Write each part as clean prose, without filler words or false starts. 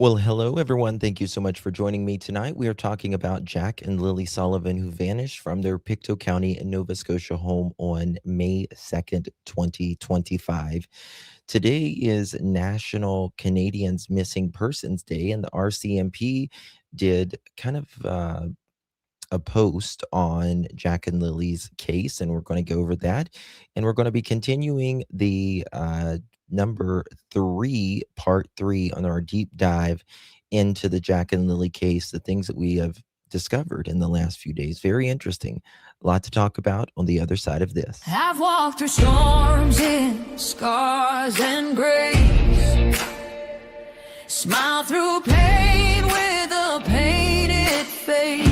Well, hello, everyone. Thank you so much for joining me tonight. We are talking about Jack and Lilly Sullivan, who vanished from their Pictou County in Nova Scotia home on May 2nd, 2025. Today is National Canadians Missing Persons Day, and the RCMP did kind of a post on Jack and Lily's case, and we're going to go over that. And we're going to be continuing the number 3, part 3 on our deep dive into the Jack and Lily case, the things that we have discovered in the last few days. Very interesting. A lot to talk about on the other side of this. I've walked through storms in scars and grace, smile through pain with a painted face.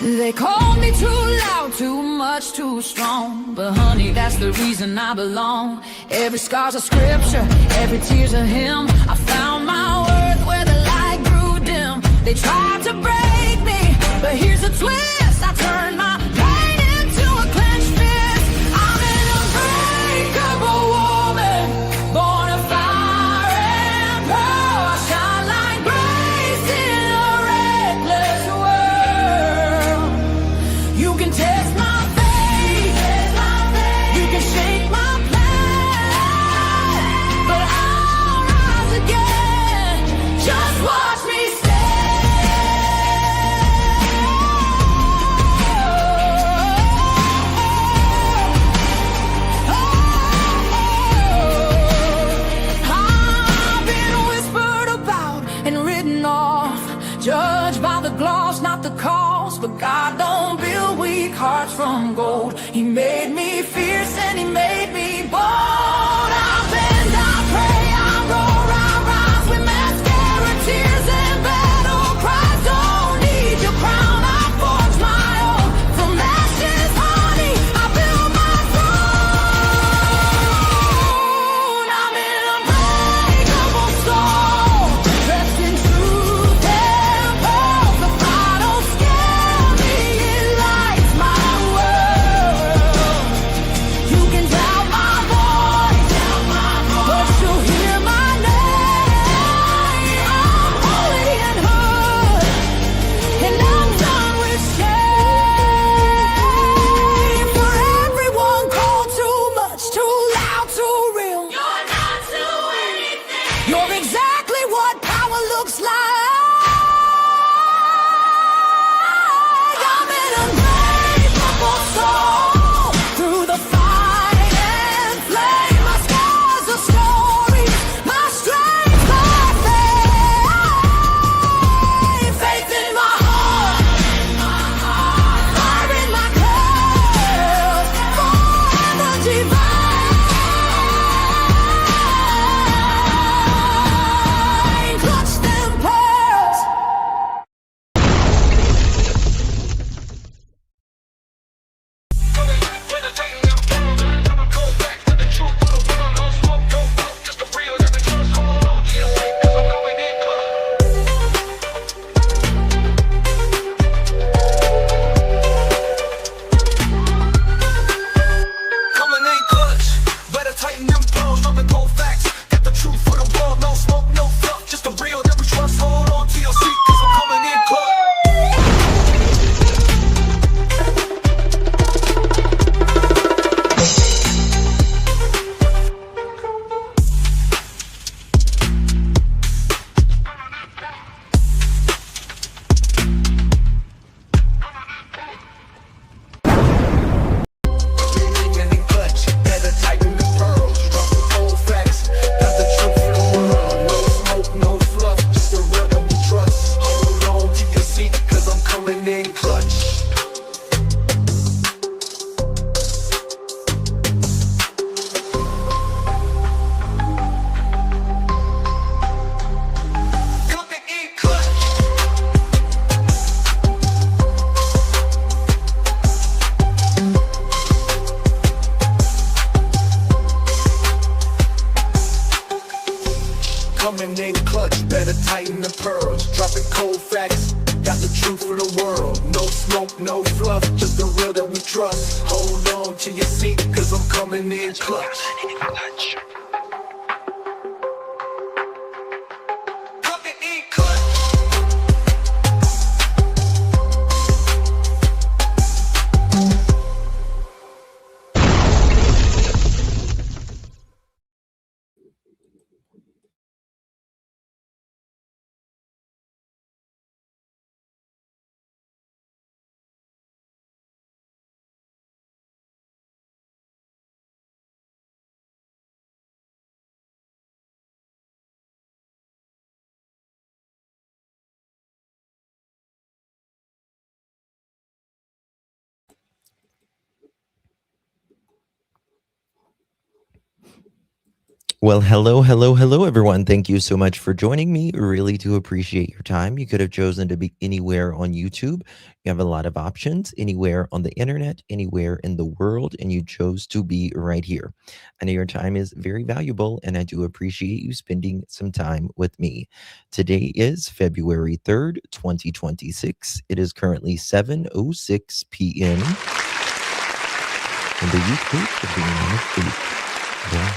They called me too loud, too much, too strong, but honey, that's the reason I belong. Every scar's a scripture, every tear's a hymn. I found my worth where the light grew dim. They tried to break me, but here's a twist. I turned my pain into a clenched fist. I'm an unbreakable woman, born of fire and pearl. I shine like grace in a reckless world. You can test my faith, you can shake my plan, but I'll rise again. Just watch me judged by the gloss, not the cause. But God don't build weak hearts from gold. He made me fierce and he made me bold. I bend, I pray, I roar, I rise with mascara, tears and battle cries. Don't need your crown, I forge my own. From ashes, honey, I build my throne. I'm an unbreakable soul, dressed in truth and pearls. The fire don't scare me, it lights my world. You can doubt my voice, but you'll hear my name. I'm holy and hood, and I'm done with shame. For everyone called too much, too loud, too real. You're not to anything. You're exactly what power looks like. I'm an unbreakable soul, through the fight and flame. My scars are stories, my strength, my faith. Faith in my heart, fire in my curls, forever divine. Clutch them pearls. Coming in clutch, better tighten them pearls, dropping cold facts. Got the truth for the world, no smoke, no fluff, just the real that we trust. Hold on to your seat, cause I'm coming in clutch. Coming in clutch, better tighten them pearls, dropping cold facts. Got the truth for the world, no smoke, no fluff, just the real that we trust. Hold on to your seat, cause I'm coming in clutch. Coming in clutch. Coming in clutch, better tighten the pearls, dropping cold facts. Got the truth for the world, no smoke, no fluff, just the real that we trust. Hold on to your seat, cause I'm coming in clutch. Well, hello, everyone. Thank you so much for joining me. Really do appreciate your time. You could have chosen to be anywhere on YouTube. You have a lot of options, anywhere on the internet, anywhere in the world, and you chose to be right here. I know your time is very valuable, and I do appreciate you spending some time with me. Today is February 3rd, 2026. It is currently 7:06 p.m. in the UK of the United States. Yeah.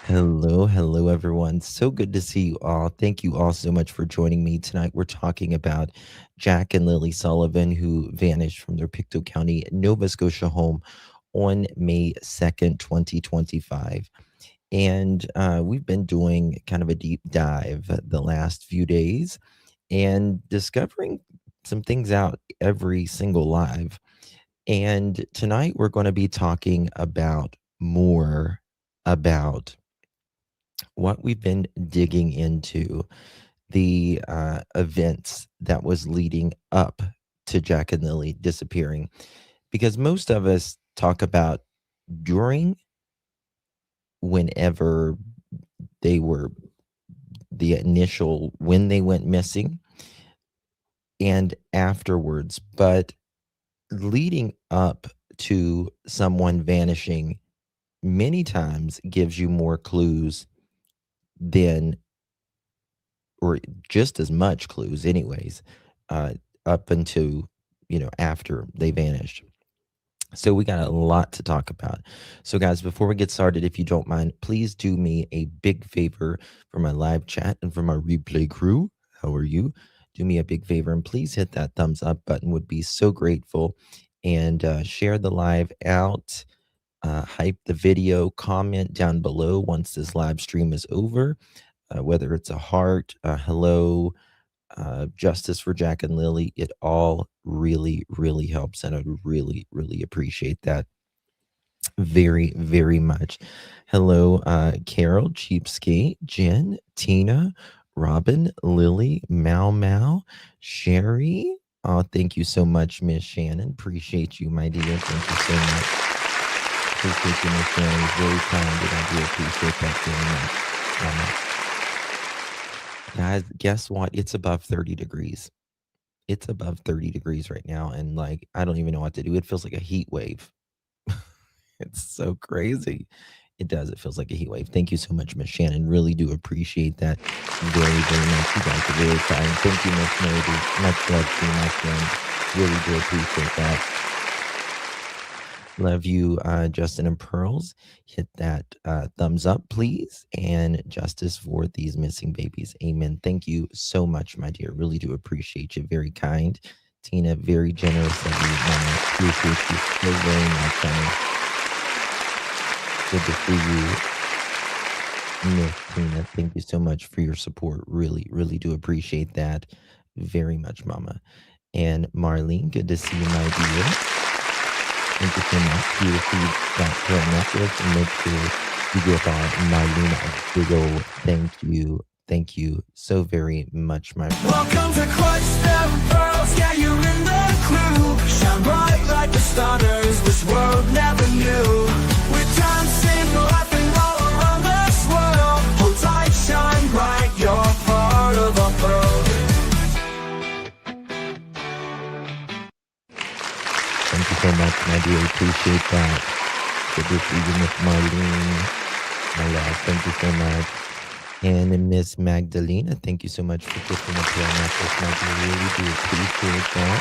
Hello, everyone. So good to see you all. Thank you all so much for joining me tonight. We're talking about Jack and Lilly Sullivan, who vanished from their Pictou County, Nova Scotia home on May 2nd, 2025. And we've been doing kind of a deep dive the last few days and discovering some things out every single live. And tonight we're going to be talking about more about what we've been digging into, the events that was leading up to Jack and Lily disappearing, because most of us talk about during, whenever they were the initial, when they went missing, and afterwards, but leading up to someone vanishing many times gives you more clues than, or just as much clues anyways, up until, after they vanished. So we got a lot to talk about. So guys, before we get started, if you don't mind, please do me a big favor for my live chat and for my replay crew. How are you? Do me a big favor and please hit that thumbs up button. Would be so grateful. And share the live out. Hype the video. Comment down below once this live stream is over. Whether it's a heart, a hello, justice for Jack and Lily, it all really, really helps. And I'd really, really appreciate that very, very much. Hello, Carol, Cheapskate, Jen, Tina, Robin, Lily, Mau, Sherry. Oh, thank you so much, Miss Shannon. Appreciate you, my dear. Thank you so much. Appreciate you, Miss Shannon. Very kind, and I do appreciate that very much. Guys, guess what? It's above 30 degrees. It's above 30 degrees right now. And like, I don't even know what to do. It feels like a heat wave. It's so crazy. It does. It feels like a heat wave. Thank you so much, Miss Shannon. Really do appreciate that very, very much. You guys are really kind. Thank you, Miss Mary. Much love to you, my friend. Really do appreciate that. Love you, Justin and Pearls. Hit that thumbs up, please. And justice for these missing babies. Amen. Thank you so much, my dear. Really do appreciate you. Very kind. Tina, very generous of you, Mama. Appreciate you so very much, honey. Good to see you, Miss Tina. Thank you so much for your support. Really, really do appreciate that very much, Mama. And Marlene, good to see you, my dear. Thank you so much. You receive that pearl necklace and make sure you give Marlene a big old thank you. Thank you so very much, my friend. Welcome to Clutch Them Pearls, yeah, you're in the crew. Shine bright like the stars, this world never knew. We're dancing, laughing all around this world. Hold tight, shine bright, you're part of our pearl. Thank you so much, my dear. Appreciate that. Good to see you, Miss Marlene. My love, thank you so much. And Miss Magdalena, thank you so much for gifting the pearl necklace, my dear. Really do appreciate that.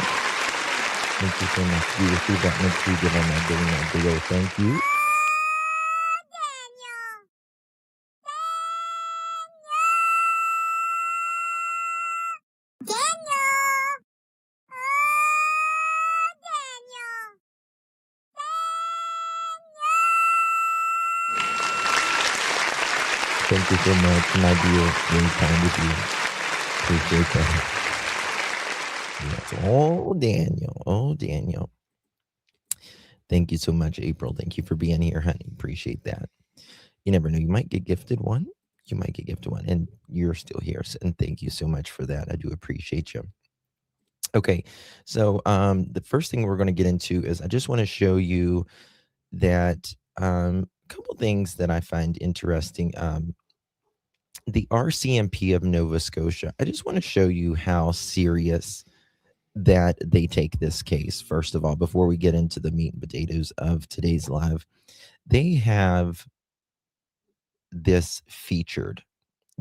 Thank you so much. You received that. Make sure you give Magdalena a big old thank you. Thank you so much, my dear. Very kind of you. Appreciate that. Yes. Oh, Daniel. Oh, Daniel. Thank you so much, April. Thank you for being here, honey. Appreciate that. You never know. You might get gifted one. You might get gifted one. And you're still here. And thank you so much for that. I do appreciate you. Okay. So the first thing we're going to get into is I just want to show you that Couple things that I find interesting. The RCMP of Nova Scotia. I just want to show you how serious that they take this case. First of all, before we get into the meat and potatoes of today's live, they have this featured,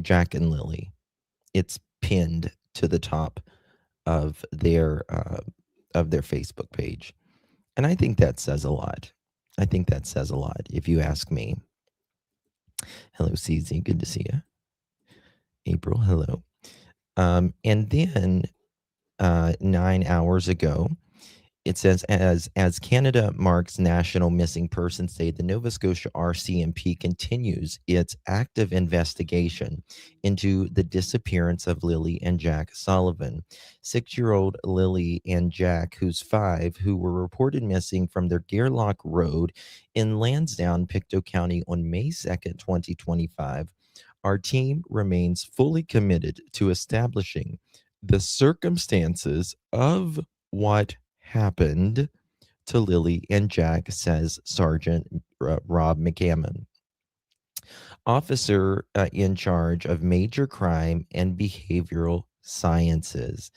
Jack and Lily. It's pinned to the top of their Facebook page, and I think that says a lot. I think that says a lot, if you ask me. Hello, CZ. Good to see you. April, hello. And then 9 hours ago, it says, as Canada marks National Missing Persons Day, the Nova Scotia RCMP continues its active investigation into the disappearance of Lilly and Jack Sullivan. 6-year-old Lilly and Jack, who's 5, who were reported missing from their Gairloch Road in Lansdowne, Pictou County on May 2nd, 2025. Our team remains fully committed to establishing the circumstances of what happened to Lilly and Jack, says Sergeant Rob McCammon, officer in charge of major crime and behavioral sciences.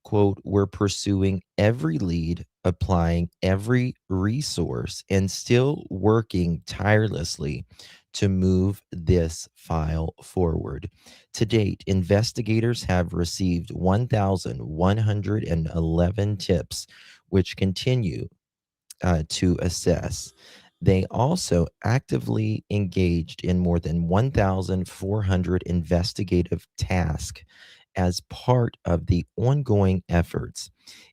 Quote, we're pursuing every lead, applying every resource, and still working tirelessly to move this file forward. To date, investigators have received 1,111 tips, which continue to assess. They also actively engaged in more than 1,400 investigative tasks as part of the ongoing efforts.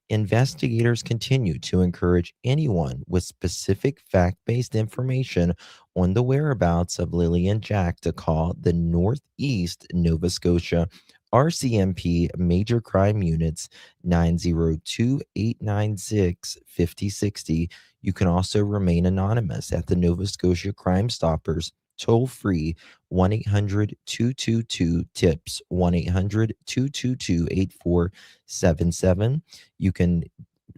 Investigators continue to encourage anyone with specific fact-based information on the whereabouts of Lilly and Jack to call the Northeast Nova Scotia RCMP Major Crime Units 902-896-5060. You can also remain anonymous at the Nova Scotia Crime Stoppers toll-free 1-800-222-TIPS, 1-800-222-8477. You can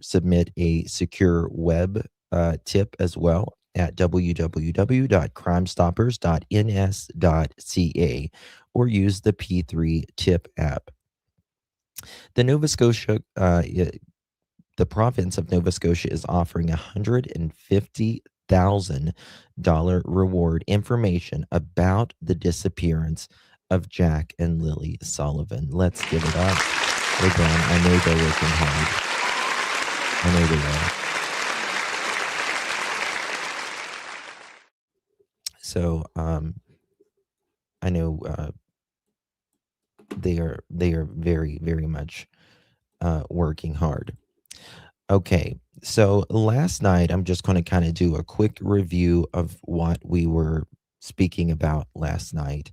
submit a secure web tip as well at www.crimestoppers.ns.ca or use the P3 tip app. The Nova Scotia, the province of Nova Scotia is offering $150,000 reward information about the disappearance of Jack and Lilly Sullivan. Let's give it up. They're done. I know they're working hard. I know they are. So I know they are very, very much working hard. Okay, so last night, I'm just going to kind of do a quick review of what we were speaking about last night.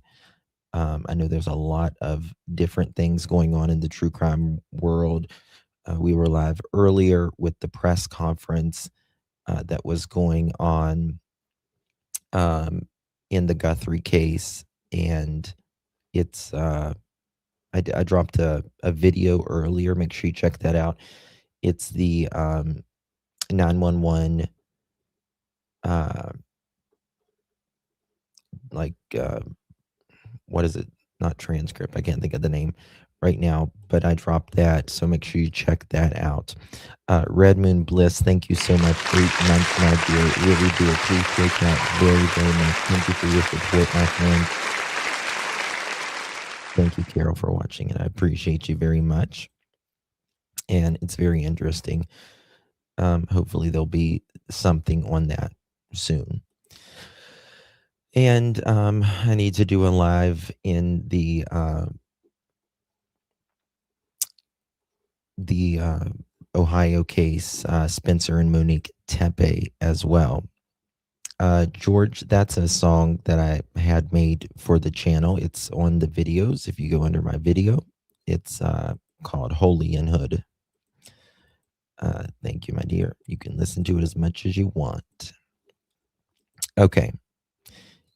I know there's a lot of different things going on in the true crime world. We were live earlier with the press conference that was going on in the Guthrie case, and it's I dropped a video earlier. Make sure you check that out. It's the 911 what is it? Not transcript. I can't think of the name right now, but I dropped that, so make sure you check that out. Red Moon Bliss, thank you so much for 8 months, my dear. Really do appreciate that very, very much. Thank you for your support, my friend. Thank you, Carol, for watching, and I appreciate you very much. And it's very interesting. Hopefully there'll be something on that soon. And I need to do a live in the Ohio case, Spencer and Monique Tepe as well. George, that's a song that I had made for the channel. It's on the videos. If you go under my video, it's called Holy in Hood. Thank you, my dear. You can listen to it as much as you want. Okay,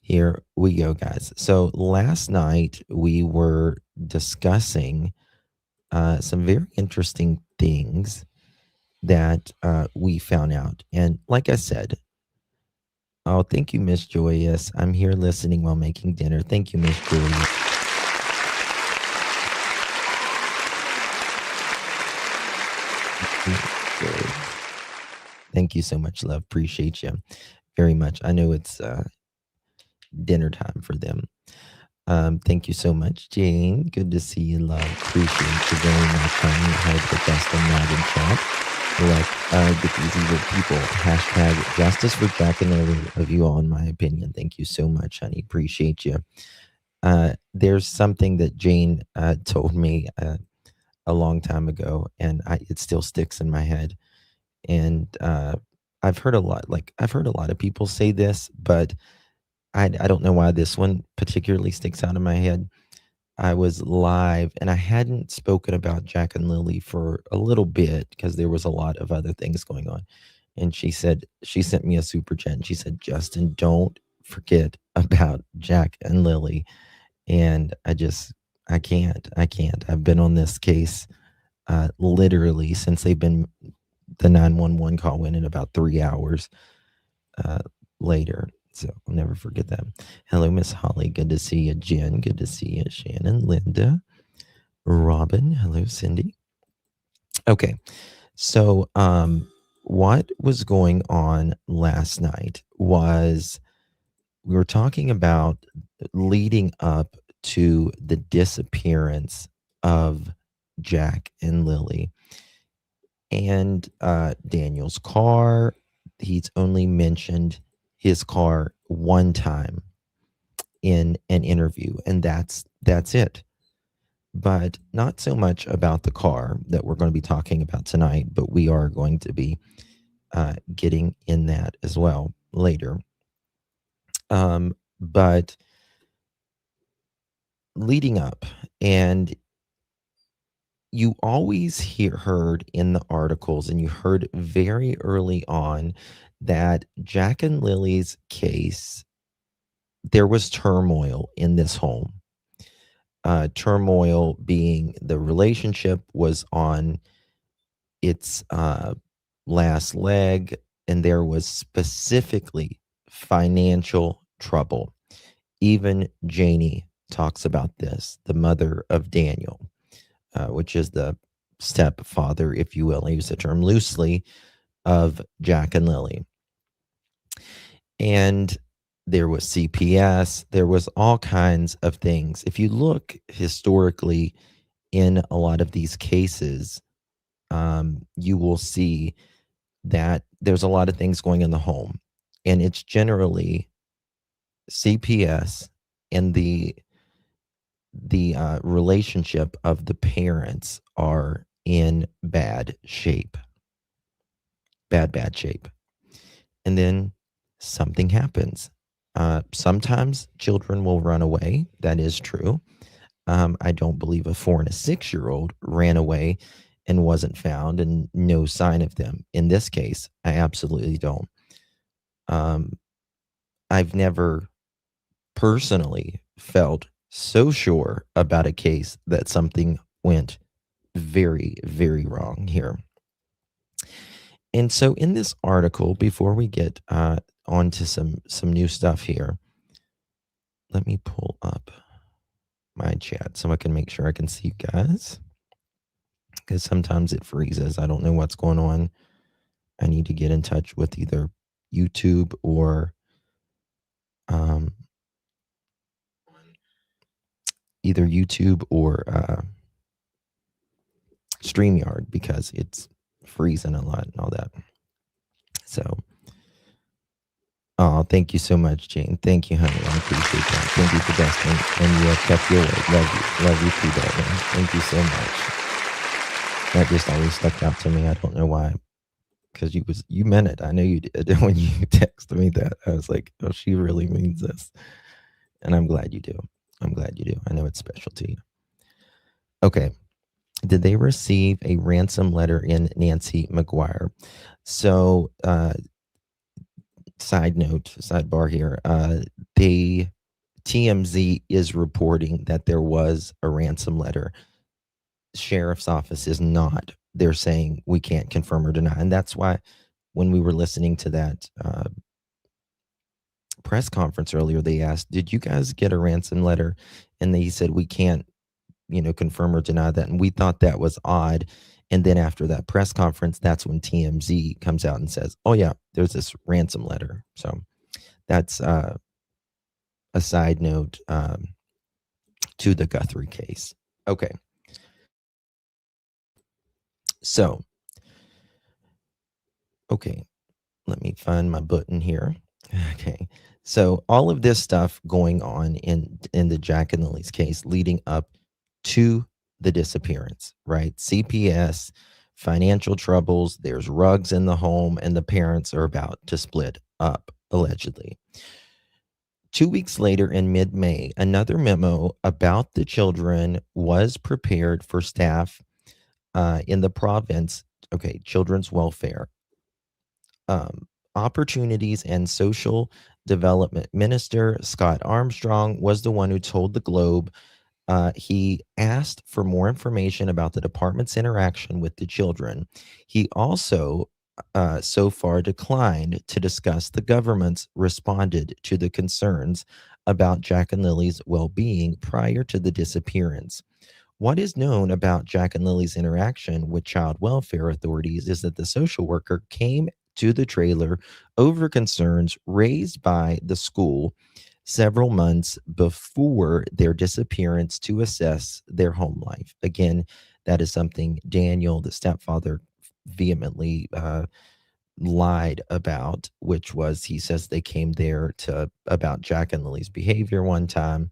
here we go, guys. So last night we were discussing some very interesting things that we found out. And like I said, Oh, thank you, Miss Joyous. I'm here listening while making dinner. Thank you, Miss Joyous. Good. Thank you so much, love. Appreciate you very much. I know it's dinner time for them. Thank you so much, Jane. Good to see you, love. Appreciate you very much, honey. Had the best and not in chat. Get these evil people. Hashtag justice for Jack and Lily of you all, in my opinion. Thank you so much, honey. Appreciate you. There's something that Jane told me a long time ago, and it still sticks in my head. And I've heard a lot of people say this, but I don't know why this one particularly sticks out in my head. I was live and I hadn't spoken about Jack and Lily for a little bit because there was a lot of other things going on. And she sent me a super chat and she said, Justin, don't forget about Jack and Lily. And I can't. I've been on this case literally since they've been the 911 call went in about 3 hours later. So I'll never forget that. Hello, Miss Holly. Good to see you. Jen. Good to see you. Shannon, Linda, Robin. Hello, Cindy. Okay. So what was going on last night was we were talking about leading up to the disappearance of Jack and Lily. And Daniel's car, he's only mentioned his car one time in an interview, and that's it. But not so much about the car that we're going to be talking about tonight, but we are going to be getting in that as well later. But leading up, and you always heard in the articles, and you heard very early on that Jack and Lily's case, there was turmoil in this home. Turmoil being the relationship was on its last leg, and there was specifically financial trouble. Even Janie talks about this, the mother of Daniel, which is the stepfather, if you will, I use the term loosely, of Jack and Lily. And there was CPS, there was all kinds of things. If you look historically in a lot of these cases, you will see that there's a lot of things going in the home. And it's generally CPS and the relationship of the parents are in bad shape. Bad shape. And then something happens. Sometimes children will run away. That is true. I don't believe a 4 and a 6-year-old ran away and wasn't found and no sign of them. In this case, I absolutely don't. I've never personally felt so sure about a case that something went very, very wrong here. And so in this article, before we get onto some new stuff here, let me pull up my chat so I can make sure I can see you guys, because sometimes it freezes. I don't know what's going on. I need to get in touch with either YouTube or StreamYard, because it's freezing a lot and all that. So, thank you so much, Jane. Thank you, honey. I appreciate that. Thank you for Dustin. And you have kept your word. Love you too, darling. Thank you so much. That just always stuck out to me. I don't know why. Because you meant it. I know you did. When you texted me that, I was like, oh, she really means this. And I'm glad you do. I know it's special to you. Okay. Did they receive a ransom letter in Nancy McGuire? So, sidebar here. The TMZ is reporting that there was a ransom letter. Sheriff's office is not. They're saying we can't confirm or deny. And that's why when we were listening to that press conference earlier, they asked, "Did you guys get a ransom letter?" And they said, "We can't, confirm or deny that." And we thought that was odd. And then after that press conference, that's when TMZ comes out and says, "Oh yeah, there's this ransom letter." So that's a side note to the Guthrie case. Okay, so okay, let me find my button here. Okay, so all of this stuff going on in the Jack and Lily's case, leading up to the disappearance, right? CPS, financial troubles. There's rugs in the home, and the parents are about to split up, allegedly. 2 weeks later, in mid-May, another memo about the children was prepared for staff in the province. Okay, children's welfare, opportunities and social development minister Scott Armstrong was the one who told the Globe he asked for more information about the department's interaction with the children. He also so far declined to discuss the government's responded to the concerns about Jack and Lily's well-being prior to the disappearance. What is known about Jack and Lily's interaction with child welfare authorities is that the social worker came to the trailer over concerns raised by the school several months before their disappearance to assess their home life. Again, that is something Daniel, the stepfather, vehemently lied about, which was he says they came there to about Jack and Lily's behavior one time.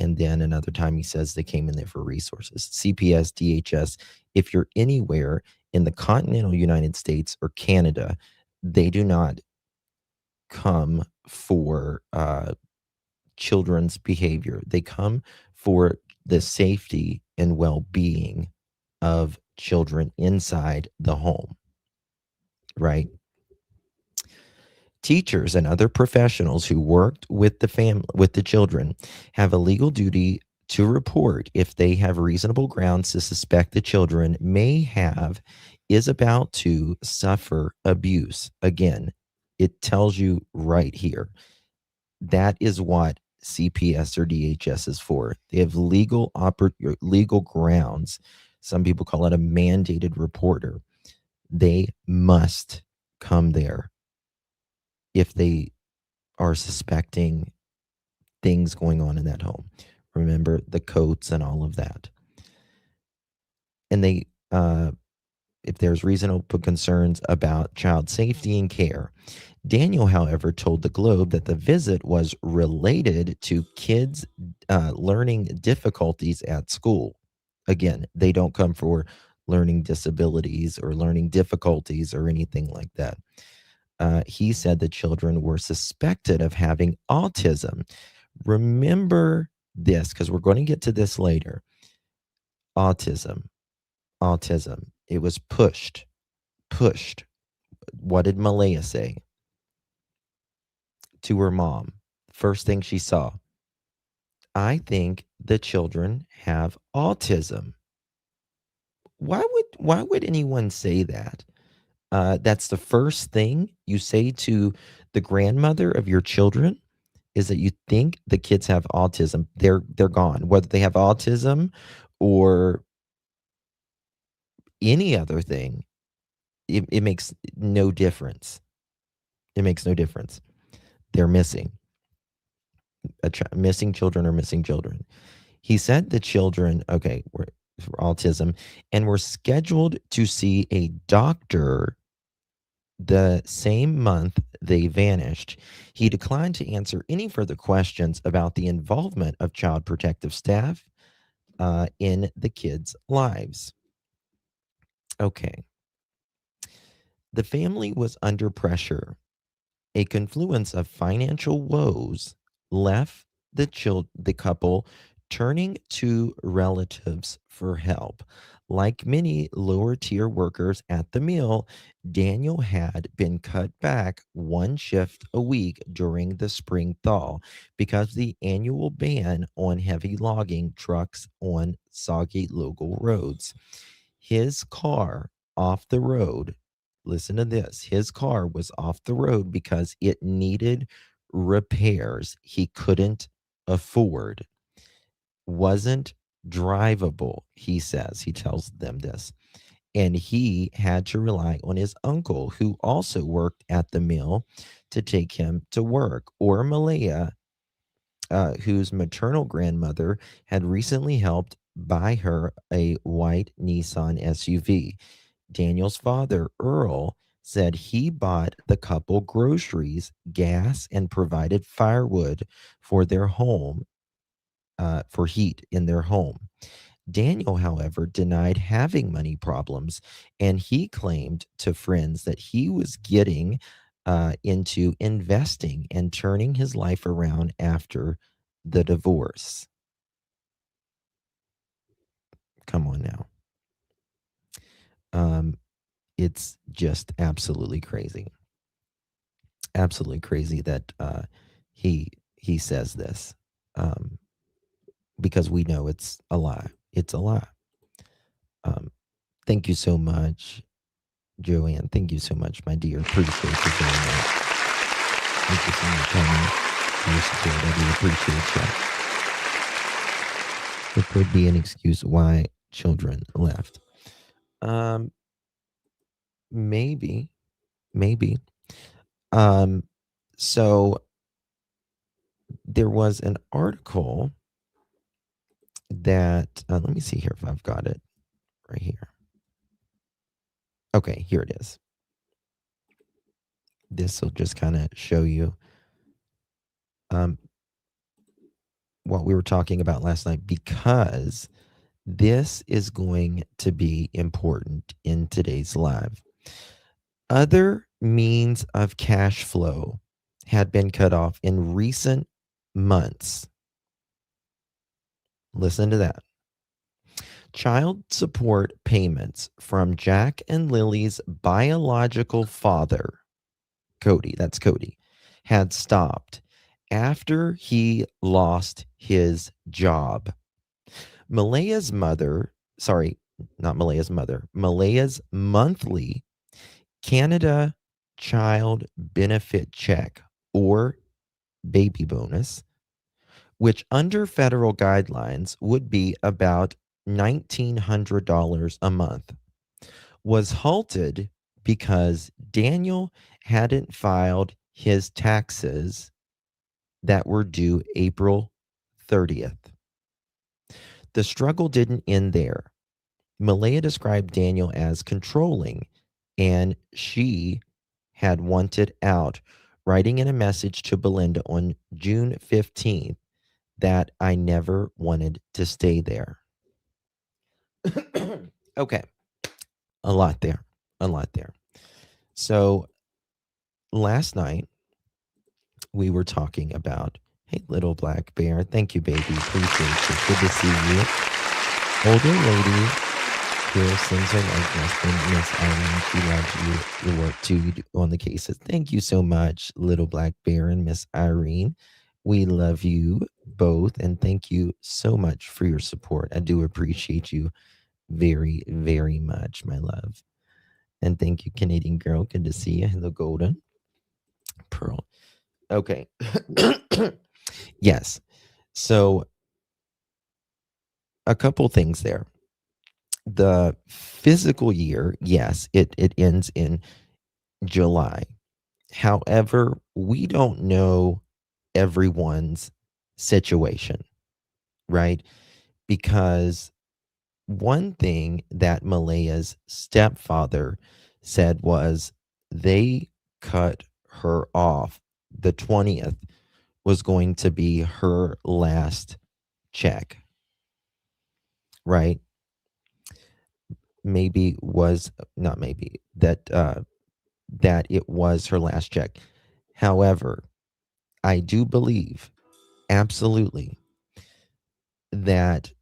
And then another time he says they came in there for resources. CPS, DHS, if you're anywhere in the continental United States or Canada, they do not come for children's behavior. They come for the safety and well-being of children inside the home, right? Teachers and other professionals who worked with the children have a legal duty to report if they have reasonable grounds to suspect the children is about to suffer abuse. Again, it tells you right here. That is what CPS or DHS is for. They have legal grounds. Some people call it a mandated reporter. They must come there if they are suspecting things going on in that home. Remember the coats and all of that. And they, if there's reasonable concerns about child safety and care. Daniel, however, told the Globe that the visit was related to kids' learning difficulties at school. Again, they don't come for learning disabilities or learning difficulties or anything like that. He said the children were suspected of having autism. Remember this, because we're going to get to this later. Autism. It was pushed. What did Malaya say to her mom? First thing she saw, "I think the children have autism." Why would anyone say that? That's the first thing you say to the grandmother of your children, is that you think the kids have autism. They're gone. Whether they have autism or any other thing, it makes no difference. It makes no difference. They're missing. Missing children are missing children. He said the children, were for autism and were scheduled to see a doctor the same month they vanished. He declined to answer any further questions about the involvement of child protective staff in the kids' lives. Okay. The family was under pressure. A confluence of financial woes left the couple turning to relatives for help. Like many lower tier workers at the mill, Daniel had been cut back one shift a week during the spring thaw because the annual ban on heavy logging trucks on soggy local roads. His car off the road. Listen to this. His car was off the road because it needed repairs he couldn't afford, wasn't drivable, he says. He tells them this. And he had to rely on his uncle, who also worked at the mill, to take him to work. Or Malaya, whose maternal grandmother had recently helped buy her a white Nissan SUV. Daniel's father, Earl, said he bought the couple groceries, gas, and provided firewood for their home, for heat in their home. Daniel, however, denied having money problems, and he claimed to friends that he was getting into investing and turning his life around after the divorce. Come on now. It's just absolutely crazy. Absolutely crazy that he says this, because we know it's a lie. It's a lie. Thank you so much, Joanne. Thank you so much, my dear. Appreciate you doing that. Thank you so much, honey, for your support. I do appreciate you. There could be an excuse why children left. Maybe. So there was an article that, let me see here if I've got it right here. Okay, here it is. This will just kind of show you what we were talking about last night, because this is going to be important in today's live. Other means of cash flow had been cut off in recent months. Listen to that. Child support payments from Jack and Lily's biological father, Cody, that's Cody, had stopped after he lost his job. Malaya's monthly Canada Child Benefit Check, or baby bonus, which under federal guidelines would be about $1,900 a month, was halted because Daniel hadn't filed his taxes that were due April 30th. The struggle didn't end there. Malaya described Daniel as controlling, and she had wanted out, writing in a message to Belinda on June 15th that I never wanted to stay there. Okay. A lot there. So last night we were talking about, hey, little black bear. Thank you, baby. Appreciate you. Good to see you. Older lady here sends her love husband, Miss Irene. She loves you, your work too. You do on the cases. Thank you so much, little black bear and Miss Irene. We love you both, and thank you so much for your support. I do appreciate you very, very much, my love. And thank you, Canadian girl. Good to see you. Hello, Golden Pearl. Okay. Yes. So a couple things there. The physical year, yes, it ends in July. However, we don't know everyone's situation, right? Because one thing that Malaya's stepfather said was they cut her off. The 20th was going to be her last check, right? That it was her last check. However, I do believe absolutely that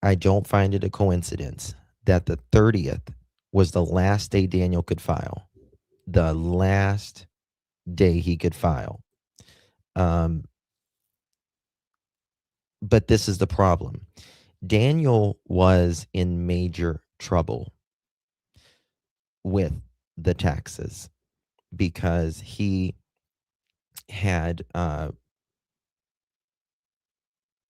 I don't find it a coincidence that the 30th was the last day Daniel could file. The last day he could file. But this is the problem. Daniel was in major trouble with the taxes because he had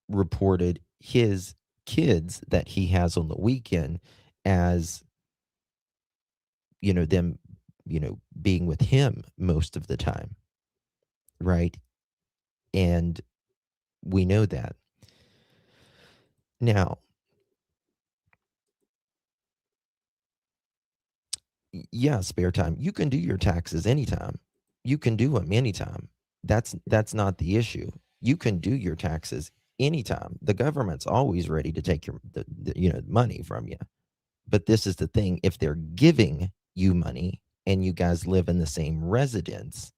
reported his kids that he has on the weekend as, them, being with him most of the time, right? And we know that. Now, yeah, spare time. You can do your taxes anytime. You can do them anytime. That's not the issue. You can do your taxes anytime. The government's always ready to take the money from you. But this is the thing: if they're giving you money and you guys live in the same residence,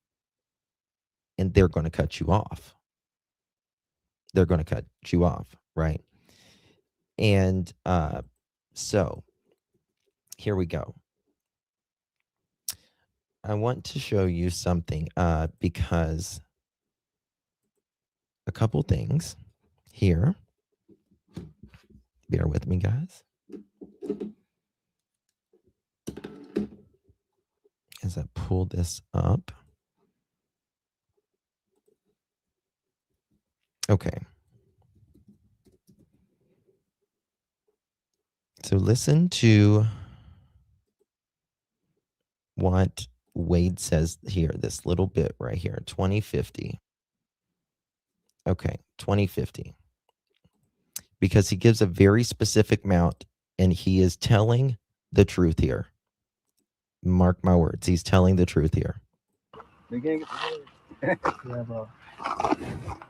and they're going to cut you off. They're going to cut you off, right? And so here we go. I want to show you something because a couple things here. Bear with me, guys. As I pull this up. Okay. So listen to what Wade says here, this little bit right here, 2050. Okay, 2050. Because he gives a very specific amount and he is telling the truth here. Mark my words, he's telling the truth here. They can't get the word. Yeah, bro.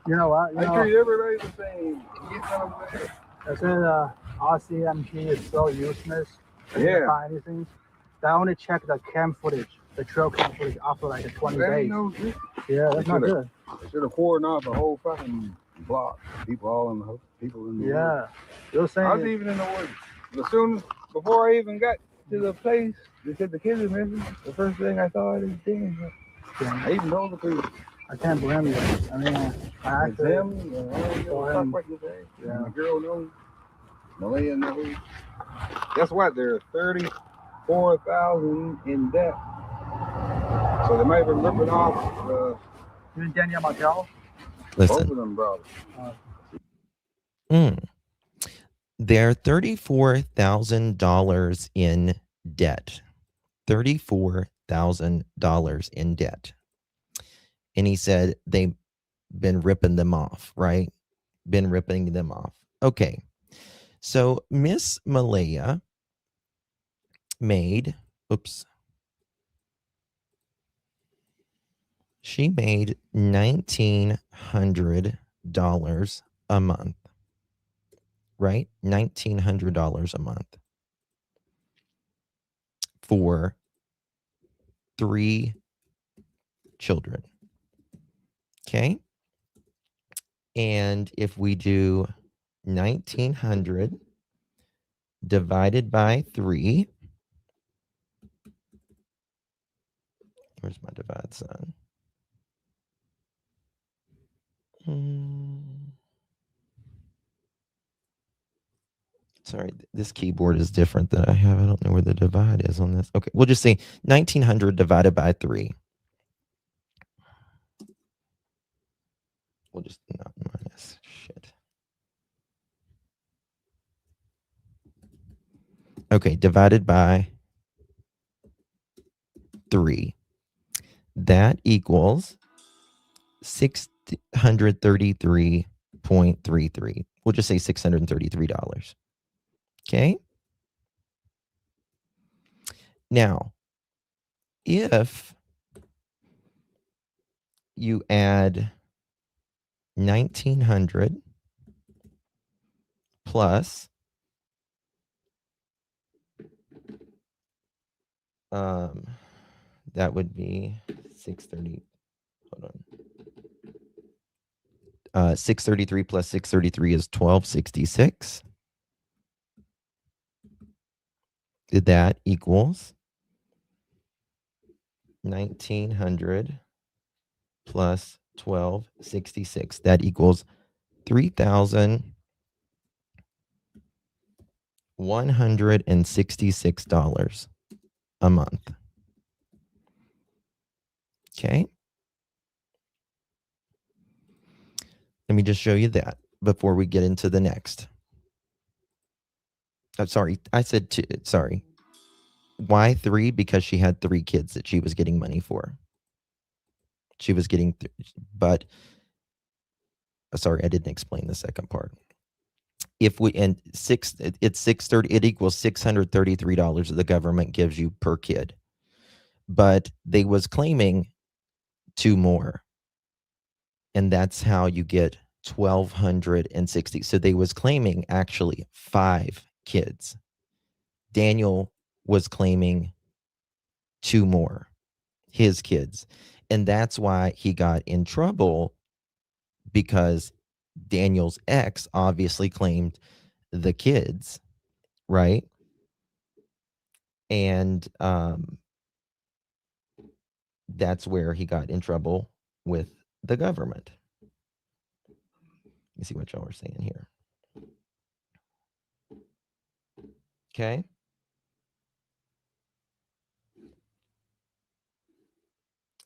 You know what? I treat everybody the same. Get some of it. I said RCMP is so useless. They Yeah. can't find anything. They only check the cam footage, the trail cam footage after like 20 That days. ain't no good. Yeah, that's not good. They should have poured off the whole fucking block. People all in the house. People in the woods. Yeah. You're saying I was even in the woods. As soon as, before I even got to the place, they said the kids are missing. The first thing I thought is, damn. I even told the police. I can't blame you. I mean, I It's actually, him. Yeah. The girl knows. Malaya knows. Guess what? They're 34,000 in debt. So they might have been ripping off you and Danielle Martel? both Listen. of them, brothers. They're $34,000 in debt. $34,000 in debt. And he said they've been ripping them off, right? Been ripping them off. Okay. So Miss Malaya made, she made $1,900 a month, right? $1,900 a month for 3 children. Okay. And if we do 1,900 divided by 3, where's my divide sign? Sorry, this keyboard is different that I have. I don't know where the divide is on this. Okay, we'll just say 1,900 divided by 3. We'll just not minus shit. Okay, divided by 3. That equals 633.33. We'll just say $633. Okay. Now, if you add 1,900 plus that would be 630. Hold on. 633 plus 633 is 1,266. That equals 1,900 plus 1,266. That equals $3,166 a month. Okay. Let me just show you that before we get into the next. I'm sorry, I said two. Sorry. Why 3? Because she had 3 kids that she was getting money for. She was getting, but sorry, I didn't explain the second part. If we, and it's 630, it equals $633 that the government gives you per kid. But they was claiming 2 more. And that's how you get 1,260. So they was claiming actually 5 kids. Daniel was claiming 2 more, his kids. And that's why he got in trouble, because Daniel's ex obviously claimed the kids, right? And that's where he got in trouble with the government. Let me see what y'all are saying here. Okay.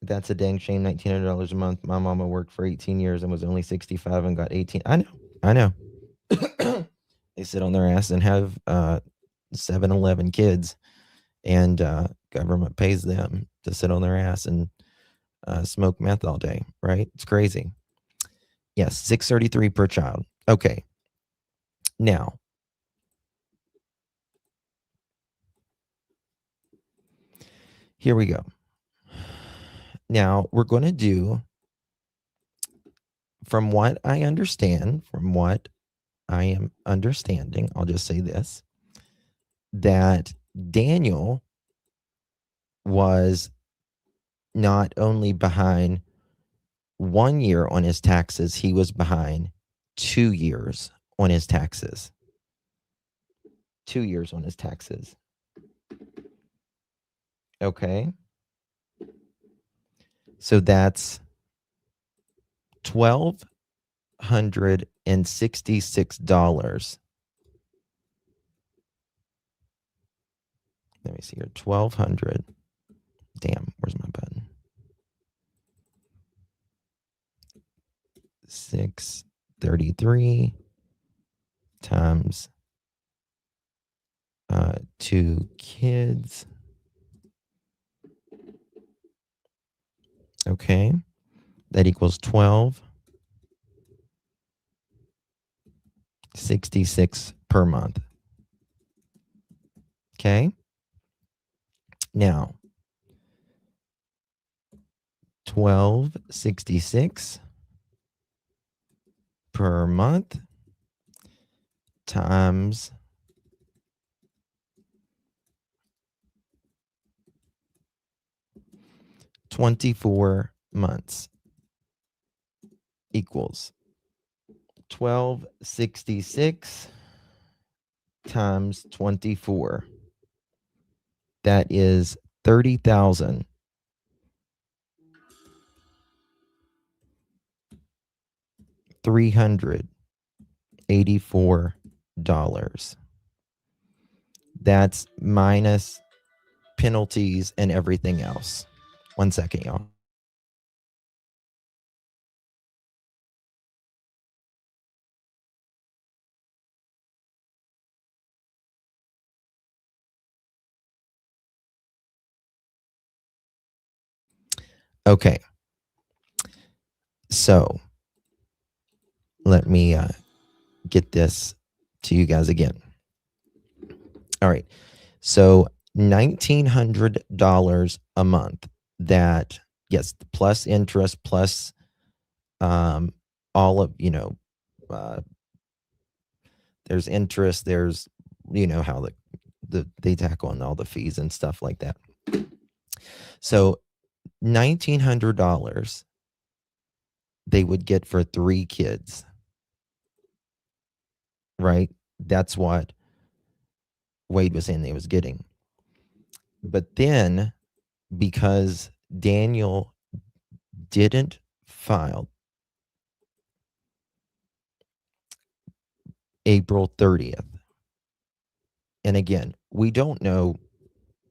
That's a dang shame. $1,900 a month. My mama worked for 18 years and was only 65 and got 18. I know. They sit on their ass and have 7-11 kids, and government pays them to sit on their ass and smoke meth all day, right? It's crazy. Yes, $633 per child. Okay. Now, here we go. Now, we're going to do, from what I understand, from what I am understanding, I'll just say this, that Daniel was not only behind 1 year on his taxes, he was behind 2 years on his taxes. 2 years on his taxes. Okay. So that's $1,266. Let me see here. 1,200. Damn, where's my button? 633 times 2 kids. Okay, that equals 1,266 per month. Okay, now 1,266 per month times 24 months equals 1,266 times 24. That is $30,384. That's minus penalties and everything else. 1 second, y'all. Okay. So let me get this to you guys again. All right. So $1,900 a month, that, yes, plus interest, plus all of, there's interest, there's, how they tackle on all the fees and stuff like that. So $1,900 they would get for 3 kids, right? That's what Wade was saying they was getting. But then, because Daniel didn't file April 30th, and again, we don't know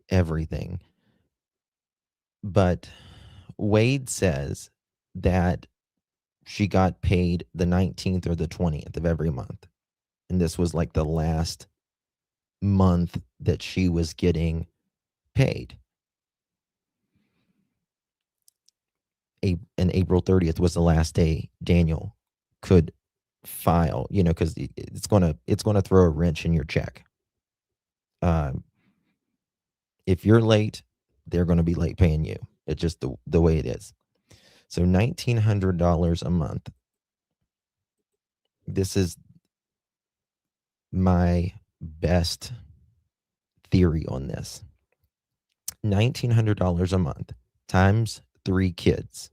everything, but Wade says that she got paid the 19th or the 20th of every month. And this was like the last month that she was getting paid. And April 30th was the last day Daniel could file, because it's gonna throw a wrench in your check. If you're late, they're going to be late paying you. It's just the way it is. So $1,900 a month. This is my best theory on this. $1,900 a month times 3 kids,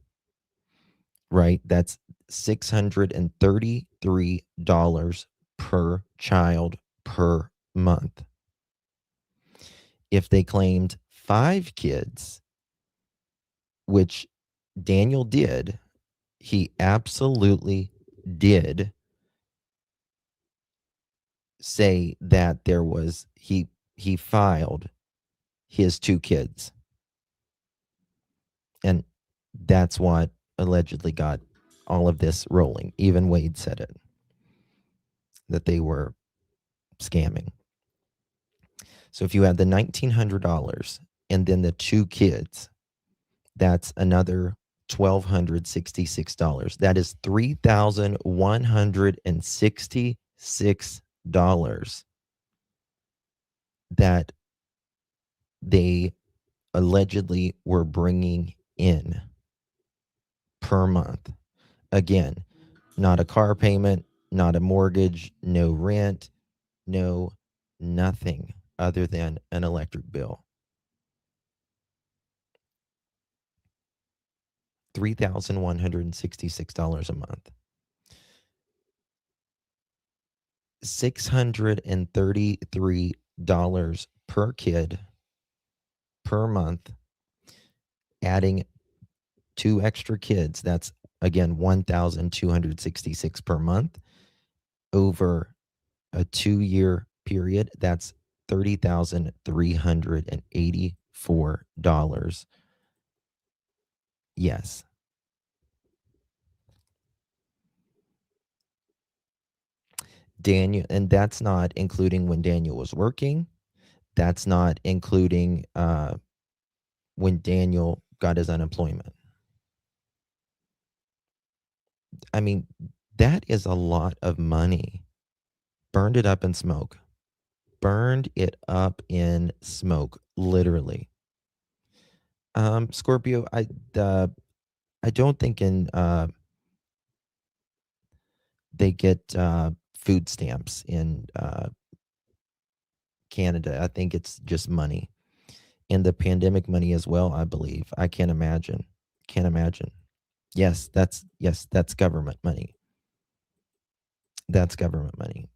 right? That's $633 per child per month. If they claimed 5 kids, which Daniel did, he absolutely did say that there was, he filed his 2 kids. And that's what allegedly got all of this rolling. Even Wade said it, that they were scamming. So if you add the $1,900 and then the 2 kids, that's another $1,266. That is $3,166 that they allegedly were bringing in per month. Again, not a car payment, not a mortgage, no rent, no nothing other than an electric bill. $3,166 a month. $633 per kid per month. Adding 2 extra kids, that's again $1,266 per month. Over a 2-year period, that's $30,384. Yes. Daniel, and that's not including when Daniel was working. That's not including when Daniel got his unemployment. I mean, that is a lot of money. Burned it up in smoke. Burned it up in smoke, literally. Scorpio, I don't think they get food stamps in Canada. I think it's just money, and the pandemic money as well, I believe. I can't imagine. Yes, that's government money. That's government money.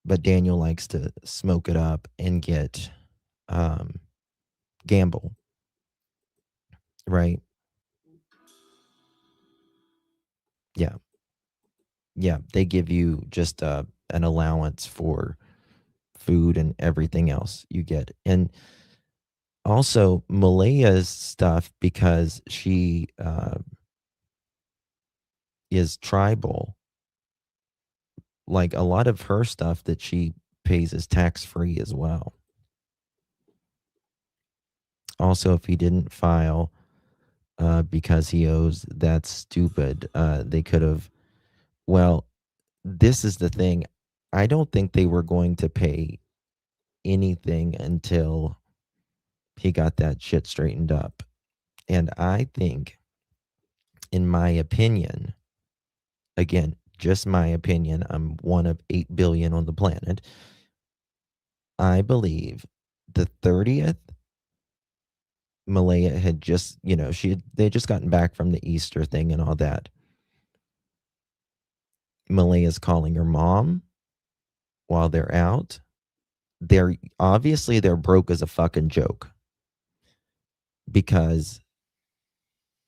But Daniel likes to smoke it up and get gamble, right? Yeah, they give you just an allowance for food and everything else you get. And also Malaya's stuff, because she is tribal, like a lot of her stuff that she pays is tax-free as well. Also, if he didn't file because he owes, that's stupid. They could have, well, this is the thing. I don't think they were going to pay anything until he got that shit straightened up. And I think, in my opinion, again, just my opinion, I'm one of 8 billion on the planet. I believe the 30th, Malaya had just, they had just gotten back from the Easter thing and all that. Malaya's calling her mom while they're out. They're broke as a fucking joke, because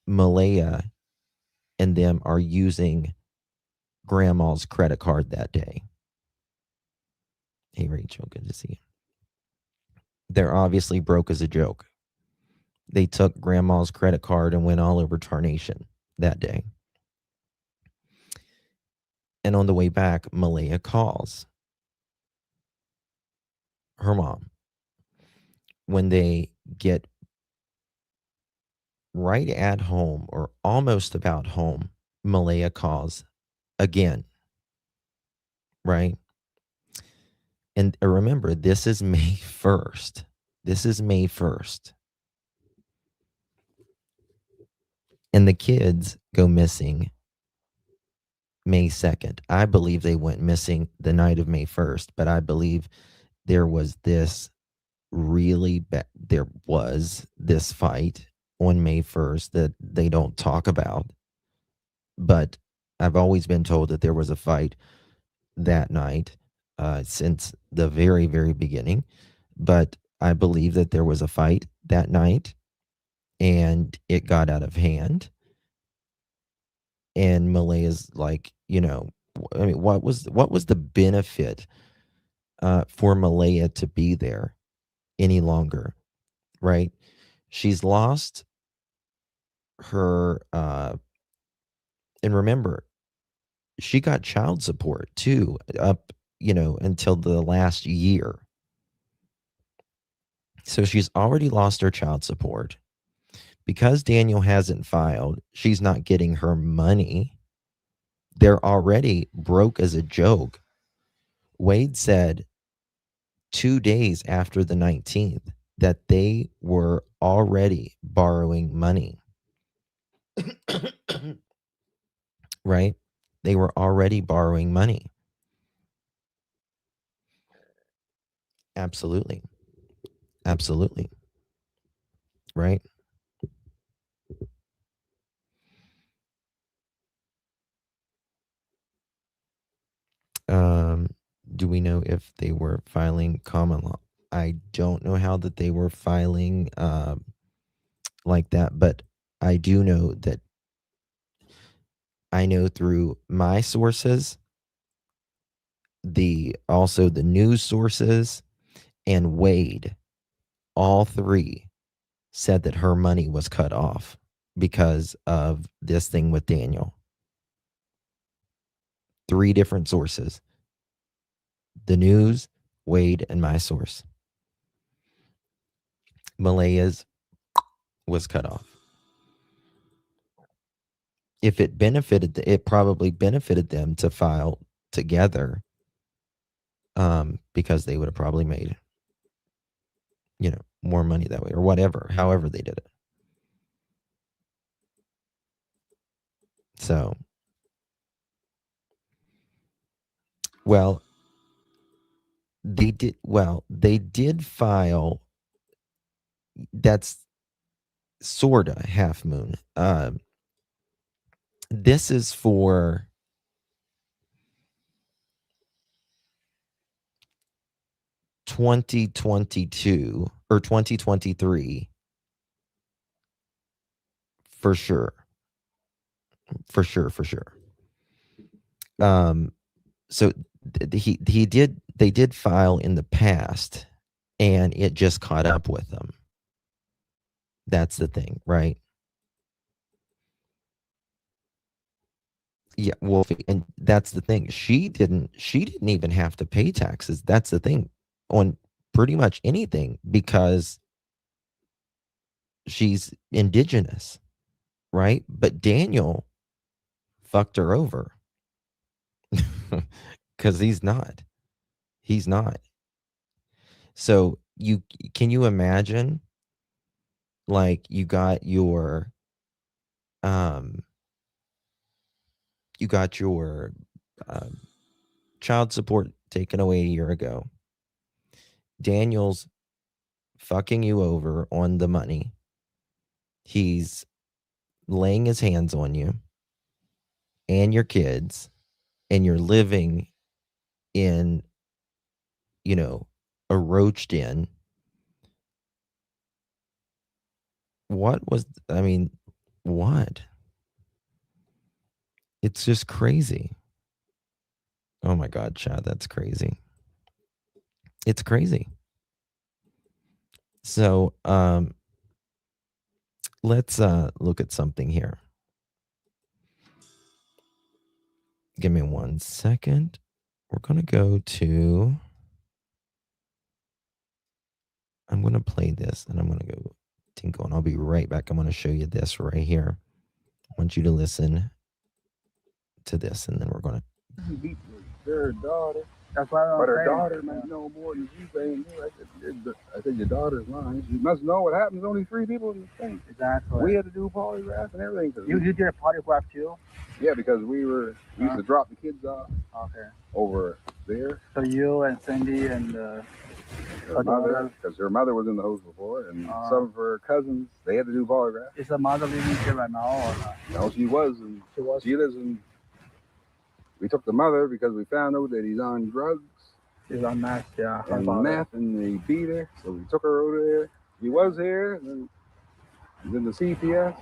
Malaya and them are using grandma's credit card that day. Hey, Rachel, good to see you. They're obviously broke as a joke. They took grandma's credit card and went all over Tarnation that day. And on the way back, Malaya calls her mom. When they get right at home or almost about home, Malaya calls again, right? And remember, this is May 1st. This is May 1st. And the kids go missing May 2nd. I believe they went missing the night of May 1st, but I believe there was this there was this fight on May 1st that they don't talk about. But I've always been told that there was a fight that night since the very, very beginning. But I believe that there was a fight that night and it got out of hand. And Malaya's like, I mean, what was the benefit for Malaya to be there any longer, right? She's lost her, and remember, she got child support too, up, until the last year. So she's already lost her child support. Because Daniel hasn't filed, she's not getting her money. They're already broke as a joke. Wade said 2 days after the 19th that they were already borrowing money. Right? They were already borrowing money. Absolutely. Absolutely. Right? Do we know if they were filing common law? I don't know how that they were filing like that, but I do know that I know through my sources, also the news sources, and Wade, all three said that her money was cut off because of this thing with Daniel. 3 different sources: the news, Wade, and my source. Malaya's was cut off. If it benefited, it probably benefited them to file together, because they would have probably made, more money that way, or whatever, however they did it. So, well, they did file. That's sorta Half Moon. This is for 2022 or 2023 for sure. For sure. So they did file in the past and it just caught up with them. That's the thing, right? Yeah, Wolfie, and that's the thing. She didn't even have to pay taxes. That's the thing on pretty much anything because she's indigenous, right? But Daniel fucked her over because he's not. He's not. So can you imagine? Like you got your child support taken away a year ago. Daniel's fucking you over on the money. He's laying his hands on you and your kids, and you're living in, a roached in. What? It's just crazy. Oh my God, Chad, that's crazy. It's crazy. So, let's look at something here. give me 1 second. We're going to go to, I'm going to play this and I'm going to go tinkle and I'll be right back. I'm going to show you this right here. I want you to listen to this and then we're going to. Beat their daughter. That's why I'm But her saying. daughter might know more than you saying. I said, your daughter's lying. You must know what happens. Only 3 people in the thing. Exactly. We had to do polygraph and everything. You did a polygraph too? Yeah, because we used to drop the kids off Okay. over there. So you and Cindy and her mother, because her mother was in the house before, and some of her cousins, they had to do polygraph. Is the mother living here right now or not? No, she was, and she lives in. We took the mother because we found out that he's on drugs. She's on meth, yeah. And meth, and they beat her, so we took her over there. He was here, and then the CPS.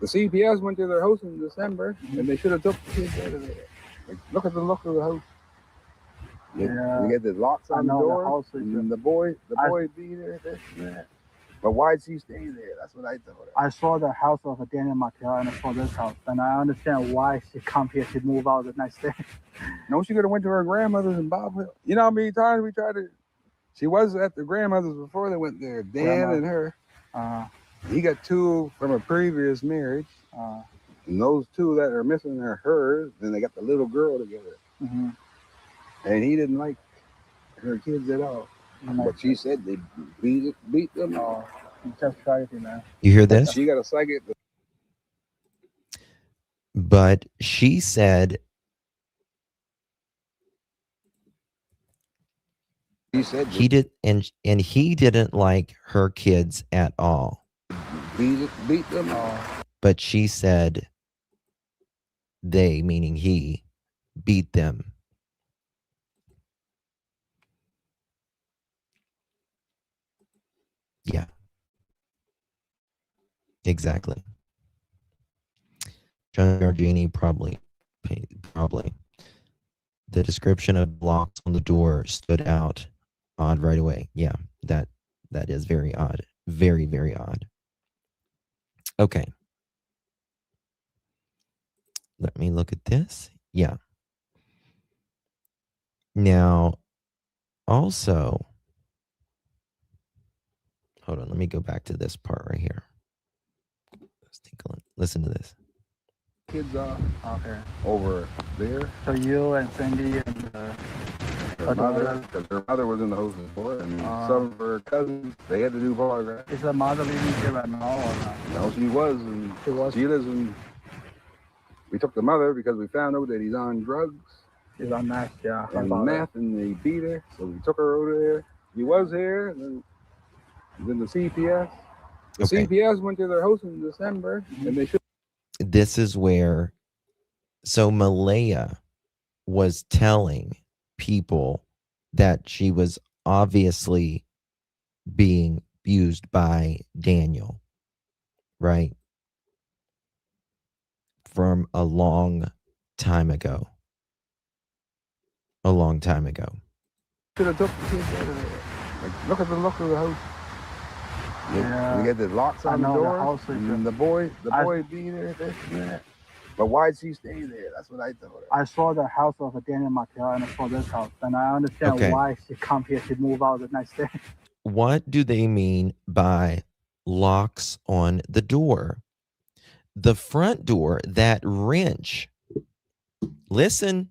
The CPS went to their house in December, and they should have took the kids out of there. Like, look at the look of the house. You get the locks on the door, and the boy beat her. This and that. But why'd she stay there? That's what I thought. I saw the house of Daniel Martel and I saw this house, and I understand why she come here to move out the next day. No, she could have went to her grandmother's in Bob Hill. You know how many times we tried to? She was at the grandmother's before they went there. Dan and her. He got 2 from a previous marriage, and those 2 that are missing are hers. Then they got the little girl together, and he didn't like her kids at all. But she said they beat them. Just crazy, man. You hear this? She got a psychic. But she said. He said he did, and he didn't like her kids at all. Beat them. But she said they, meaning he, beat them. Yeah. Exactly. John Gargini probably. The description of locks on the door stood out odd right away. Yeah, that is very odd. Very, very odd. Okay. Let me look at this. Yeah. Now, also, hold on. Let me go back to this part right here. Listen to this. Kids over there. So you and Cindy and her mother, because her mother was in the house before, and some of her cousins, they had to do polygraph. Is the mother living here right now or not? No, she was, and she lives in. We took the mother because we found out that he's on drugs. She's on meth, yeah. And meth, and they beat her, so we took her over there. He was here, and then the CPS. The CPS went to their house in December, and they should. This is where, so Malaya was telling people that she was obviously being abused by Daniel, right? From a long time ago. A long time ago. Should have took the kids out of there. Like, look at the look of the house. Yeah. We get the locks on the door, and the boy beat her. This and that. But why'd she stay there? That's what I thought. I saw the house of Daniel Martel and I saw this house, and I understand why she come here to move out the next day. What do they mean by locks on the door? The front door, that wrench. Listen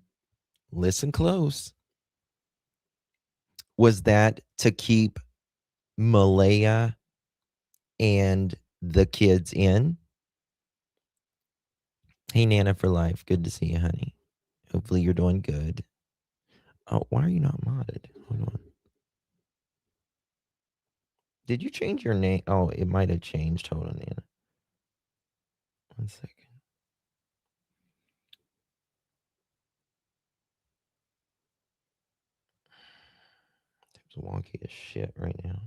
close. Was that to keep Malaya and the kids in? Hey, Nana for life. Good to see you, honey. Hopefully you're doing good. Oh, why are you not modded? Hold on. Did you change your name? Oh, it might have changed. Hold on, Nana. 1 second. It's wonky as shit right now.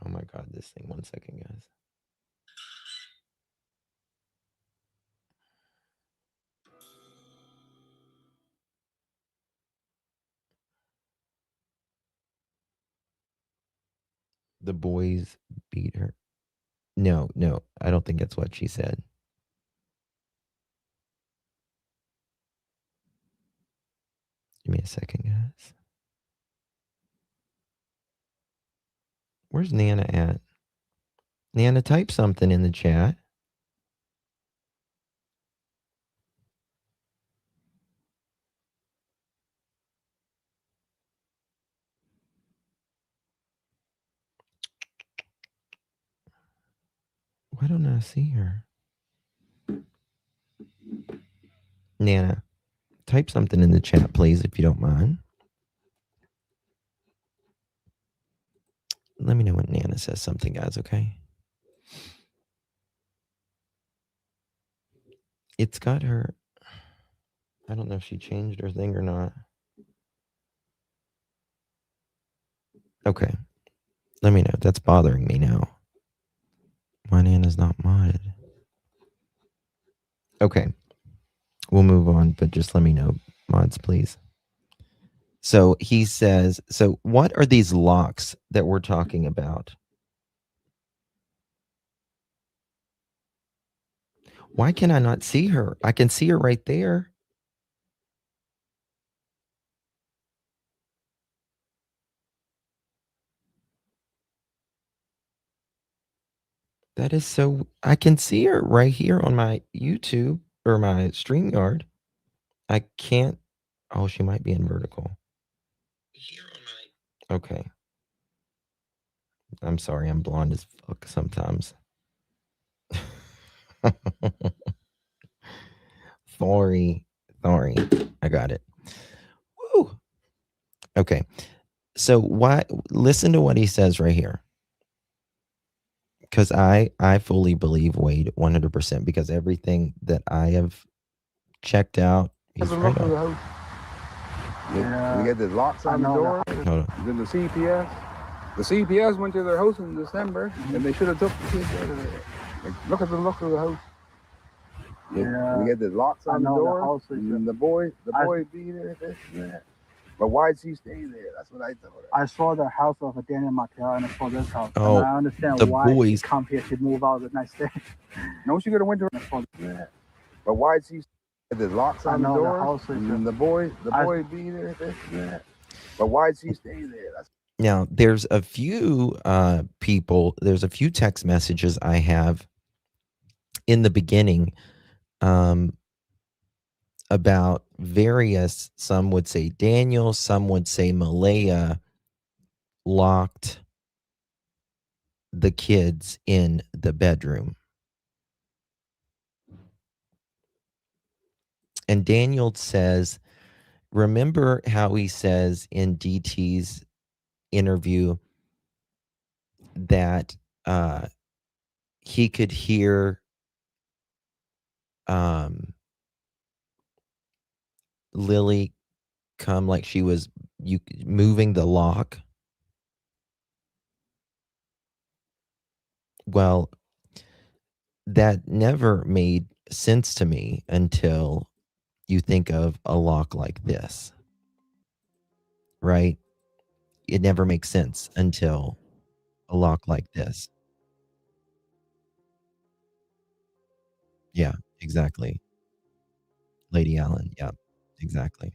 Oh my God, this thing. 1 second, guys. The boys beat her. No, I don't think that's what she said. Give me a second, guys. Where's Nana at? Nana, type something in the chat. Why don't I see her? Nana, type something in the chat, please, if you don't mind. Let me know when Nana says something, guys, okay? It's got her. I don't know if she changed her thing or not. Okay. Let me know. That's bothering me now. My Nana's not modded. Okay. We'll move on, but just let me know, mods, please. So he says, so what are these locks that we're talking about? Why can I not see her? I can see her right there. That is so, I can see her right here on my YouTube or my StreamYard. I can't, oh, she might be in vertical. Okay. I'm sorry, I'm blonde as fuck sometimes. Sorry. I got it. Woo. Okay. So listen to what he says right here. Because I fully believe Wade 100% because everything that I have checked out, he's right on. The house. Yeah. We get the locks on the door. Hold on. Then the CPS. The CPS went to their house in December, and they should have took the kids out of there. Like, look at the look of the house. Yeah. We get the locks on the door. The house and the boy be there, this and that. But why'd she stay there? That's what I thought. I saw the house of Danielle Martel and I saw this house. Oh, and I understand the why boys. she come here. She'd move out the next day. No, she could have went to her. But why'd she stay? The locks on the door. The house and the boy be there, this and that. But why'd she stay there? Now, there's a few people, there's a few text messages I have in the beginning about various, some would say Daniel, some would say Malaya locked the kids in the bedroom. And Daniel says, remember how he says in DT's interview that he could hear Lilly come like she was moving the lock. Well, that never made sense to me until you think of a lock like this, right? It never makes sense until a lock like this. Yeah, exactly. Lady Allen, yeah, exactly.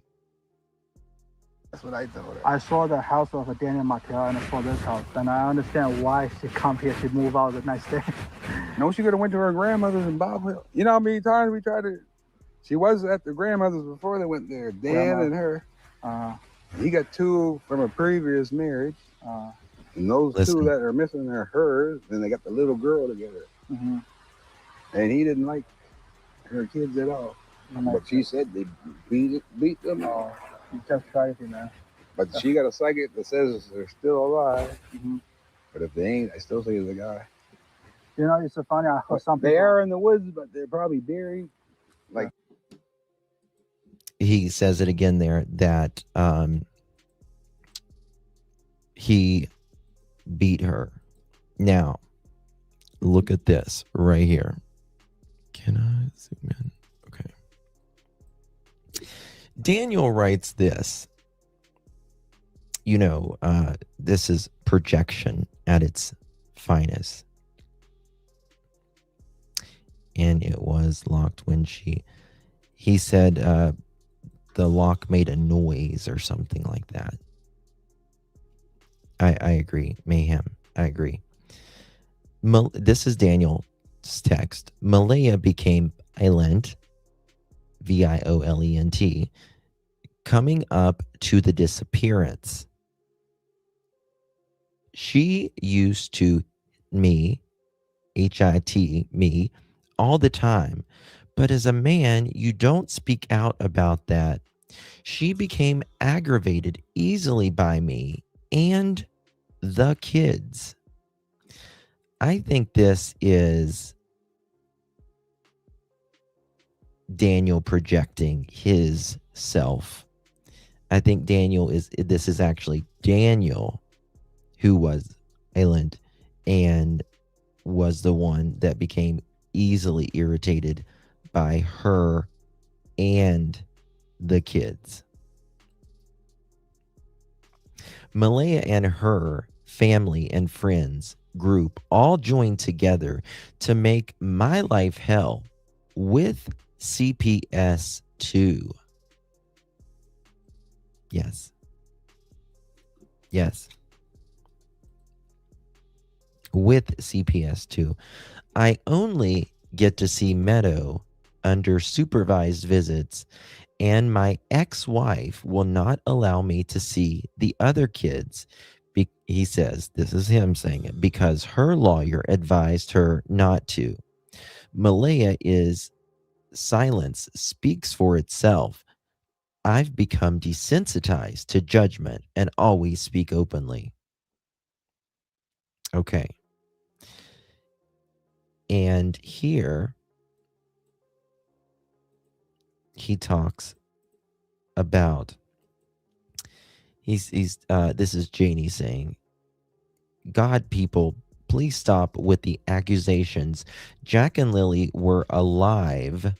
That's what I thought. I saw the house of Danielle Martel and I saw this house. And I understand why she come here. She'd move out the next day. No, she could have went to her grandmother's in Bob Hill. You know how many times we tried to... She was at the grandmother's before they went there. Dan and her. He got two from a previous marriage. And those two that are missing are hers. Then they got the little girl together. And he didn't like her kids at all. But she said they beat them. Just crazy, man. But she got a psychic that says they're still alive. But if they ain't, I still say it's a guy. You know, it's so funny. I heard something. They are in the woods, but they're probably buried. Like he says it again there that he beat her. Now, look at this right here. Can I zoom in? Okay. Daniel writes this. You know, this is projection at its finest. and it was locked when he said the lock made a noise or something like that. I agree. Mayhem. I agree. This is Daniel's text. Malaya became violent, Violent, coming up to the disappearance. She used to me, HIT, me, all the time. But as a man, you don't speak out about that. She became aggravated easily by me and the kids. I think this is Daniel projecting his self. I think this is actually Daniel who was violent and was the one that became easily irritated by her and the kids. Malaya and her family and friends group all joined together to make my life hell with CPS 2. Yes. With CPS 2. I only get to see Meadow under supervised visits, and my ex-wife will not allow me to see the other kids. He says, this is him saying it, because her lawyer advised her not to. Malaya is silence speaks for itself. I've become desensitized to judgment and always speak openly. Okay. And here he talks about this is Janie saying, God, people, please stop with the accusations. Jack and Lily were alive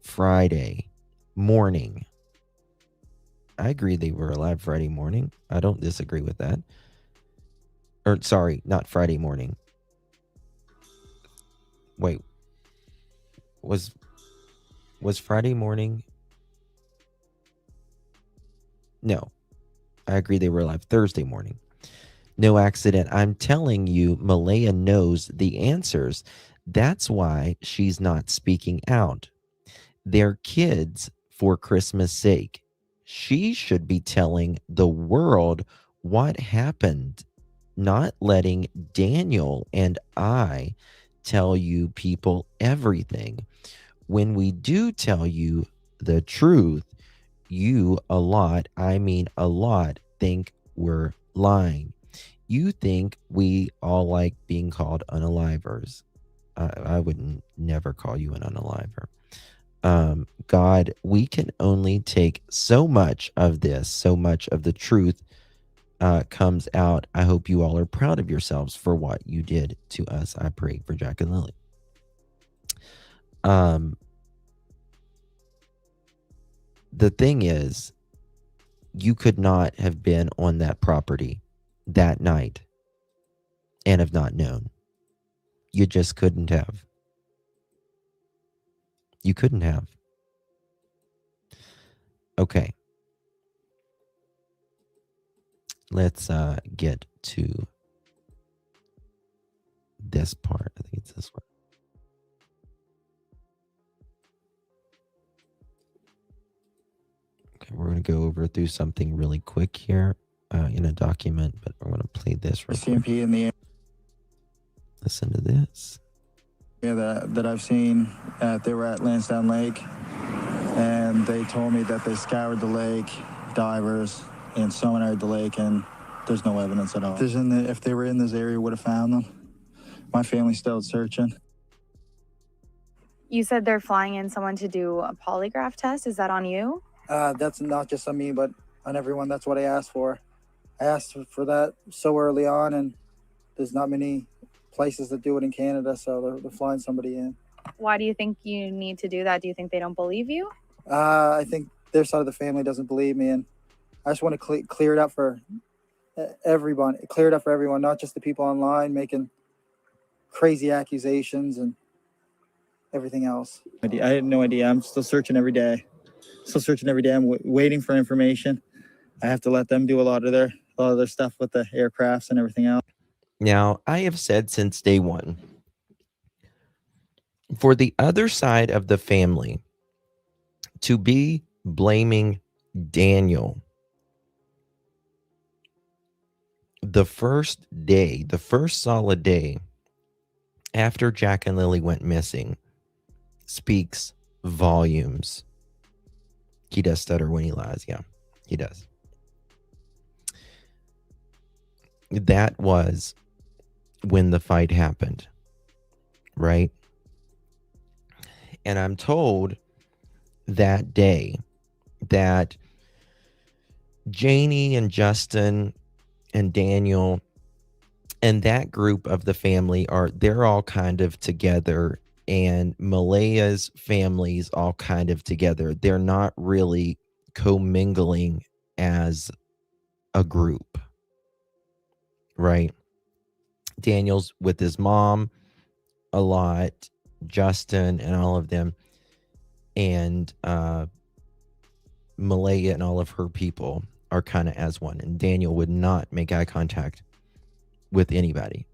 Friday morning. I agree they were alive Friday morning. I don't disagree with that. Or sorry, not Friday morning. Wait. Was Friday morning? No. I agree they were alive Thursday morning. No accident. I'm telling you, Malaya knows the answers. That's why she's not speaking out. They're kids for Christmas' sake. She should be telling the world what happened, not letting Daniel and I tell you people everything. When we do tell you the truth, you a lot think we're lying. You think we all like being called unalivers. I would never call you an unaliver. God, we can only take so much of this, so much of the truth comes out. I hope you all are proud of yourselves for what you did to us. I pray for Jack and Lily. The thing is, you could not have been on that property that night and have not known. You just couldn't have. You couldn't have. Okay. Let's get to this part. I think it's this one. Okay, we're going to go over through something really quick here in a document, but we're going to play this real quick. RCMP in the Listen to this. area that I've seen, they were at Lansdowne Lake, and they told me that they scoured the lake, divers, and sonared the lake, and there's no evidence at all. If they were in this area, would have found them. My family's still searching. You said they're flying in someone to do a polygraph test. Is that on you? That's not just on me, but on everyone. That's what I asked for. I asked for that so early on, and there's not many places that do it in Canada, so they're flying somebody in. Why do you think you need to do that? Do you think they don't believe you? I think their side of the family doesn't believe me, and I just want to clear it up for everyone. Clear it up for everyone, not just the people online making crazy accusations. And everything else. I had no idea. I'm still searching every day. I'm waiting for information. I have to let them do a lot of their stuff with the aircrafts and everything else. Now, I have said since day one, for the other side of the family to be blaming Daniel the first solid day after Jack and Lily went missing speaks volumes. He does stutter when he lies. Yeah, he does. That was when the fight happened, right? And I'm told that day that Janie and Justin and Daniel and that group of the family they're all kind of together, and Malaya's family's all kind of together. They're not really commingling as a group, right? Daniel's with his mom a lot, Justin and all of them, and Malaya and all of her people are kind of as one, and Daniel would not make eye contact with anybody.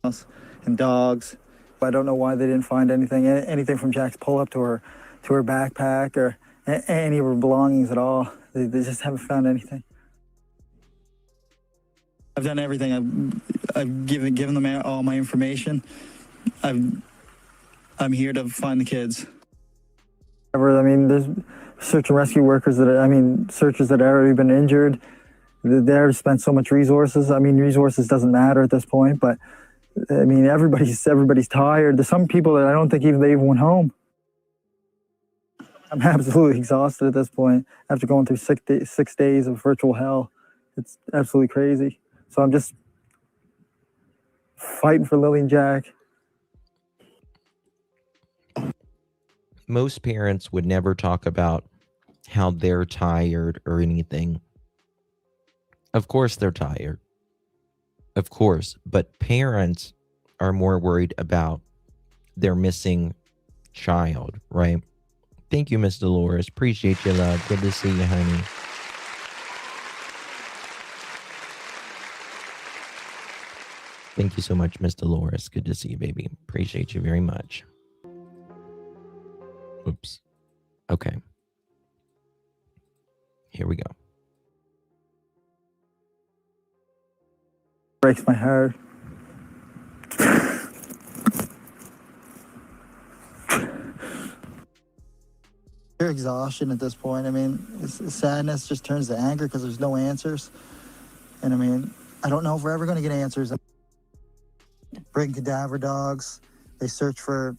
And dogs. I don't know why they didn't find anything from Jack's pull-up to her backpack or any of her belongings at all. They just haven't found anything. I've done everything. I've given them all my information. I'm here to find the kids. I mean, there's search and rescue workers searchers that have already been injured. They've spent so much resources. I mean, resources doesn't matter at this point, but I mean, everybody's tired. There's some people that I don't think they even went home. I'm absolutely exhausted at this point after going through 6 days of virtual hell. It's absolutely crazy. So I'm just fighting for Lily and Jack. Most parents would never talk about how they're tired or anything. Of course they're tired. Of course. But parents are more worried about their missing child, right? Thank you, Miss Dolores. Appreciate your love. Good to see you, honey. Thank you so much, Miss Dolores. Good to see you, baby. Appreciate you very much. Oops. Okay. Here we go. Breaks my heart. Pure exhaustion at this point. I mean, sadness just turns to anger because there's no answers. And I mean, I don't know if we're ever going to get answers. Bring cadaver dogs. They search for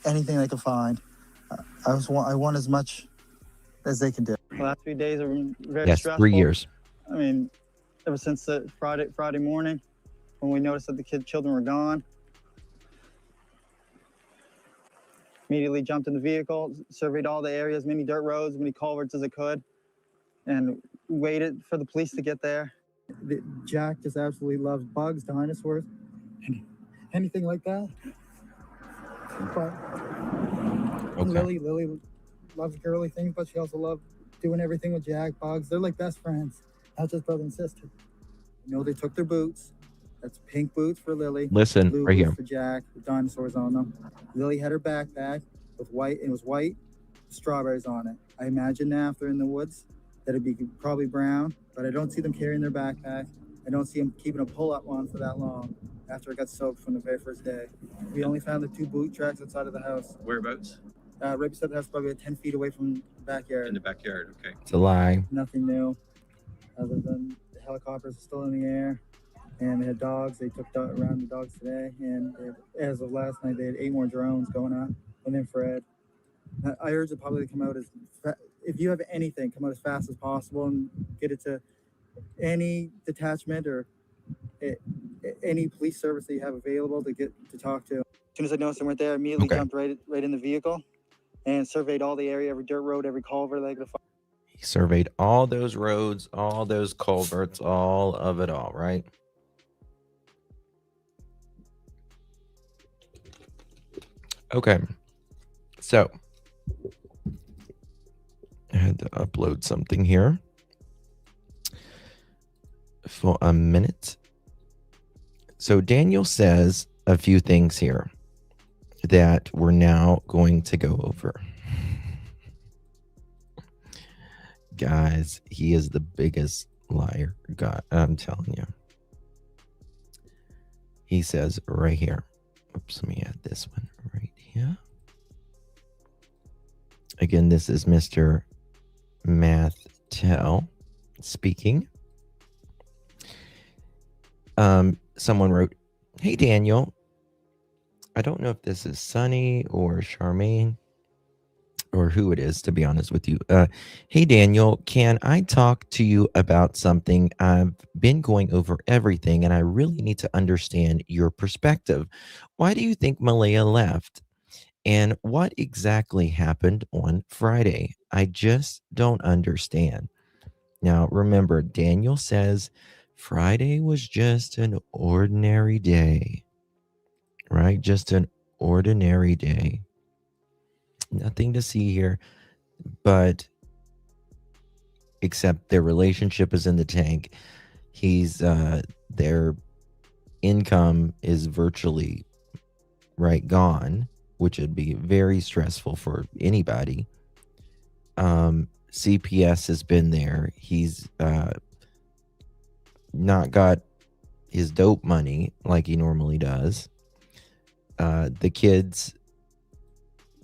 anything they can find. I want as much as they can do. The last 3 days are very stressful. 3 years. I mean, ever since the Friday morning when we noticed that the children were gone. Immediately jumped in the vehicle, surveyed all the areas, many dirt roads, many culverts as I could, and waited for the police to get there. Jack just absolutely loves bugs, dinosaurs, anything like that. But Okay. Lily loves girly things, but she also loves doing everything with Jack, bugs. They're like best friends, not just brother and sister. You know, they took their boots. That's pink boots for Lily. Listen, blue right boots here. for Jack, with dinosaurs on them. Lily had her backpack with white, and it was white, strawberries on it. I imagine now if they're in the woods that it'd be probably brown, but I don't see them carrying their backpack. I don't see them keeping a pull-up one for that long after it got soaked from the very first day. We only found the 2 boot tracks outside of the house. Whereabouts? Right beside the house, probably 10 feet away from the backyard. In the backyard, okay. It's a lie. Nothing new, other than the helicopters are still in the air, and they had dogs. They took around the dogs today, and as of last night, they had 8 more drones going on with infrared. I urge the public to come out if you have anything, come out as fast as possible and get it to any detachment or any police service that you have available to get to talk to. As soon as I noticed they weren't there, I immediately jumped right in the vehicle and surveyed all the area, every dirt road, every culvert. He surveyed all those roads, all those culverts, all of it all, right? Okay. So I had to upload something here for a minute. So Daniel says a few things here that we're now going to go over. Guys, he is the biggest liar. God, I'm telling you. He says right here. Oops, let me add this one right here. Again, this is Mr. Mathtel speaking. Someone wrote, "Hey, Daniel. I don't know if this is Sunny or Charmaine or who it is, to be honest with you. Hey, Daniel, can I talk to you about something? I've been going over everything and I really need to understand your perspective. Why do you think Malaya left? And what exactly happened on Friday? I just don't understand." Now, remember, Daniel says Friday was just an ordinary day, right? Just an ordinary day. Nothing to see here, but except their relationship is in the tank. Their income is virtually gone, which would be very stressful for anybody. CPS has been there. He's not got his dope money like he normally does. The kids,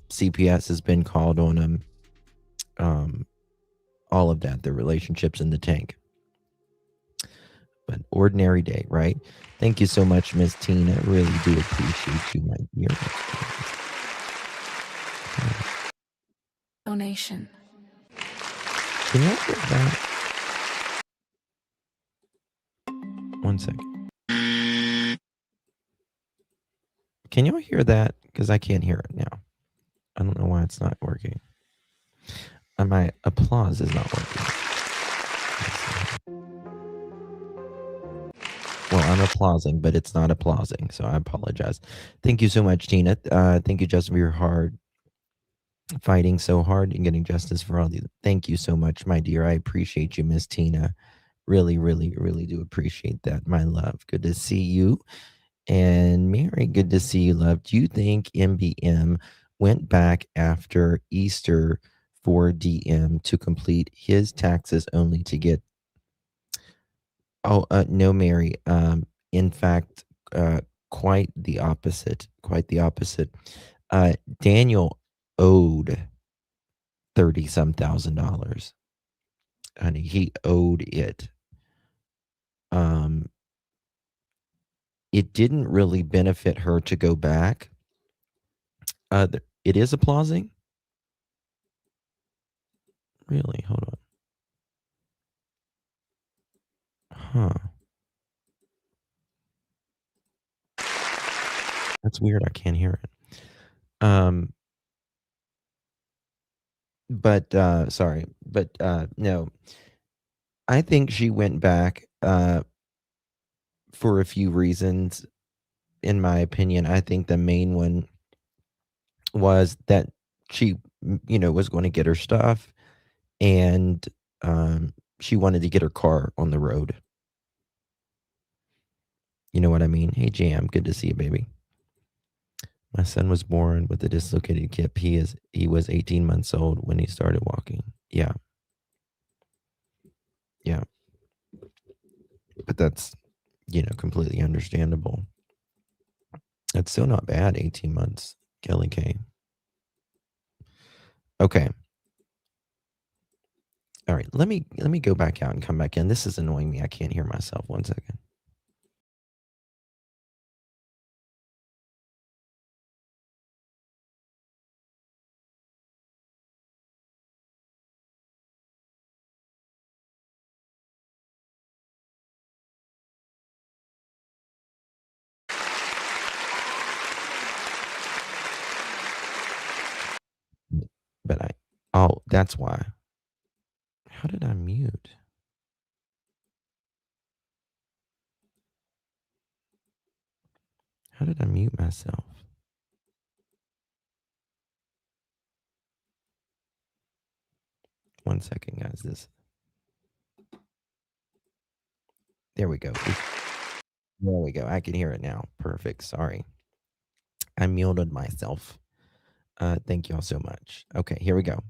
CPS has been called on him. All of that, the relationships in the tank. But ordinary day, right? Thank you so much, Miss Tina. I really do appreciate you, my dear. Donation. Can you hear that? One second. Can you hear that? Because I can't hear it now. I don't know why it's not working. My applause is not working. Well, I'm applauding, but it's not applauding, so I apologize. Thank you so much, Tina. Thank you, Justin, for your fighting so hard and getting justice for all these. Thank you so much, my dear. I appreciate you, Miss Tina. Really, really, really do appreciate that, my love. Good to see you. And Mary, good to see you, love. Do you think MBM went back after Easter for DM to complete his taxes only to get... Oh, no, Mary. In fact, quite the opposite. Quite the opposite. Daniel owed $30-some thousand. Honey, he owed it. It didn't really benefit her to go back. It is applauding. Really? Hold on. Huh. That's weird. I can't hear it. Sorry. But no. I think she went back for a few reasons, in my opinion. I think the main one was that she, was going to get her stuff, and she wanted to get her car on the road. You know what I mean? Hey, Jam, good to see you, baby. My son was born with a dislocated hip. He was 18 months old when he started walking. Yeah. Yeah. But that's, completely understandable. It's still not bad, 18 months, Kelly K. Okay. All right, let me go back out and come back in. This is annoying me. I can't hear myself. 1 second. But that's why. How did I mute? How did I mute myself? 1 second, guys. There we go. There we go. I can hear it now. Perfect. Sorry. I muted myself. Thank you all so much. Okay, here we go.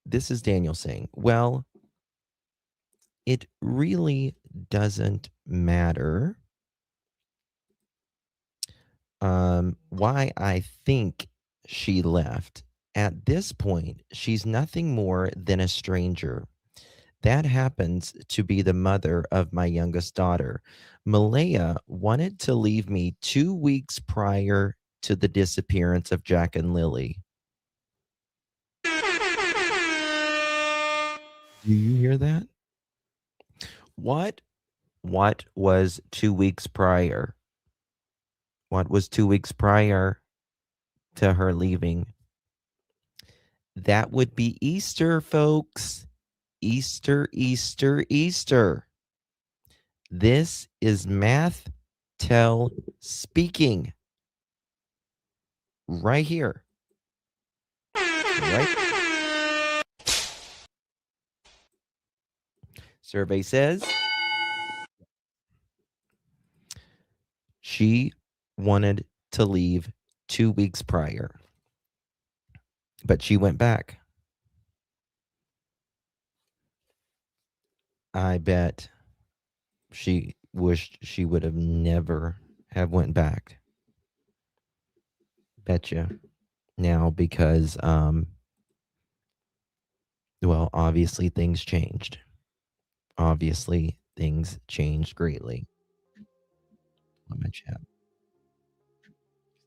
This is Daniel saying, well, it really doesn't matter why I think she left. At this point, she's nothing more than a stranger. That happens to be the mother of my youngest daughter. Malaya wanted to leave me 2 weeks prior to the disappearance of Jack and Lily. Do you hear that? What was 2 weeks prior? What was 2 weeks prior to her leaving? That would be Easter, folks. Easter, Easter, Easter. This is Math Tell speaking. Right here. Right. Survey says she wanted to leave 2 weeks prior, but she went back. I bet she wished she would have never have went back. Betcha. Now, because well, obviously things changed. Obviously things changed greatly. Let me chat.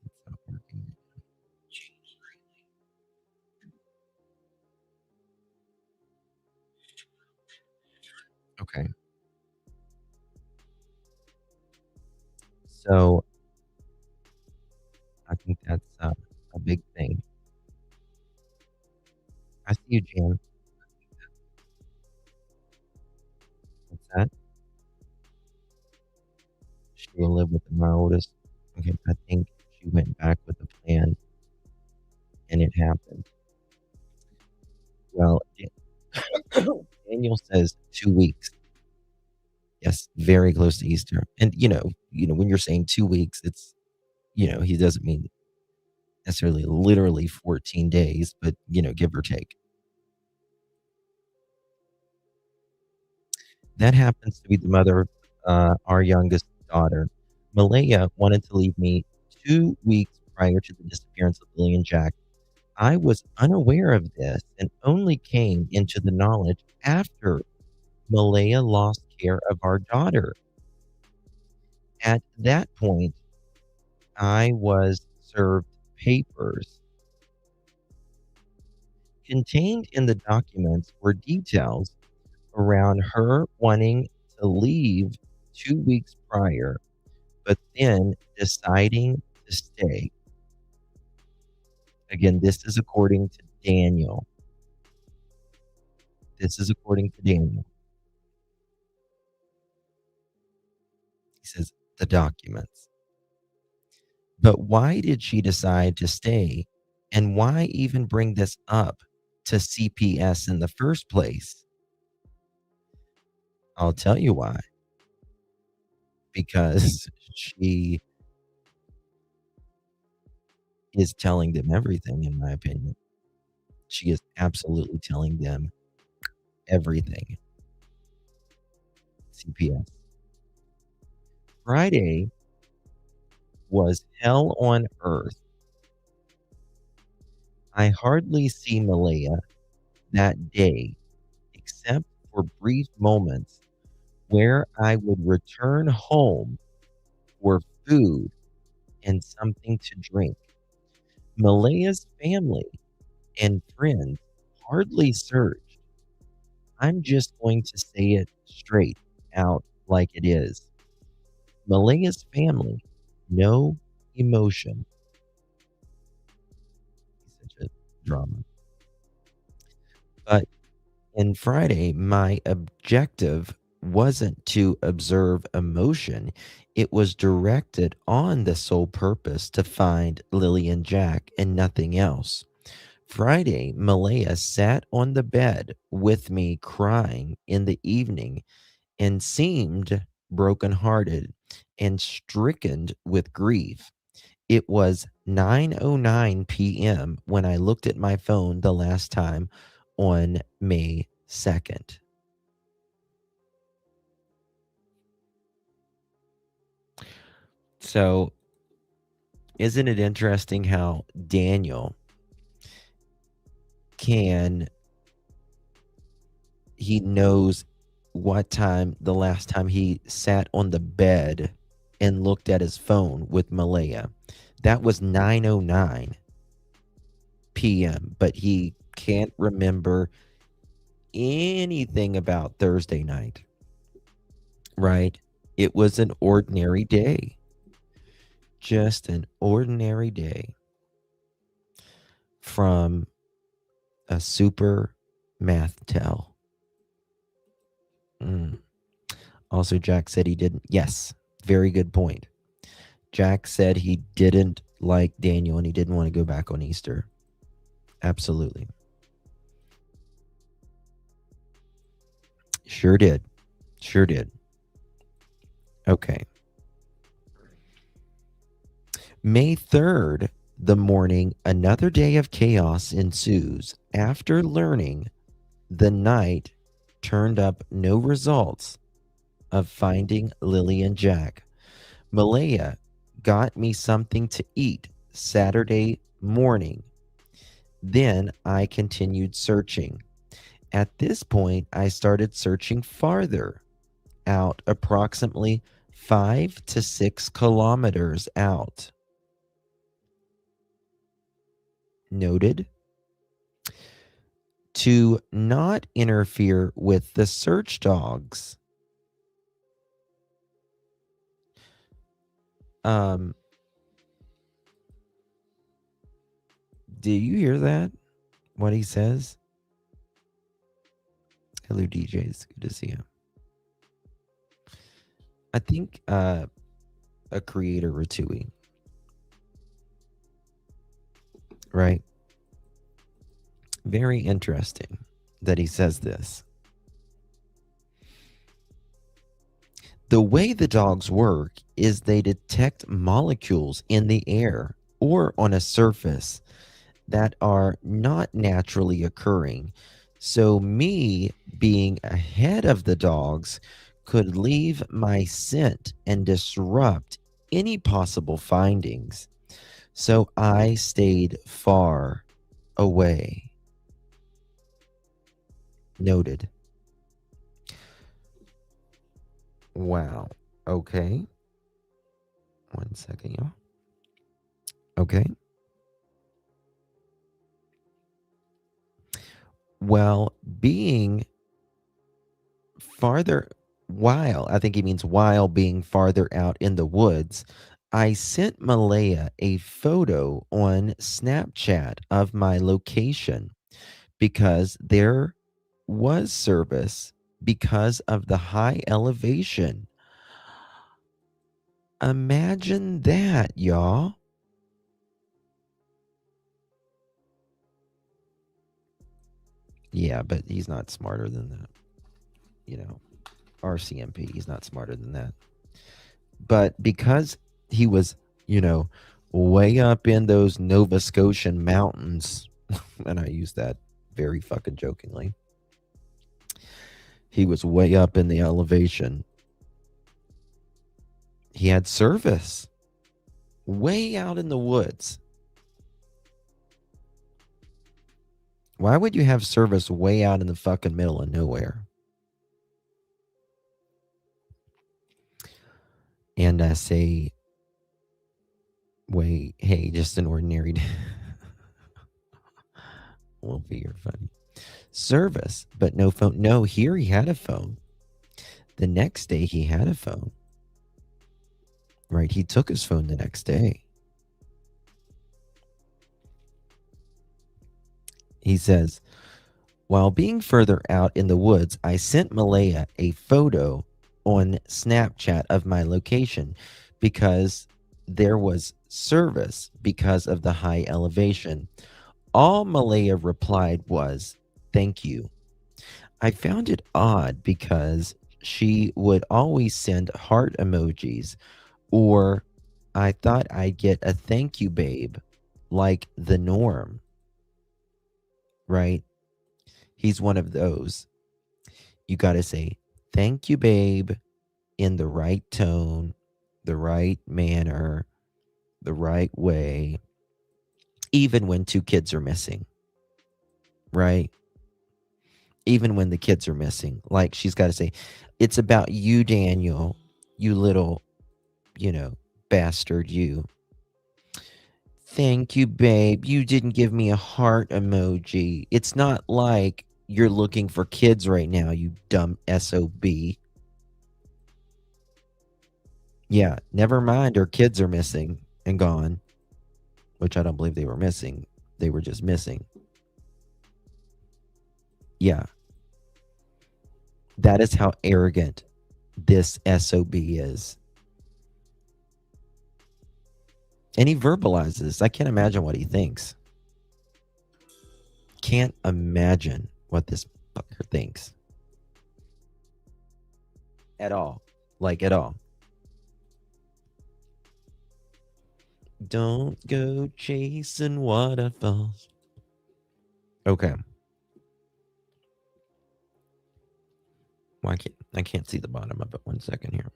It's not working. Changed greatly. Okay. So I think that's a big thing. I see you, Jan. What's that? She will live with my oldest. Okay, I think she went back with a plan, and it happened. Well, Daniel says 2 weeks. Yes, very close to Easter. And when you're saying 2 weeks, it's he doesn't mean necessarily literally 14 days, but give or take. That happens to be the mother of our youngest daughter. Malaya wanted to leave me 2 weeks prior to the disappearance of Lily and Jack. I was unaware of this and only came into the knowledge after Malaya lost care of our daughter. At that point, I was served papers. Contained in the documents were details around her wanting to leave 2 weeks prior, but then deciding to stay. Again, this is according to Daniel. This is according to Daniel. He says the documents. But why did she decide to stay? And why even bring this up to CPS in the first place? I'll tell you why. Because she is telling them everything, in my opinion. She is absolutely telling them everything. CPS. Friday was hell on earth. I hardly see Malaya that day, except for brief moments where I would return home for food and something to drink. Malaya's family and friends hardly searched. I'm just going to say it straight out like it is. Malaya's family, no emotion. Such a drama. But in Friday, my objective wasn't to observe emotion. It was directed on the sole purpose to find Lily and Jack and nothing else. Friday, Malaya sat on the bed with me crying in the evening and seemed brokenhearted and stricken with grief. It was 9:09 p.m. when I looked at my phone the last time on May 2nd. So, isn't it interesting how Daniel he knows what time the last time he sat on the bed and looked at his phone with Malaya. That was 9:09 p.m., but he can't remember anything about Thursday night. Right? It was an ordinary day. Just an ordinary day from a super math tell. Also, Jack said he didn't. Yes, very good point. Jack said he didn't like Daniel and he didn't want to go back on Easter. Absolutely. Sure did. Sure did. Okay. May 3rd, the morning, another day of chaos ensues. After learning the night turned up no results of finding Lily and Jack, Malaya got me something to eat Saturday morning. Then I continued searching. At this point, I started searching farther out, approximately 5 to 6 kilometers out. Noted. To not interfere with the search dogs. Do you hear that? What he says? Hello, DJs. Good to see you. I think a creator Ratui. Right? Very interesting that he says this. The way the dogs work is they detect molecules in the air or on a surface that are not naturally occurring. So me being ahead of the dogs could leave my scent and disrupt any possible findings. So I stayed far away. Noted. Wow. Okay. 1 second, y'all. Okay. Well, being farther, I think he means while being farther out in the woods, I sent Malaya a photo on Snapchat of my location because there was service because of the high elevation. Imagine that, y'all. Yeah, but he's not smarter than that. You know, RCMP, he's not smarter than that. But because he was, way up in those Nova Scotian mountains, and I use that very fucking jokingly, he was way up in the elevation. He had service way out in the woods. Why would you have service way out in the fucking middle of nowhere? And I say, wait, hey, just an ordinary Wolfie, you're funny. Service, but no phone. No, here he had a phone. The next day he had a phone. Right, he took his phone the next day. He says, while being further out in the woods, I sent Malaya a photo on Snapchat of my location because there was service because of the high elevation. All Malaya replied was, "Thank you." I found it odd because she would always send heart emojis, or "I thought I'd get a thank you, babe," like the norm, right? He's one of those. You got to say, "Thank you, babe," in the right tone, the right manner, the right way, even when two kids are missing, right? Even when the kids are missing. Like, she's got to say, "It's about you, Daniel, you little, bastard, you. Thank you, babe. You didn't give me a heart emoji. It's not like you're looking for kids right now, you dumb SOB. Yeah, never mind, her kids are missing and gone," which I don't believe they were missing. They were just missing. Yeah. That is how arrogant this SOB is. And he verbalizes. I can't imagine what he thinks. Can't imagine what this fucker thinks. At all. Like, at all. Don't go chasing waterfalls. Okay. Well, I can't see the bottom of it. 1 second here.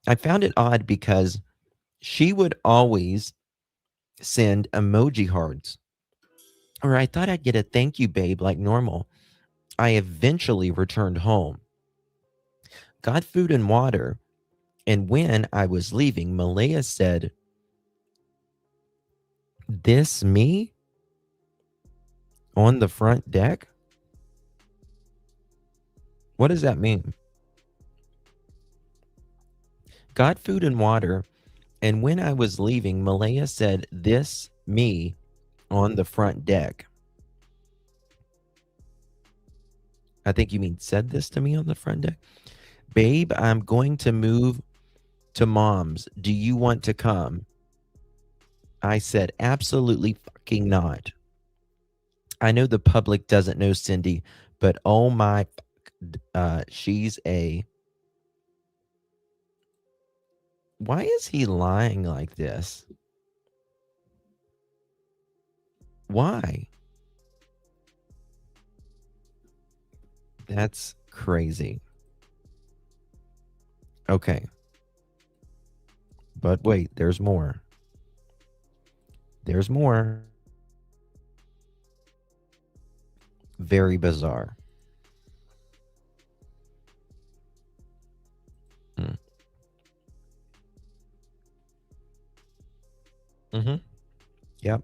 I found it odd because she would always send emoji hearts. Or "I thought I'd get a thank you, babe," like normal. I eventually returned home, got food and water, and when I was leaving, Malaya said, "This me? On the front deck?" What does that mean? Got food and water, and when I was leaving, Malaya said, "This me on the front deck." I think you mean said this to me on the front deck. "Babe, I'm going to move to mom's. Do you want to come?" I said, "Absolutely fucking not." I know the public doesn't know Cindy, but oh my, she's a... Why is he lying like this? Why? That's crazy. Okay. But wait, there's more. There's more. Very bizarre. Mm-hmm. Yep.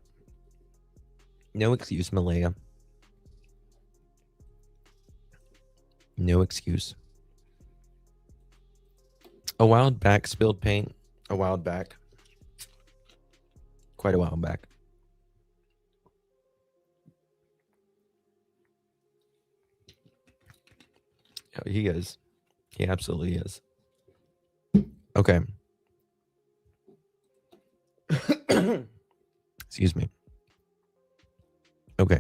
No excuse, Malaya. No excuse. A while back, spilled paint. A while back. Quite a while back. Oh, he is. He absolutely is. Okay. Excuse me. Okay.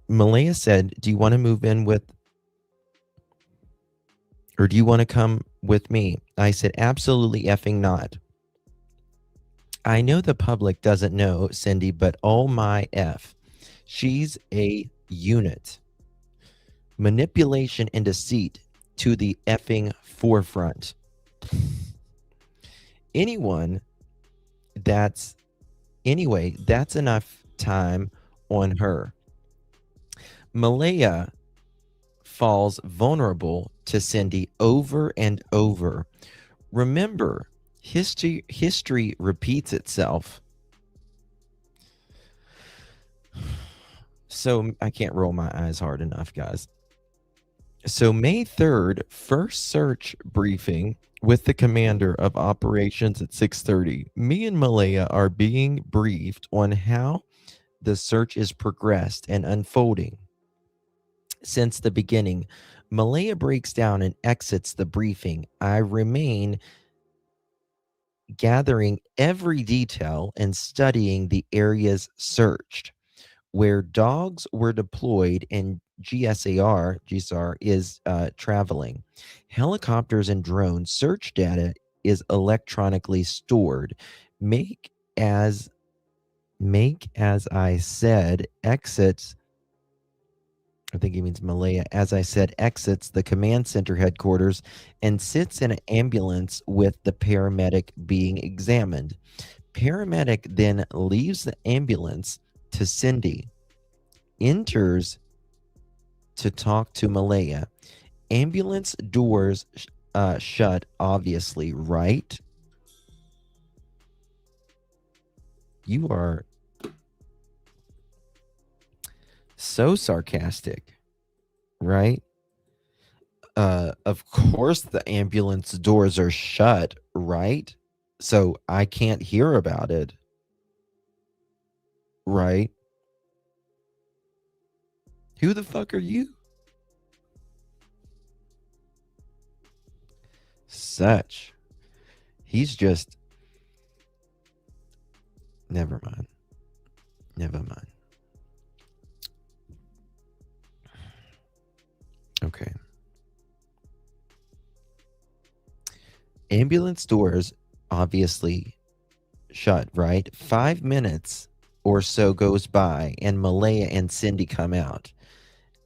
Malaya said, "Do you want to move in with, or do you want to come with me?" I said, "Absolutely effing not." I know the public doesn't know Cindy, but oh my F. She's a unit. Manipulation and deceit to the effing forefront. Anyway, that's enough time on her. Malaya falls vulnerable to Cindy over and over. Remember, history repeats itself. So I can't roll my eyes hard enough, guys. So May 3rd, first search briefing with the commander of operations at 6:30. Me and Malaya are being briefed on how the search is progressed and unfolding. Since the beginning, Malaya breaks down and exits the briefing. I remain gathering every detail and studying the areas searched. Where dogs were deployed and GSR is traveling. Helicopters and drones search data is electronically stored. Make as I said exits. I think he means Malaya. As I said, exits the command center headquarters and sits in an ambulance with the paramedic being examined. Paramedic then leaves the ambulance to Cindy, enters to talk to Malaya. Ambulance doors shut, obviously, right? You are so sarcastic, right? Of course the ambulance doors are shut, right? So I can't hear about it, right? Who the fuck are you? Such. He's just. Never mind. Never mind. Okay. Ambulance doors obviously shut, right? 5 minutes or so goes by and Malaya and Cindy come out.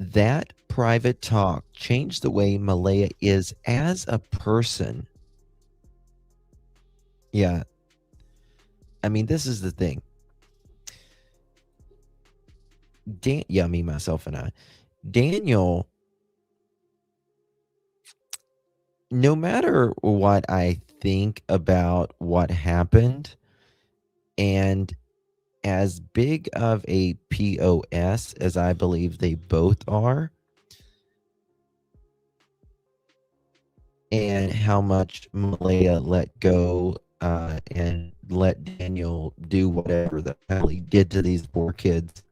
That private talk changed the way Malaya is as a person. Yeah. I mean, this is the thing. Me, myself, and I. Daniel, no matter what I think about what happened, and as big of a POS as I believe they both are, and how much Malaya let go and let Daniel do whatever the hell he did to these poor kids,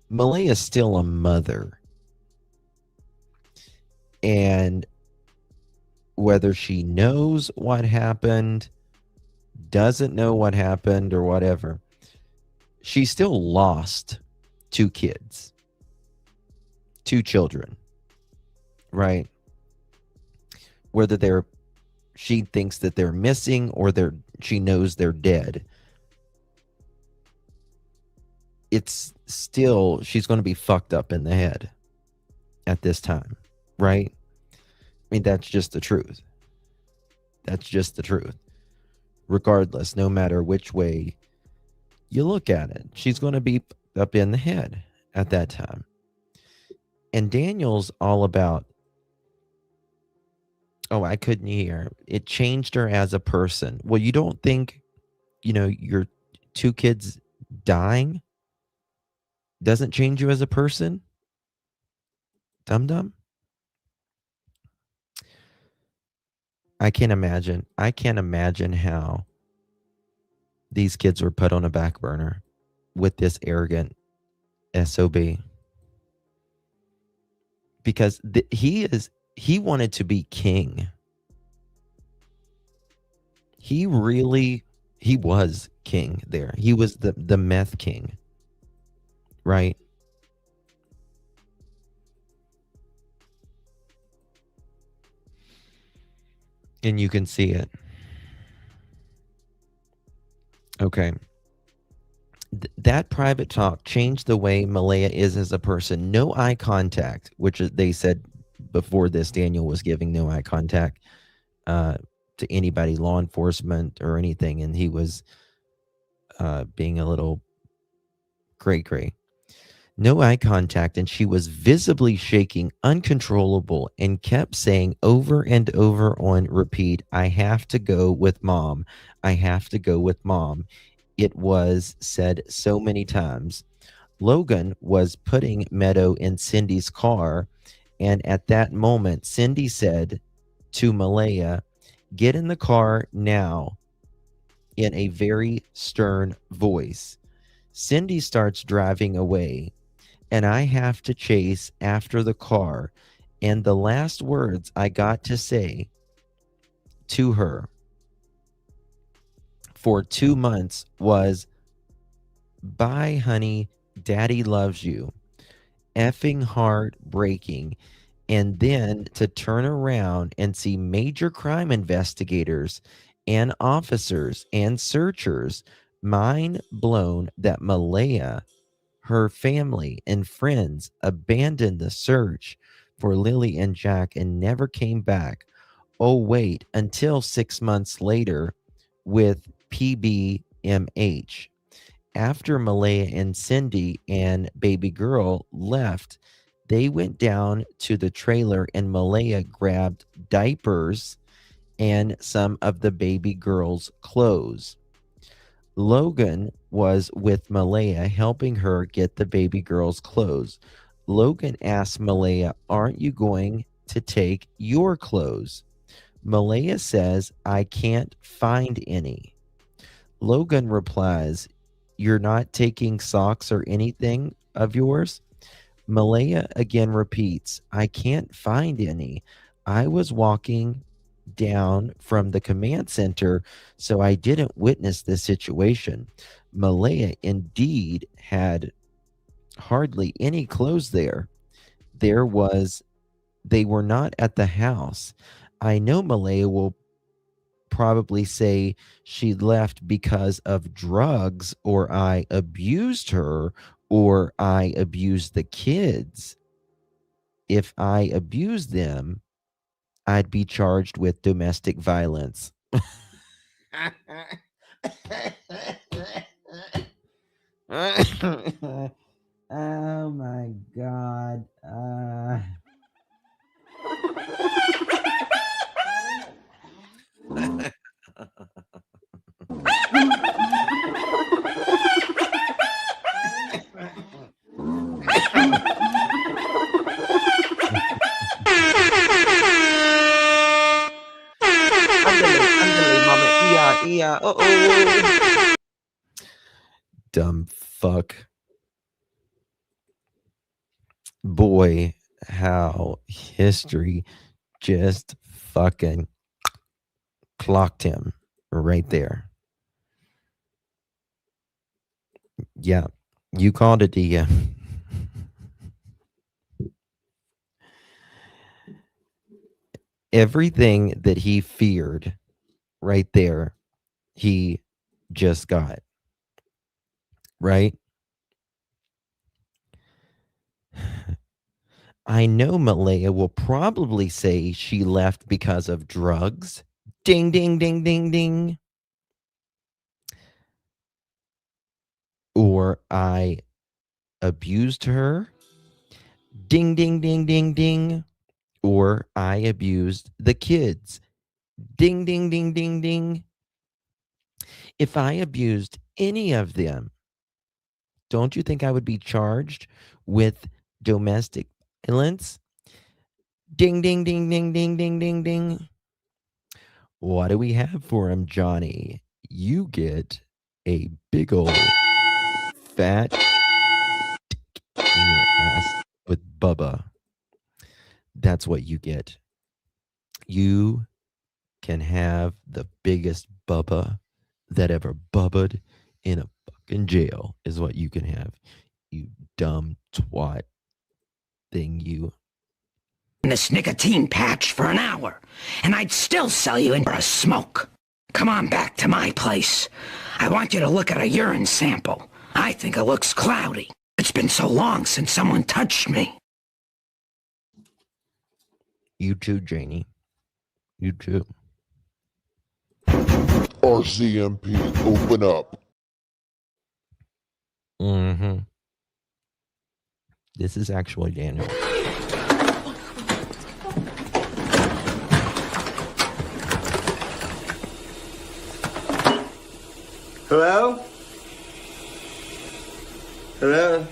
Malaya's still a mother. And whether she knows what happened, doesn't know what happened, or whatever, she still lost 2 kids, 2 children, right? Whether she thinks that they're missing or she knows they're dead, it's still, she's going to be fucked up in the head at this time, right? I mean, that's just the truth. That's just the truth. Regardless, no matter which way you look at it, she's going to be up in the head at that time. And Daniel's all about, oh, I couldn't hear. It changed her as a person. Well, you don't think, your 2 kids dying doesn't change you as a person? Dum-dum? I can't imagine how these kids were put on a back burner with this arrogant SOB. Because he wanted to be king. He was king there. He was the meth king. Right? And you can see it. Okay. That private talk changed the way Malaya is as a person. No eye contact, which they said before this, Daniel was giving no eye contact to anybody, law enforcement or anything. And he was being a little cray-cray. No eye contact, and she was visibly shaking, uncontrollable, and kept saying over and over on repeat, I have to go with mom. I have to go with mom. It was said so many times. Logan was putting Meadow in Cindy's car, and at that moment, Cindy said to Malaya, get in the car now, in a very stern voice. Cindy starts driving away, and I have to chase after the car. And the last words I got to say to her for 2 months was, "Bye, honey. Daddy loves you." Effing heartbreaking. And then to turn around and see major crime investigators and officers and searchers mind blown that Malaya, her family and friends abandoned the search for Lilly and Jack and never came back. Oh, wait, until 6 months later with PBMH. After Malaya and Cindy and baby girl left, they went down to the trailer and Malaya grabbed diapers and some of the baby girl's clothes. Logan was with Malaya helping her get the baby girl's clothes. Logan asked Malaya, "Aren't you going to take your clothes?" Malaya says, "I can't find any." Logan replies, "You're not taking socks or anything of yours?" Malaya again repeats, "I can't find any. I was walking down from the command center, so I didn't witness this situation." Malaya indeed had hardly any clothes there. They were not at the house. I know Malaya will probably say she left because of drugs, or I abused her, or I abused the kids. If I abused them, I'd be charged with domestic violence. Oh my God. Andale, mama. Iya. Oh. Dumb fuck. Boy, how history just fucking clocked him right there. Yeah, you called it, Dia. Everything that he feared right there, he just got. Right? I know Malaya will probably say she left because of drugs. Ding, ding, ding, ding, ding. Or I abused her. Ding, ding, ding, ding, ding. Or I abused the kids. Ding, ding, ding, ding, ding. If I abused any of them, don't you think I would be charged with domestic violence? Ding, ding, ding, ding, ding, ding, ding, ding. What do we have for him, Johnny? You get a big old fat dick in your ass with Bubba. That's what you get. You can have the biggest Bubba that ever bubbled in a fucking jail is what you can have. You dumb twat thing, you. This nicotine patch for an hour, and I'd still sell you in for a smoke. Come on back to my place. I want you to look at a urine sample. I think it looks cloudy. It's been so long since someone touched me. You too, Janie. You too. RCMP, open up. Mm-hmm. This is actually Daniel. Hello? Hello?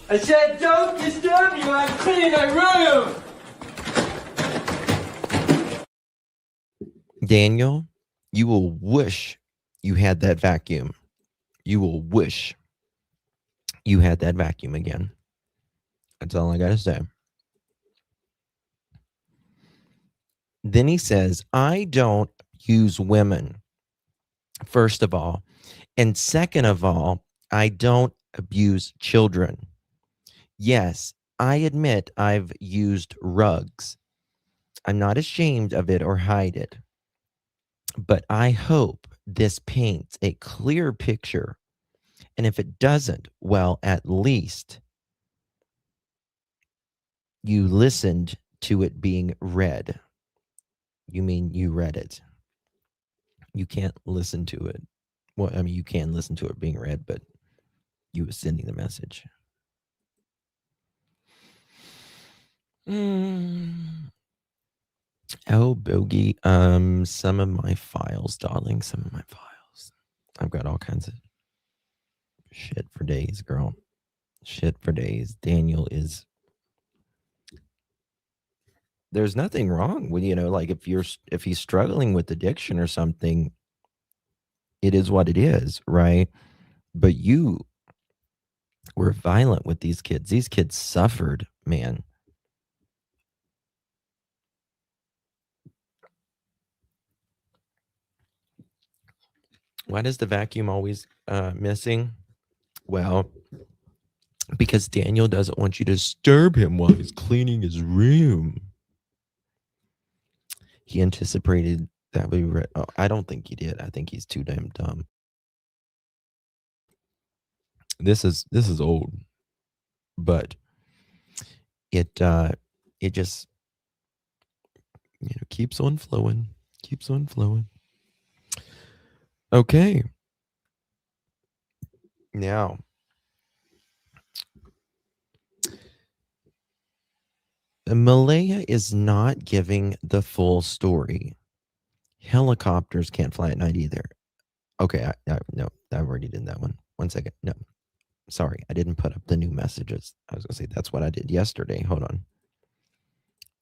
I said don't disturb you, I'm cleaning my room! Daniel, you will wish you had that vacuum. You will wish you had that vacuum again. That's all I gotta say. Then he says, I don't use women, first of all. And second of all, I don't abuse children. Yes, I admit I've used rugs. I'm not ashamed of it or hide it. But I hope this paints a clear picture. And if it doesn't, well, at least you listened to it being read. You mean you read it. You can't listen to it. Well, I mean, you can listen to it being read, but you were sending the message. Oh, Bogey. Some of my files, darling. Some of my files. I've got all kinds of shit for days, girl. Shit for days. Daniel is. There's nothing wrong with, like if he's struggling with addiction or something, it is what it is, right? But you were violent with these kids. These kids suffered, man. Why does the vacuum always missing? Well, because Daniel doesn't want you to disturb him while he's cleaning his room. He anticipated that we were. Oh, I don't think he did. I think he's too damn dumb. This is old, but it just keeps on flowing. Keeps on flowing. Okay. Now, Malaya is not giving the full story. Helicopters can't fly at night either. Okay, no, I already did that one. 1 second. No, sorry, I didn't put up the new messages. I was going to say that's what I did yesterday. Hold on.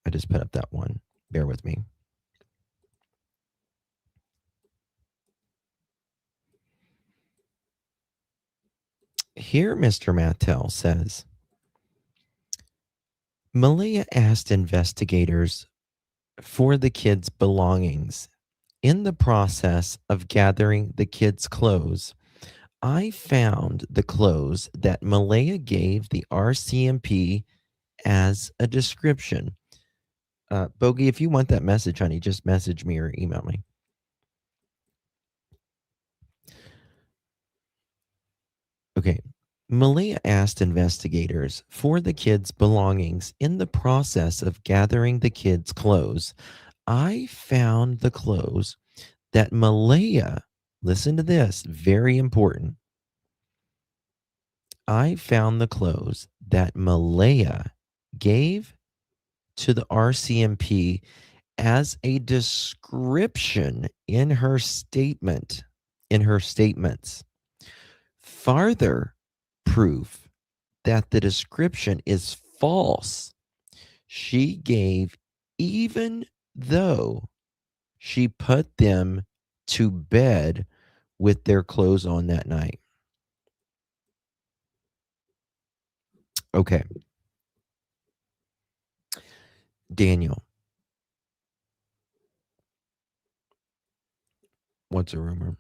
I just put up that one. Bear with me. Here, Mr. Mattel says, Malaya asked investigators for the kids' belongings. In the process of gathering the kids' clothes, I found the clothes that Malaya gave the RCMP as a description. Bogey, if you want that message, honey, just message me or email me. Okay. Malaya asked investigators for the kids' belongings. In the process of gathering the kids' clothes, I found the clothes that Malaya, listen to this, very important. I found the clothes that Malaya gave to the RCMP as a description in her statements. Farther proof that the description is false she gave, even though she put them to bed with their clothes on that night. Okay. Daniel. What's a rumor?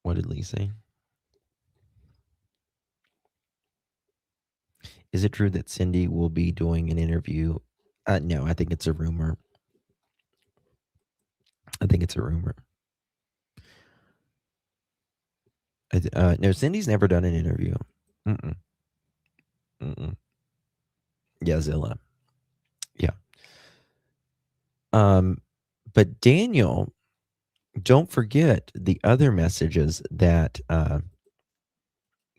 What did Lee say? Is it true that Cindy will be doing an interview? No, I think it's a rumor. I think it's a rumor. No, Cindy's never done an interview. Yeah, Zilla. Yeah. But Daniel, don't forget the other messages that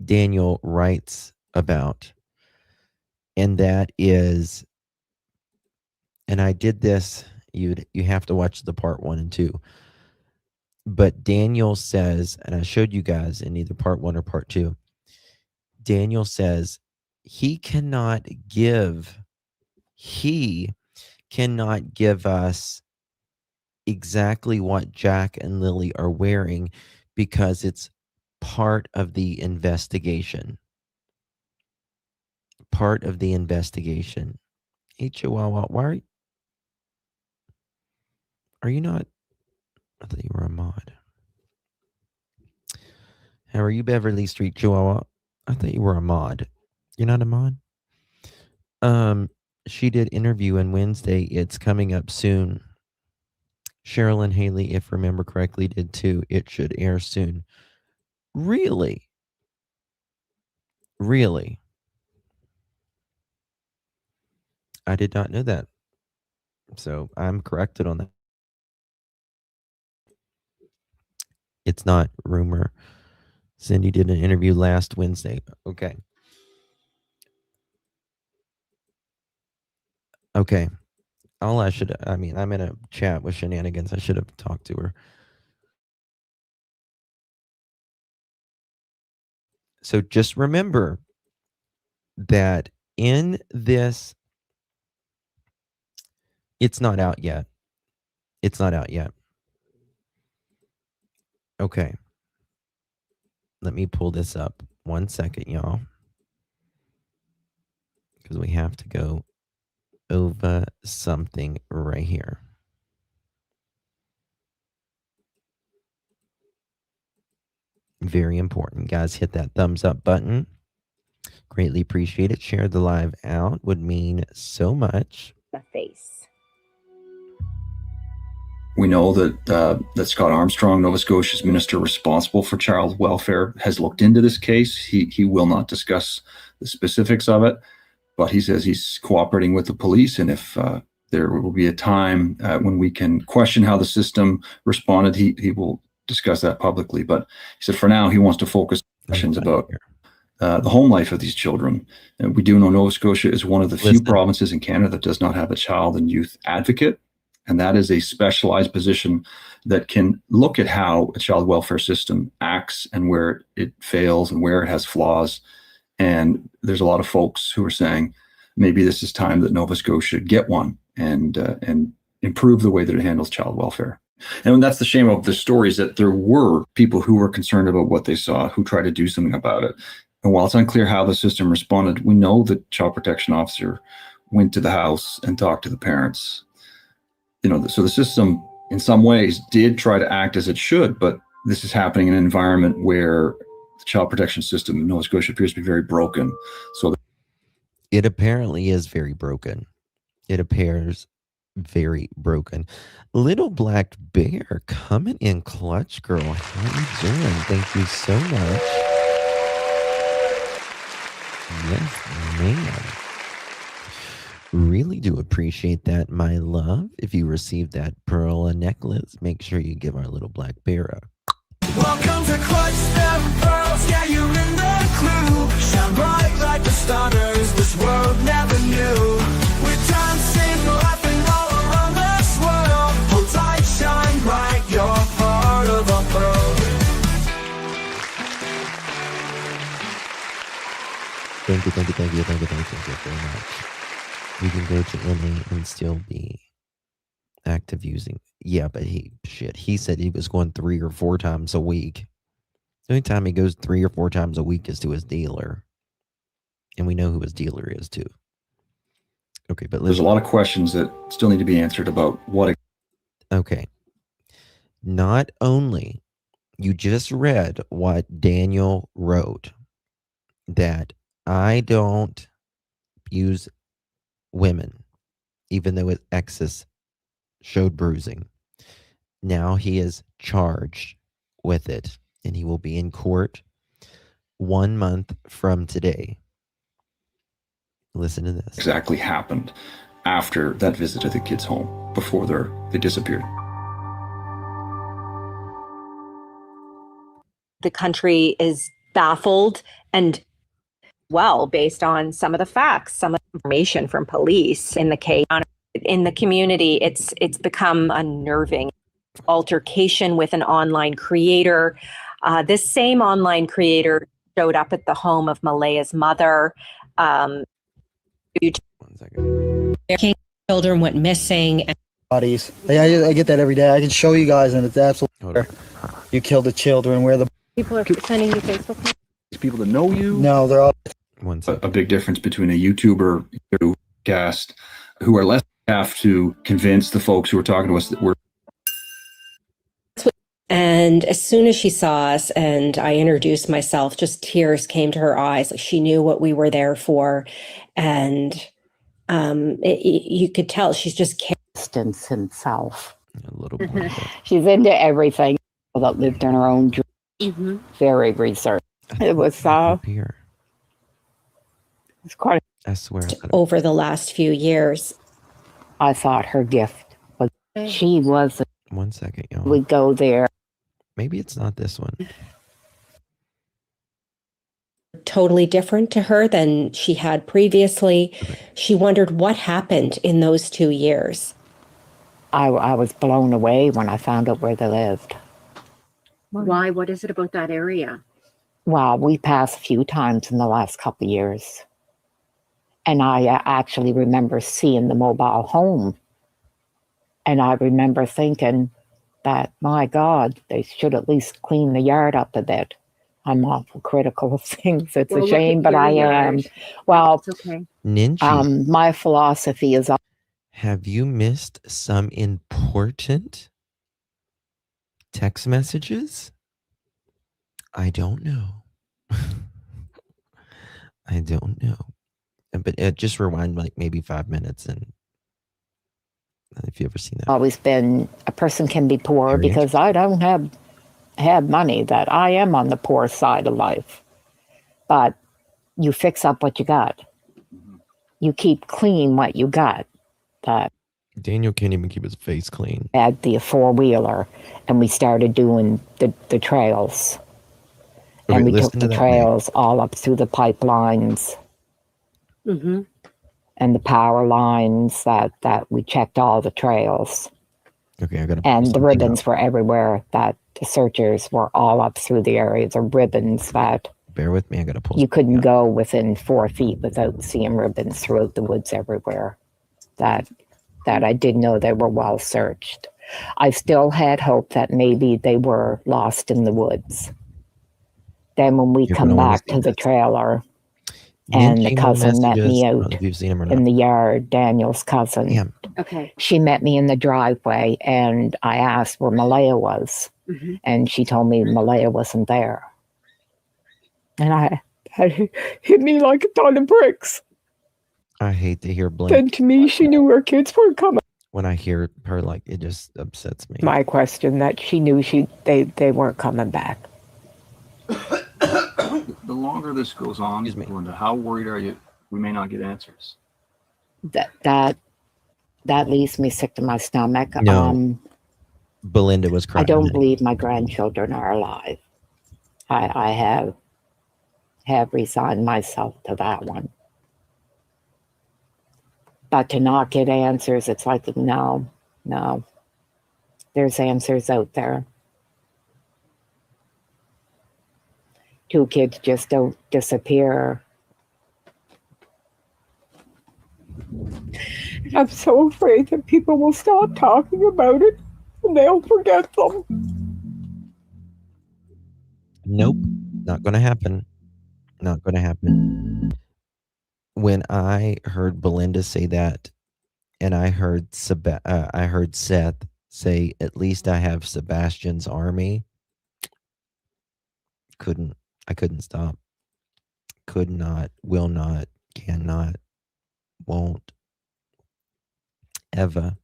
Daniel writes about. And that is, and I did this, you have to watch the part 1 and 2. But Daniel says, and I showed you guys in either part 1 or part 2, Daniel says he cannot give us exactly what Jack and Lily are wearing because it's part of the investigation. Part of the investigation. Hey, Chihuahua, why are you? Are you not? I thought you were a mod. How are you, Beverly Street Chihuahua? I thought you were a mod. You're not a mod? She did interview on Wednesday. It's coming up soon. Cheryl and Haley, if remember correctly, did too. It should air soon. Really? Really? I did not know that. So I'm corrected on that. It's not rumor. Cindy did an interview last Wednesday. Okay. Okay. I'm in a chat with Shenanigans. I should have talked to her. So just remember that in this, it's not out yet. It's not out yet. Okay. Let me pull this up. 1 second, y'all. Because we have to go over something right here. Very important. Guys, hit that thumbs up button. Greatly appreciate it. Share the live out. Would mean so much. The face. We know that Scott Armstrong, Nova Scotia's minister responsible for child welfare, has looked into this case. He will not discuss the specifics of it, but he says he's cooperating with the police, and if there will be a time when we can question how the system responded, he will discuss that publicly. But he said for now he wants to focus questions about the home life of these children. And we do know Nova Scotia is one of the few provinces in Canada that does not have a child and youth advocate. And that is a specialized position that can look at how a child welfare system acts and where it fails and where it has flaws. And there's a lot of folks who are saying maybe this is time that Nova Scotia get one and improve the way that it handles child welfare. And that's the shame of the story, is that there were people who were concerned about what they saw, who tried to do something about it. And while it's unclear how the system responded, we know that child protection officer went to the house and talked to the parents. So the system in some ways did try to act as it should, but this is happening in an environment where the child protection system in Nova Scotia appears to be very broken. So it apparently is very broken. It appears very broken. Little Black Bear coming in clutch, girl. How you doing? Thank you so much. Yes, ma'am. Really do appreciate that, my love. If you received that pearl necklace, make sure you give our Little Black Bear a. Welcome to Clutch Them Pearls, yeah, you're in the clue. Shine bright like the stars, this world never knew. We're dancing, laughing all around this world. Hold tight, shine bright, you're part of a pearl. Thank you very much. You can go to NA and still be active using. Yeah, but he said he was going 3 or 4 times a week. The only time he goes 3 or 4 times a week is to his dealer. And we know who his dealer is too. Okay, but there's a lot of questions that still need to be answered about what. Okay. Not only you just read what Daniel wrote, that I don't use women, even though his exes showed bruising. Now he is charged with it, and he will be in court 1 month from today. Listen to this. Exactly happened after that visit to the kids' home, before they disappeared. The country is baffled and, well, based on some of the facts, some of the information from police in the case. In the community, it's become unnerving. Altercation with an online creator. This same online creator showed up at the home of Malaya's mother. 1 second. Their children went missing. Bodies. I get that every day. I can show you guys, and it's absolutely. You killed the children. Where the people are sending you Facebook messages? People that know you? No, they're all. A big difference between a YouTuber cast who are less have to convince the folks who are talking to us that we're And as soon as she saw us and I introduced myself, just tears came to her eyes. Like she knew what we were there for. And you could tell she's just distance himself. A little more. She's into everything that lived in her own dream. Very reserved. It was Here. it's quite. I swear. over the last few years. I thought her gift was she was. 1 second, y'all. We go there. Maybe it's not this one. Totally different to her than she had previously. She wondered what happened in those 2 years. I was blown away when I found out where they lived. Why? What is it about that area? Well, we passed a few times in the last couple of years. And I actually remember seeing the mobile home. And I remember thinking that, my God, they should at least clean the yard up a bit. I'm awful critical of things. It's a shame, but I am. Well, it's okay. Ninja, my philosophy is... have you missed some important text messages? I don't know. I don't know. But just rewind like maybe 5 minutes and if you ever seen that. Always been a person can be poor because I don't have money, that I am on the poor side of life. But you fix up what you got. You keep clean what you got. That Daniel can't even keep his face clean. Had the 4-wheeler and we started doing the trails. Okay, and we took listen to the that, trails all up through the pipelines. And the power lines that we checked all the trails. Okay, I gotta. And the ribbons were everywhere. That the searchers were all up through the area. The ribbons that. Bear with me. I gotta pull. You couldn't go within 4 feet without seeing ribbons throughout the woods everywhere. That I did know they were well searched. I still had hope that maybe they were lost in the woods. Then when we come back to the trailer. And the cousin met me out in the yard, Daniel's cousin. Yeah. Okay. She met me in the driveway and I asked where Malaya was. And she told me Malaya wasn't there. And that hit me like a ton of bricks. I hate to hear blame. Then to me, she knew her kids weren't coming. When I hear her, like, it just upsets me. My question that she knew they weren't coming back. The longer this goes on, Belinda, how worried are you we may not get answers? That leaves me sick to my stomach. No, Belinda was crying. I don't believe my grandchildren are alive. I have resigned myself to that one. But to not get answers, it's like, no. There's answers out there. 2 kids just don't disappear. I'm so afraid that people will stop talking about it and they'll forget them. Nope, not going to happen. Not going to happen. When I heard Belinda say that, and I heard Seth say, "At least I have Sebastian's army," I couldn't stop. Could not, will not, cannot, won't, ever.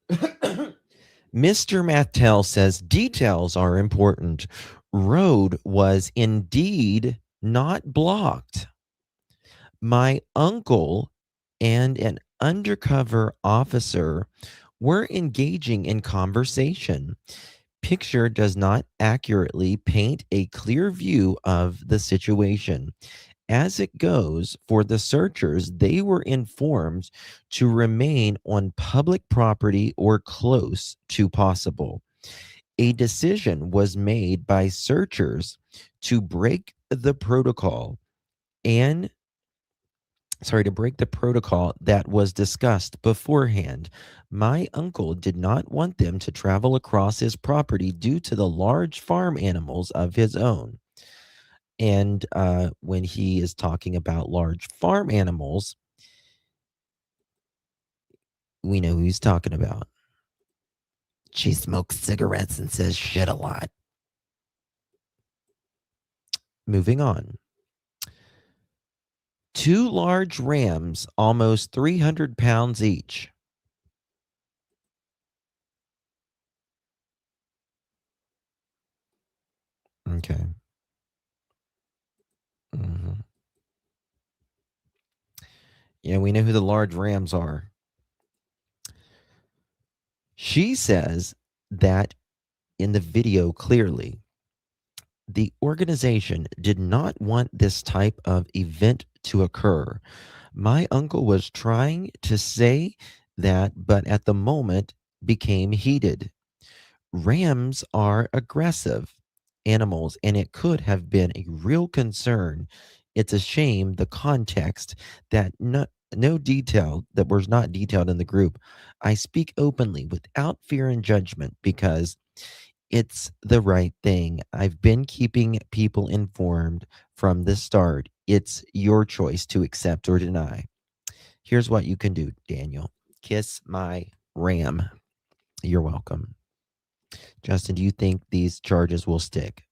Mr. Mattel says details are important. Road was indeed not blocked. My uncle and an undercover officer were engaging in conversation. Picture does not accurately paint a clear view of the situation. As it goes, for the searchers, they were informed to remain on public property or close to possible. A decision was made by searchers to break the protocol that was discussed beforehand. My uncle did not want them to travel across his property due to the large farm animals of his own. And when he is talking about large farm animals, we know who he's talking about. She smokes cigarettes and says shit a lot. Moving on. 2 large rams, almost 300 pounds each. Okay. Mm-hmm. Yeah, we know who the large rams are. She says that in the video clearly, the organization did not want this type of event to occur. My uncle was trying to say that, but at the moment became heated. Rams are aggressive animals, and it could have been a real concern. It's a shame the context that no detail that was not detailed in the group. I speak openly without fear and judgment because it's the right thing. I've been keeping people informed from the start. It's your choice to accept or deny. Here's what you can do, Daniel. Kiss my ram. You're welcome. Justin, do you think these charges will stick?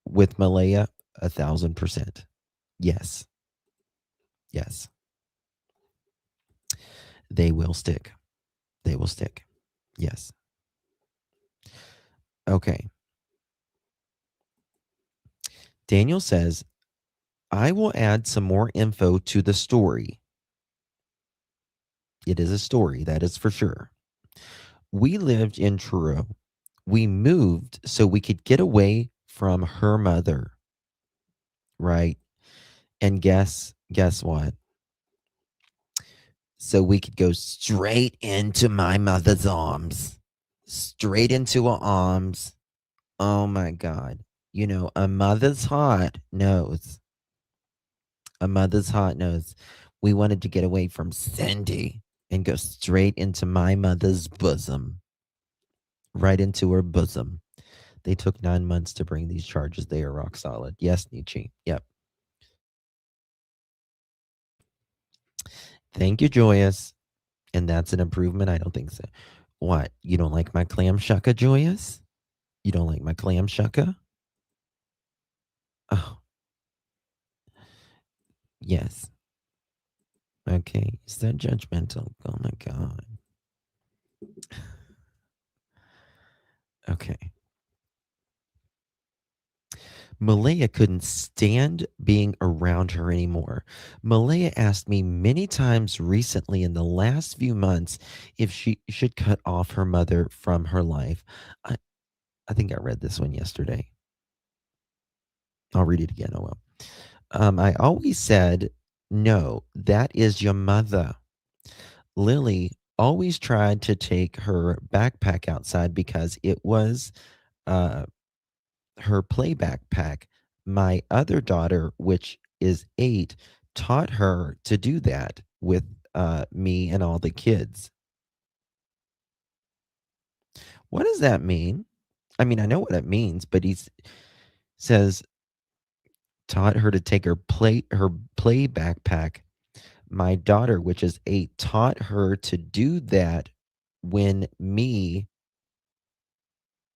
With Malaya, 1,000%. Yes. Yes. They will stick. They will stick. Yes. Okay. Daniel says, I will add some more info to the story. It is a story, that is for sure. We lived in Truro. We moved so we could get away from her mother. Right? And guess what? So we could go straight into my mother's arms. Straight into her arms. Oh my God. You know, a mother's heart knows. A mother's heart knows. We wanted to get away from Cindy and go straight into my mother's bosom. Right into her bosom. They took 9 months to bring these charges. They are rock solid. Yes, Nietzsche. Yep. Thank you, Joyous. And that's an improvement? I don't think so. What? You don't like my clam shucka, Joyous? You don't like my clam shucka? Oh. Yes. Okay. Is that judgmental? Oh my God. Okay. Malaya couldn't stand being around her anymore. Malaya asked me many times recently in the last few months if she should cut off her mother from her life. I think I read this one yesterday. I'll read it again. Oh well. I always said, no, that is your mother. Lily always tried to take her backpack outside because it was her play backpack. My other daughter, which is 8, taught her to do that with me and all the kids. What does that mean? I mean, I know what it means, but he says taught her to take her play backpack. My daughter, which is 8, taught her to do that when me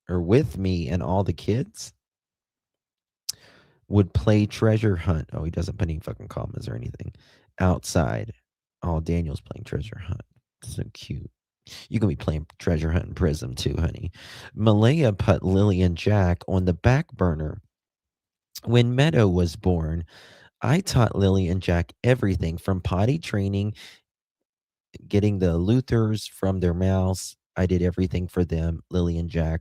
or with me and all the kids would play treasure hunt. Oh, he doesn't put any fucking commas or anything. Outside. Oh, Daniel's playing treasure hunt. So cute. You can be playing treasure hunt in prison too, honey. Malaya put Lily and Jack on the back burner. When Meadow was born, I taught Lily and Jack everything from potty training, getting the Luthers from their mouths. I did everything for them. Lily and Jack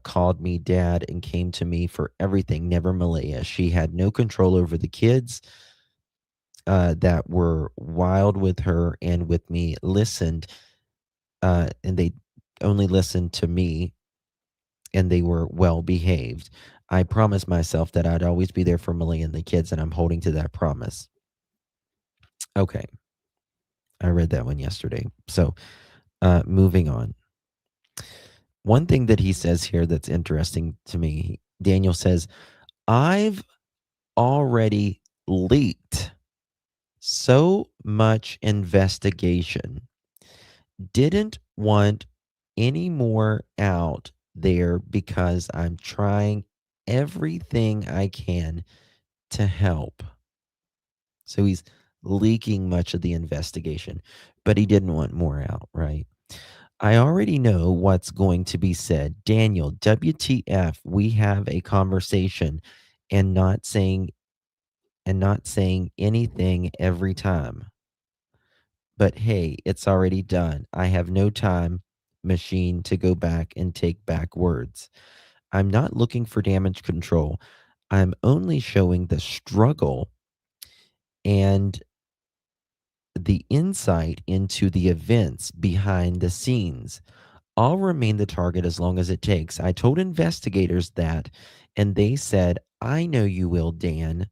called me dad and came to me for everything. Never Malaya. She had no control over the kids that were wild with her and with me. Listened, and they only listened to me, and they were well behaved. I promised myself that I'd always be there for Malaya and the kids, and I'm holding to that promise. Okay. I read that one yesterday. So moving on. One thing that he says here that's interesting to me, Daniel says, I've already leaked so much investigation. Didn't want any more out there because I'm trying everything I can to help. So he's leaking much of the investigation, but he didn't want more out, right? I already know what's going to be said. Daniel, WTF, we have a conversation and not saying anything every time. But hey, it's already done. I have no time machine to go back and take back words. I'm not looking for damage control. I'm only showing the struggle and the insight into the events behind the scenes. I'll remain the target as long as it takes. I told investigators that, and they said, I know you will, Dan.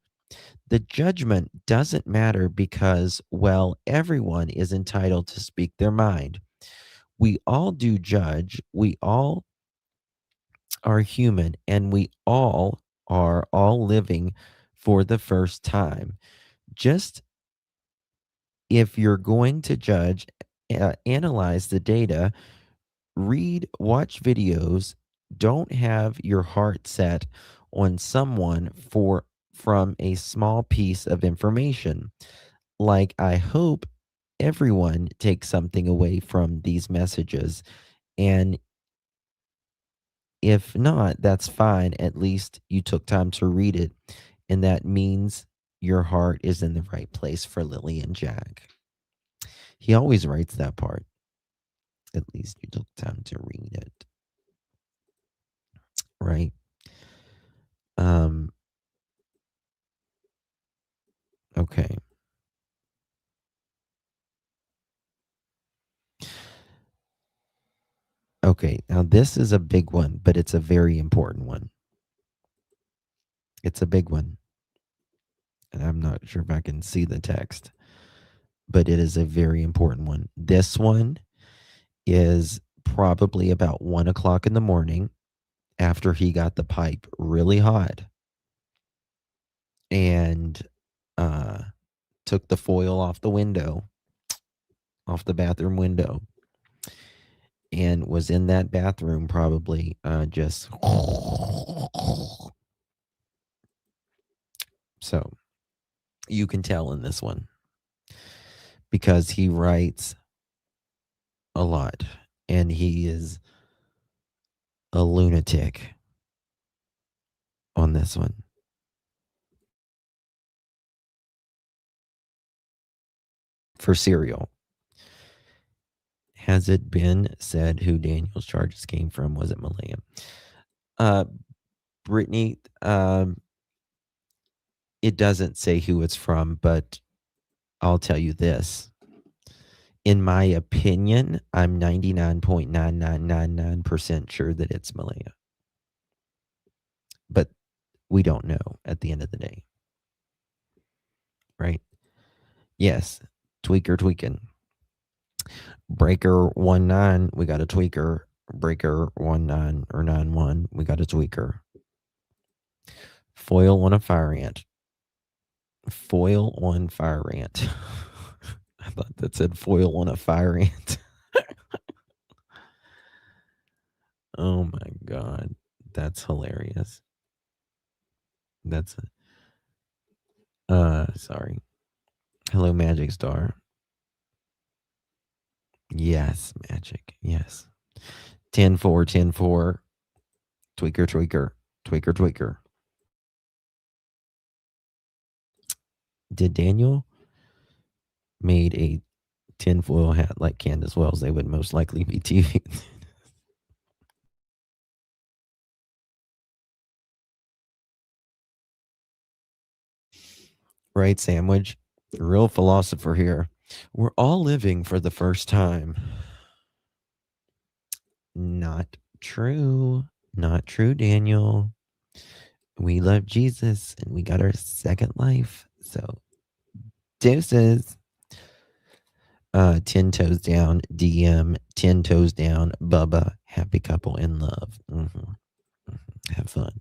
The judgment doesn't matter because, well, everyone is entitled to speak their mind. We all do judge. We all are human, and we all are all living for the first time. Just if you're going to judge, analyze the data, read, watch videos, don't have your heart set on someone from a small piece of information. Like, I hope everyone takes something away from these messages. And if not, that's fine. At least you took time to read it. And that means your heart is in the right place for Lily and Jack. He always writes that part. At least you took time to read it. Right? Okay. Okay, now this is a big one, but it's a very important one. It's a big one. And I'm not sure if I can see the text, but it is a very important one. This one is probably about 1 o'clock in the morning after he got the pipe really hot and took the foil off the window, off the bathroom window, and was in that bathroom probably just. So you can tell in this one because he writes a lot and he is a lunatic on this one. For serial. Has it been said who Daniel's charges came from? Was it Malaya? Brittany, it doesn't say who it's from, but I'll tell you this. In my opinion, I'm 99.9999% sure that it's Malaya. But we don't know at the end of the day. Right? Yes. Tweaker tweaking. Breaker 19, we got a tweaker. Breaker 19 or 91, we got a tweaker. Foil on a fire ant. Foil on fire ant. I thought that said foil on a fire ant. Oh my God. That's hilarious. That's sorry. Hello, Magic Star. Yes, Magic. Yes. 10-4, 10-4. Tweaker, tweaker. Tweaker, tweaker. Did Daniel made a tinfoil hat like Candace Wells? They would most likely be TV. Right, Sandwich? Real philosopher here. We're all living for the first time. Not true. Not true, Daniel. We love Jesus and we got our second life. So, deuces. 10 toes down, DM, 10 toes down, Bubba, happy couple in love. Have fun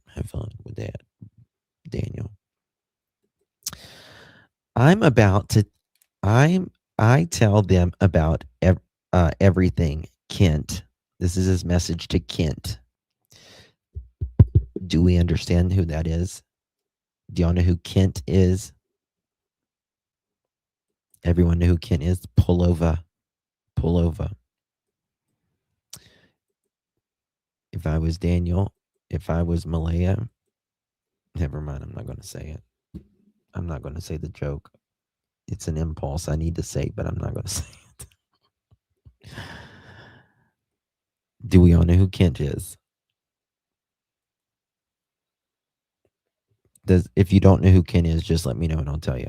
with that, Daniel. I tell them about everything, Kent. This is his message to Kent. Do we understand who that is? Do y'all know who Kent is? Everyone know who Kent is? Pull over. Pull over. If I was Daniel, if I was Malaya, never mind, I'm not going to say it. I'm not going to say the joke. It's an impulse I need to say, but I'm not going to say it. Do we all know who Kent is? If you don't know who Kent is, just let me know and I'll tell you.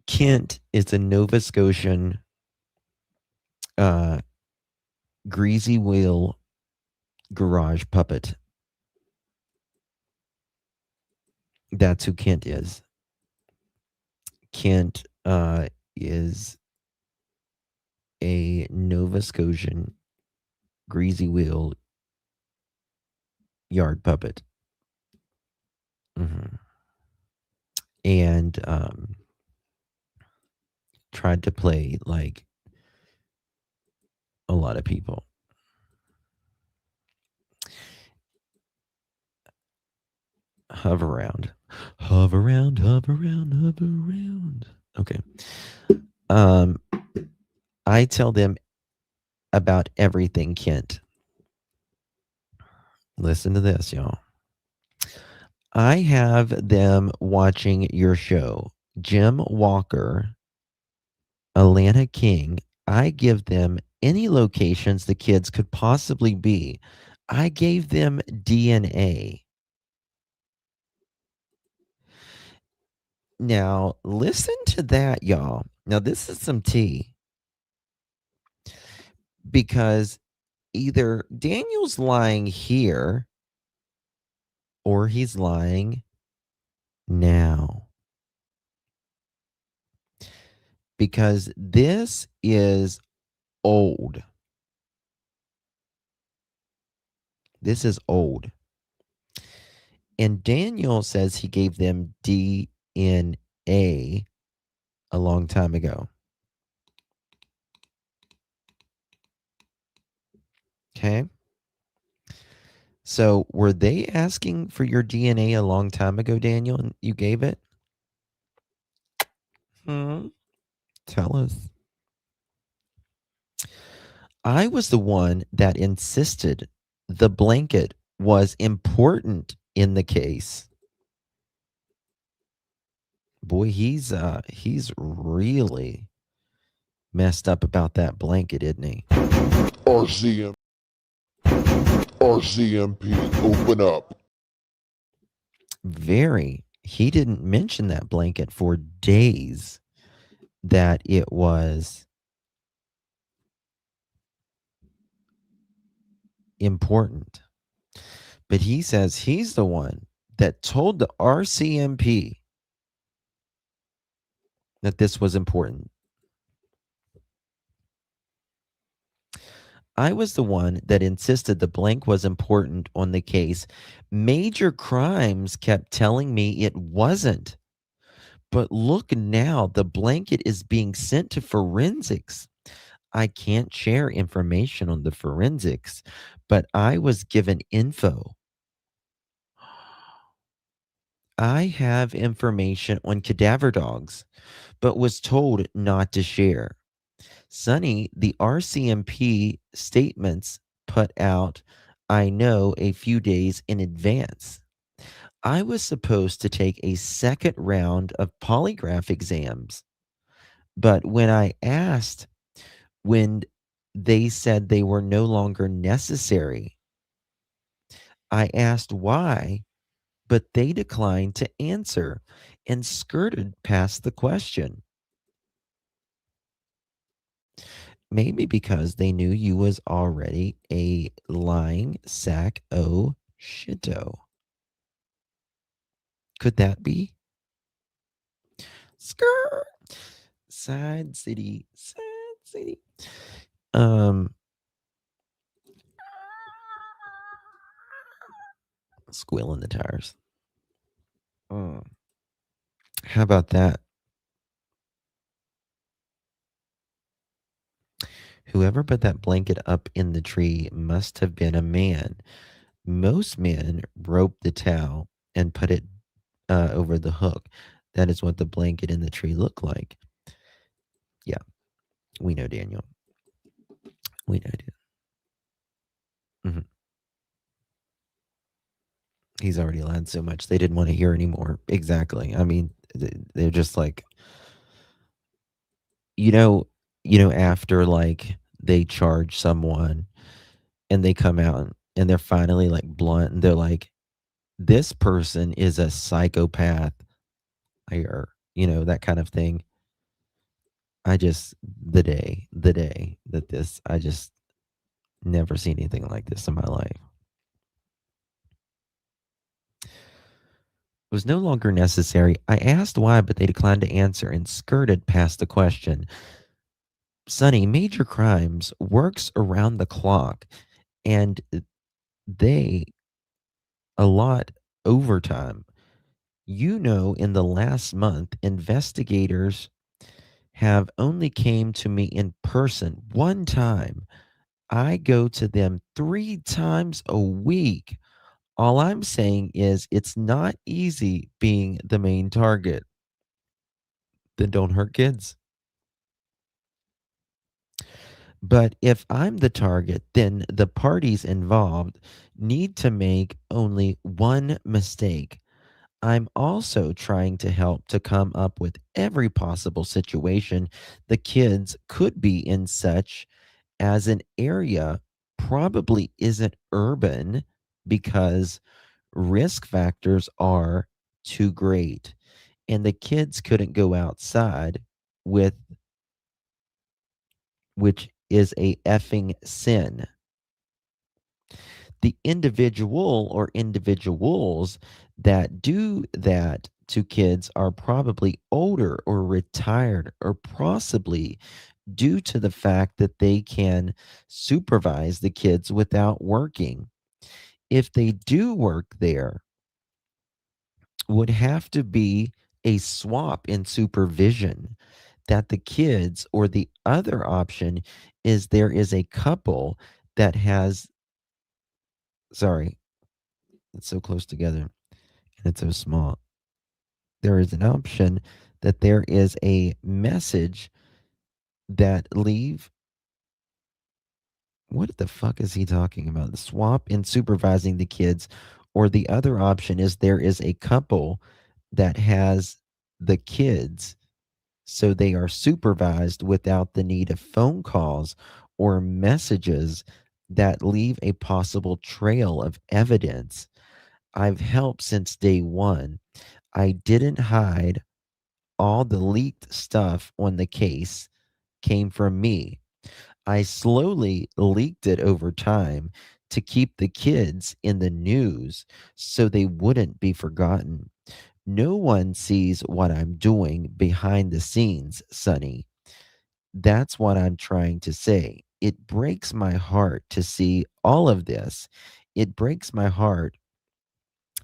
Kent is a Nova Scotian greasy wheel garage puppet. That's who Kent is. Kent is a Nova Scotian greasy wheel yard puppet. And tried to play like a lot of people. Hover around. Hover around, hover around, hover around. Okay. I tell them about everything, Kent. Listen to this, y'all. I have them watching your show. Jim Walker, Atlanta King. I give them any locations the kids could possibly be. I gave them DNA. Now, listen to that, y'all. Now, this is some tea. Because either Daniel's lying here or he's lying now. Because this is old. This is old. And Daniel says he gave them DNA a long time ago. Okay. So were they asking for your DNA a long time ago, Daniel, and you gave it? Tell us. I was the one that insisted the blanket was important in the case. Boy, he's really messed up about that blanket, isn't he? RCMP, open up. Very. He didn't mention that blanket for days, that it was important. But he says he's the one that told the RCMP that this was important. I was the one that insisted the blank was important on the case. Major Crimes kept telling me it wasn't. But look now, the blanket is being sent to forensics. I can't share information on the forensics, but I was given info. I have information on cadaver dogs, but was told not to share. Sonny, the RCMP statements put out, I know, a few days in advance. I was supposed to take a second round of polygraph exams, but when I asked, when they said they were no longer necessary, I asked why, but they declined to answer and skirted past the question. Maybe because they knew you was already a lying sack o' shito. Could that be? Skirt. Side city. Side city. Squealing the tires. How about that? Whoever put that blanket up in the tree must have been a man. Most men rope the towel and put it over the hook. That is what the blanket in the tree looked like. Yeah, we know, Daniel. We know, He's already lied so much they didn't want to hear anymore. Exactly. I mean, they're just like, you know, after like they charge someone and they come out and they're finally like blunt and they're like, this person is a psychopath, or that kind of thing. I just the day that this, I just never seen anything like this in my life. Was no longer necessary. I asked why, but they declined to answer and skirted past the question. Sonny, Major Crimes works around the clock, and they a lot overtime. In the last month, investigators have only came to me in person one time. I go to them 3 times a week. All I'm saying is it's not easy being the main target. Then don't hurt kids. But if I'm the target, then the parties involved need to make only one mistake. I'm also trying to help to come up with every possible situation the kids could be in, such as an area probably isn't urban because risk factors are too great and the kids couldn't go outside, which is a effing sin. The individual or individuals that do that to kids are probably older or retired, or possibly due to the fact that they can supervise the kids without working. If they do work there, would have to be a swap in supervision, that the kids, or the other option is there is a couple that has, sorry, it's so close together and it's so small. There is an option that there is a message that leave. What the fuck is he talking about? The swap in supervising the kids, or the other option is there is a couple that has the kids, so they are supervised without the need of phone calls or messages that leave a possible trail of evidence. I've helped since day one. I didn't hide. All the leaked stuff on the case came from me. I slowly leaked it over time to keep the kids in the news so they wouldn't be forgotten. No one sees what I'm doing behind the scenes, Sonny. That's what I'm trying to say. It breaks my heart to see all of this. It breaks my heart.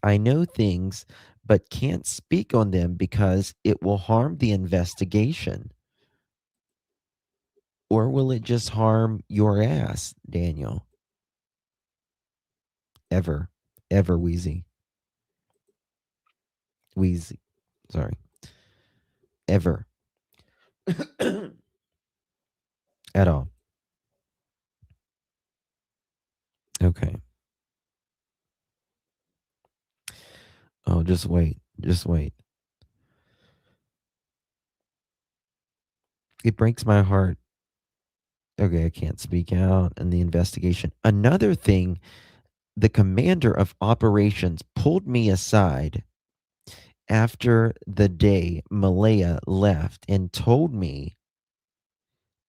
I know things, but can't speak on them because it will harm the investigation. Or will it just harm your ass, Daniel? Ever, Wheezy. Wheezy. Sorry. Ever. At all. Okay. Oh, just wait. Just wait. It breaks my heart. Okay, I can't speak out in the investigation. Another thing, the commander of operations pulled me aside after the day Malaya left and told me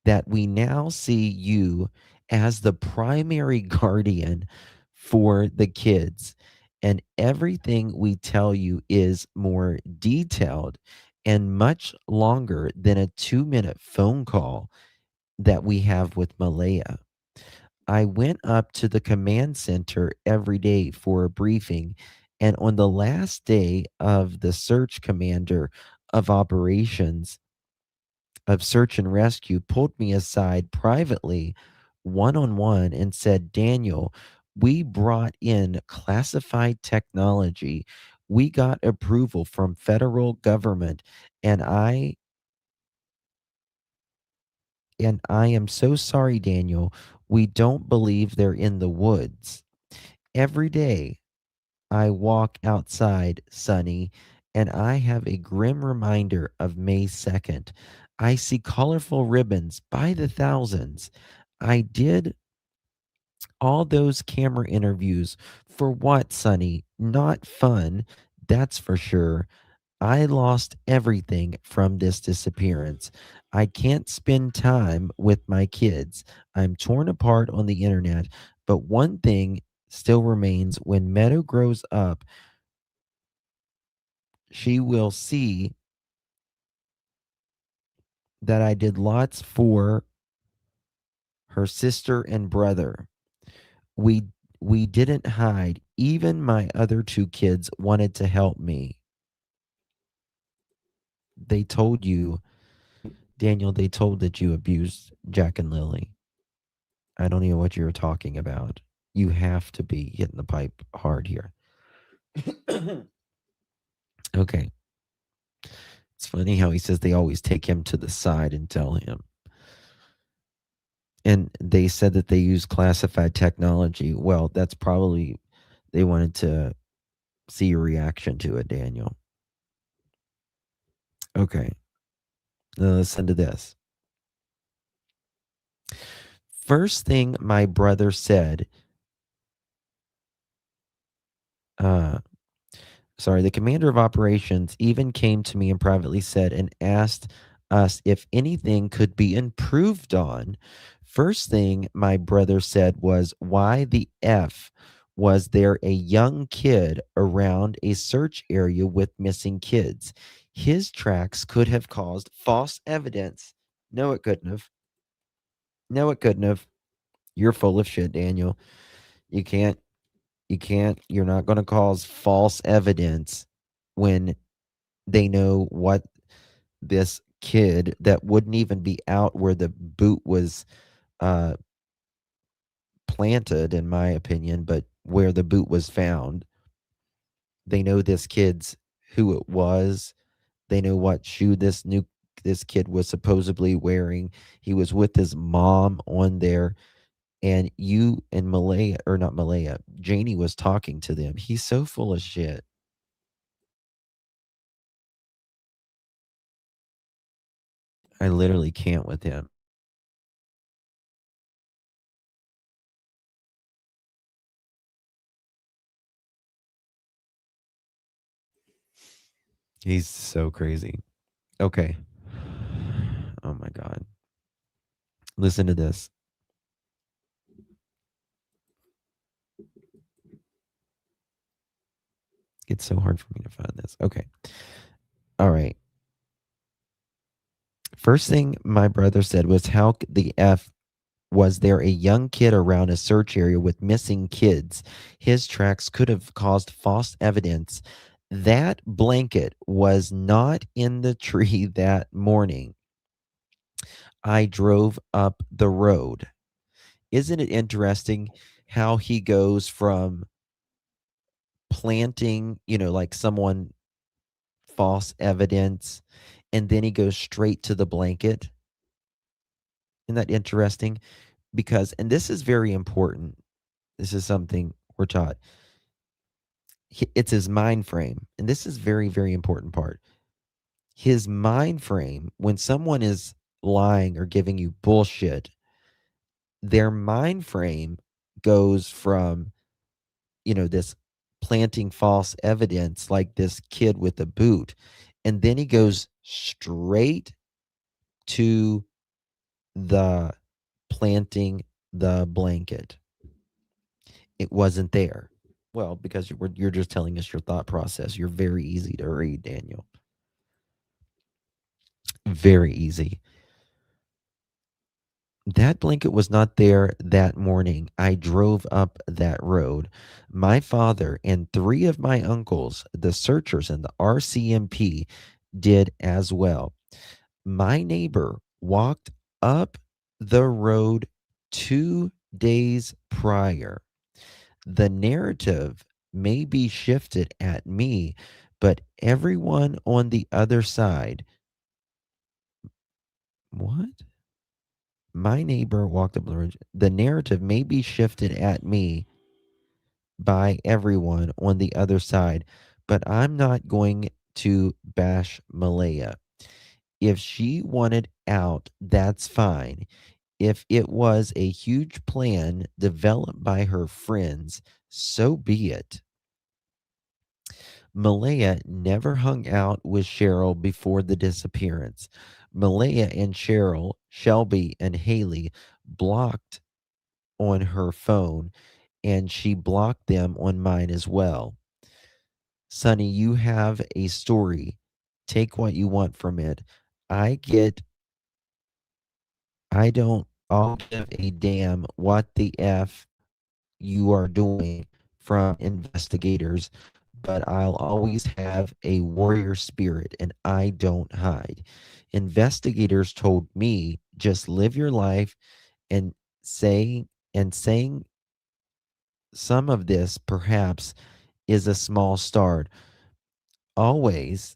that we now see you as the primary guardian for the kids, and everything we tell you is more detailed and much longer than a 2-minute phone call that we have with Malaya. I went up to the command center every day for a briefing. And on the last day of the search commander of operations of search and rescue pulled me aside privately, one on one, and said, Daniel, we brought in classified technology. We got approval from federal government, and I am so sorry, Daniel. We don't believe they're in the woods. Every day I walk outside, Sonny, and I have a grim reminder of May 2nd. I see colorful ribbons by the thousands. I did all those camera interviews for what, Sonny? Not fun, that's for sure. I lost everything from this disappearance. I can't spend time with my kids. I'm torn apart on the internet, but one thing still remains. When Meadow grows up, she will see that I did lots for her sister and brother. We we didn't hide. Even my other two kids wanted to help me. They told you, Daniel, they told that you abused Jack and Lily. I don't know what you're talking about. You have to be hitting the pipe hard here. Okay. It's funny how he says they always take him to the side and tell him. And they said that they use classified technology. Well, that's probably, they wanted to see your reaction to it, Daniel. Okay. Now listen to this. First thing my brother said, the commander of operations even came to me and privately said and asked us if anything could be improved on. First thing my brother said was, why the F was there a young kid around a search area with missing kids? His tracks could have caused false evidence. No, it couldn't have. No, it couldn't have. You're full of shit, Daniel. You can't, you're not going to cause false evidence when they know what this kid that wouldn't even be out where the boot was planted, in my opinion, but where the boot was found. They know this kid's who it was. They know what shoe this kid was supposedly wearing. He was with his mom on there. And you and Malaya, or not Malaya, Janie was talking to them. He's so full of shit. I literally can't with him. He's so crazy. Okay. Oh my God. Listen to this. It's so hard for me to find this. Okay. All right. First thing my brother said was, how the F was there a young kid around a search area with missing kids? His tracks could have caused false evidence. That blanket was not in the tree that morning. I drove up the road. Isn't it interesting how he goes from planting, like someone false evidence, and then he goes straight to the blanket? Isn't that interesting? Because, and this is very important. This is something we're taught. It's his mind frame. And this is very, very important part. His mind frame, when someone is lying or giving you bullshit, their mind frame goes from, this planting false evidence like this kid with a boot. And then he goes straight to the planting the blanket. It wasn't there. Well, because you're just telling us your thought process. You're very easy to read, Daniel. Very easy. That blanket was not there that morning. I drove up that road. My father and 3 of my uncles, the searchers and the RCMP, did as well. My neighbor walked up the road 2 days prior. The narrative may be shifted at me, but everyone on the other side. What? My neighbor walked up the road. The narrative may be shifted at me by everyone on the other side, but I'm not going to bash Malaya. If she wanted out, that's fine. If it was a huge plan developed by her friends, so be it. Malaya never hung out with Cheryl before the disappearance. Malaya and Cheryl, Shelby, and Haley blocked on her phone, and she blocked them on mine as well. Sonny, you have a story. Take what you want from it. I I'll give a damn what the F you are doing from investigators, but I'll always have a warrior spirit and I don't hide. Investigators told me just live your life and saying some of this perhaps is a small start. Always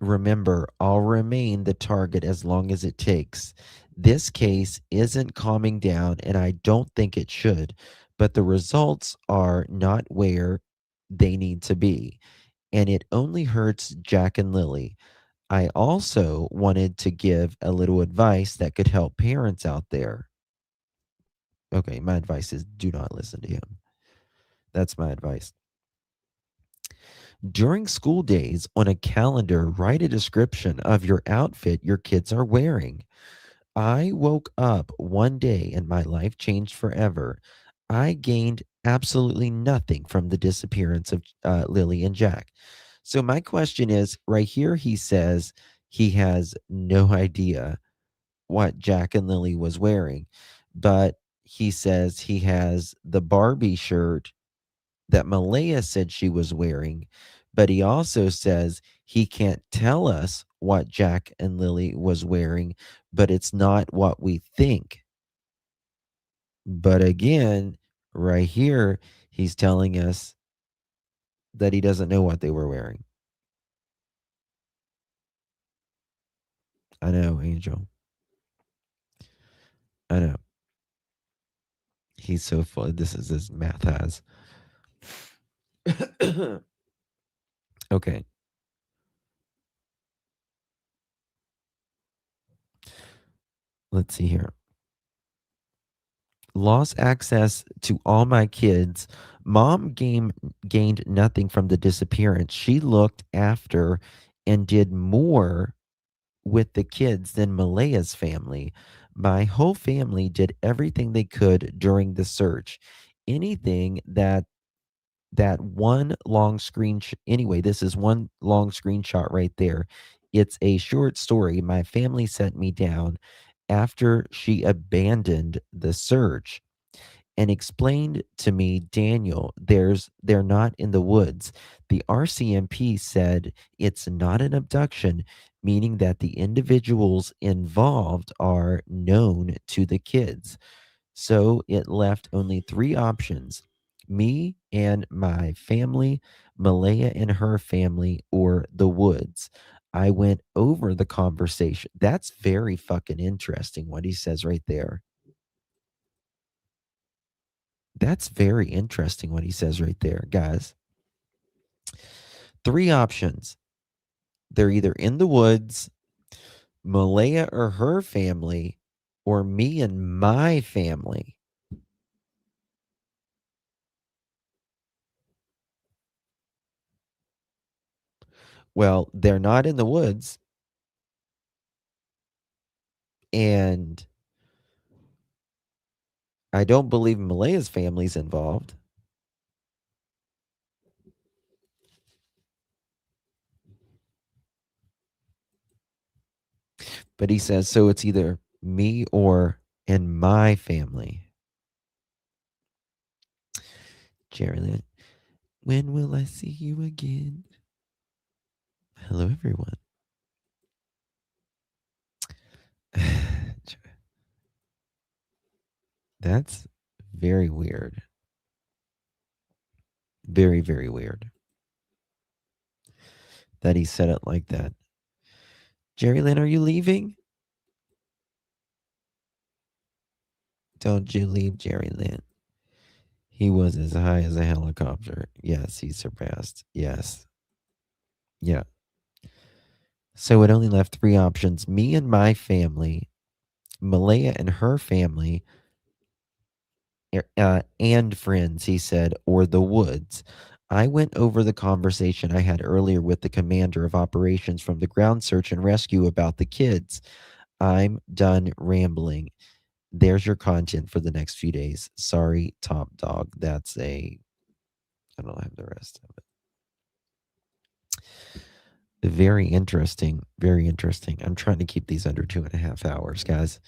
remember, I'll remain the target as long as it takes. This case isn't calming down, and I don't think it should, but the results are not where they need to be, and it only hurts Jack and Lily. I also wanted to give a little advice that could help parents out there. Okay, my advice is do not listen to him. That's my advice. During school days, on a calendar, write a description of your outfit your kids are wearing. I woke up one day and my life changed forever. I gained absolutely nothing from the disappearance of Lily and Jack. So, my question is right here, he says he has no idea what Jack and Lily was wearing, but he says he has the Barbie shirt that Malaya said she was wearing, but he also says he can't tell us what Jack and Lily was wearing, but it's not what we think. But again, right here, he's telling us that he doesn't know what they were wearing. I know, Angel. I know. He's so full. This is his math has. Okay. Let's see here. Lost access to all my kids. Mom gained nothing from the disappearance. She looked after and did more with the kids than Malaya's family. My whole family did everything they could during the search. Anything that one long anyway, this is one long screenshot right there. It's a short story. My family sent me down after she abandoned the search and explained to me, Daniel, they're not in the woods. The RCMP said it's not an abduction, meaning that the individuals involved are known to the kids. So it left only 3 options: me and my family, Malaya and her family, or the woods. I went over the conversation. That's very fucking interesting what he says right there. That's very interesting what he says right there, guys. 3 options. They're either in the woods, Malaya or her family, or me and my family. Well, they're not in the woods. And I don't believe Malaya's family's involved. But he says, so it's either me or and my family. Jerry Lynn, when will I see you again? Hello, everyone. That's very weird. Very, very weird that he said it like that. Jerry Lynn, are you leaving? Don't you leave, Jerry Lynn. He was as high as a helicopter. Yes, he surpassed. Yes. Yeah. So it only left 3 options. Me and my family, Malaya and her family, and friends, he said, or the woods. I went over the conversation I had earlier with the commander of operations from the ground search and rescue about the kids. I'm done rambling. There's your content for the next few days. Sorry, Top Dog. I don't have the rest of it. Very interesting. Very interesting. I'm trying to keep these under 2.5 hours, guys.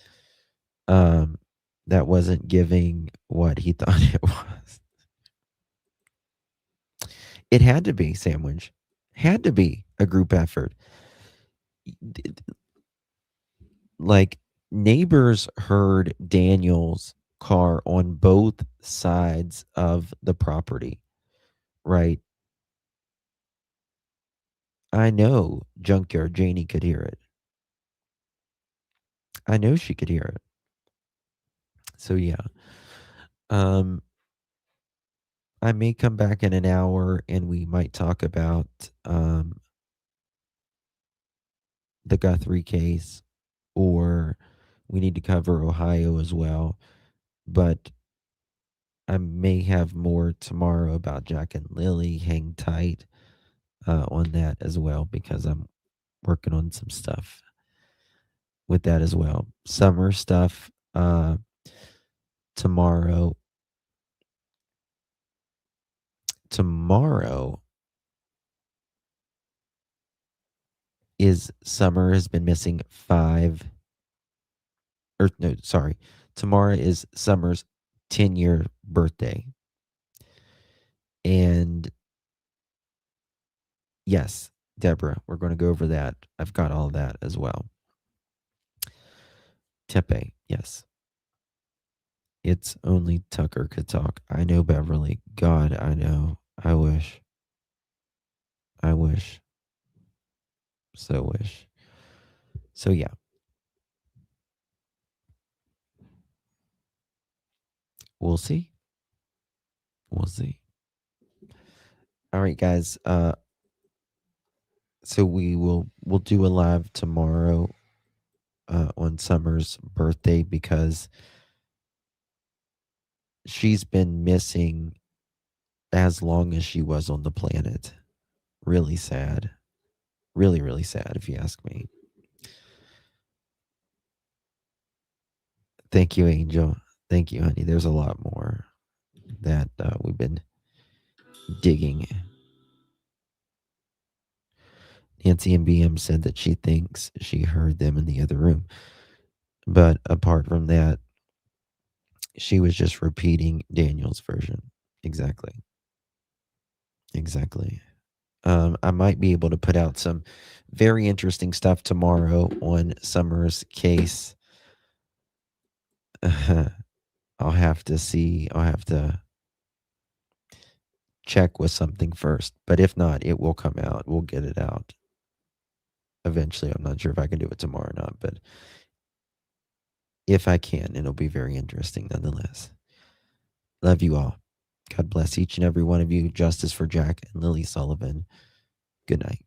That wasn't giving what he thought it was. It had to be, Sandwich. Had to be a group effort. Like, neighbors heard Daniel's car on both sides of the property, right? I know Junkyard Janie could hear it. I know she could hear it. So yeah. I may come back in an hour and we might talk about the Guthrie case, or we need to cover Ohio as well. But I may have more tomorrow about Jack and Lily. Hang tight on that as well, because I'm working on some stuff with that as well. Summer stuff tomorrow. Tomorrow is Summer has been missing 5. Or no, sorry. Tomorrow is Summer's 10-year birthday. And yes, Deborah, we're going to go over that. I've got all that as well. Tepe, yes. It's only Tucker could talk. I know, Beverly. God, I know. I wish. I wish. So wish. So yeah. We'll see. We'll see. All right, guys. So we'll do a live tomorrow on Summer's birthday, because she's been missing as long as she was on the planet. Really sad. Really, really sad, if you ask me. Thank you, Angel. Thank you, honey. There's a lot more that we've been digging. Nancy and BM said that she thinks she heard them in the other room. But apart from that, she was just repeating Daniel's version. Exactly. Exactly. I might be able to put out some very interesting stuff tomorrow on Summer's case. I'll have to see. I'll have to check with something first. But if not, it will come out. We'll get it out eventually. I'm not sure if I can do it tomorrow or not, but if I can, it'll be very interesting nonetheless. Love you all. God bless each and every one of you. Justice for Jack and Lilly Sullivan. Good night.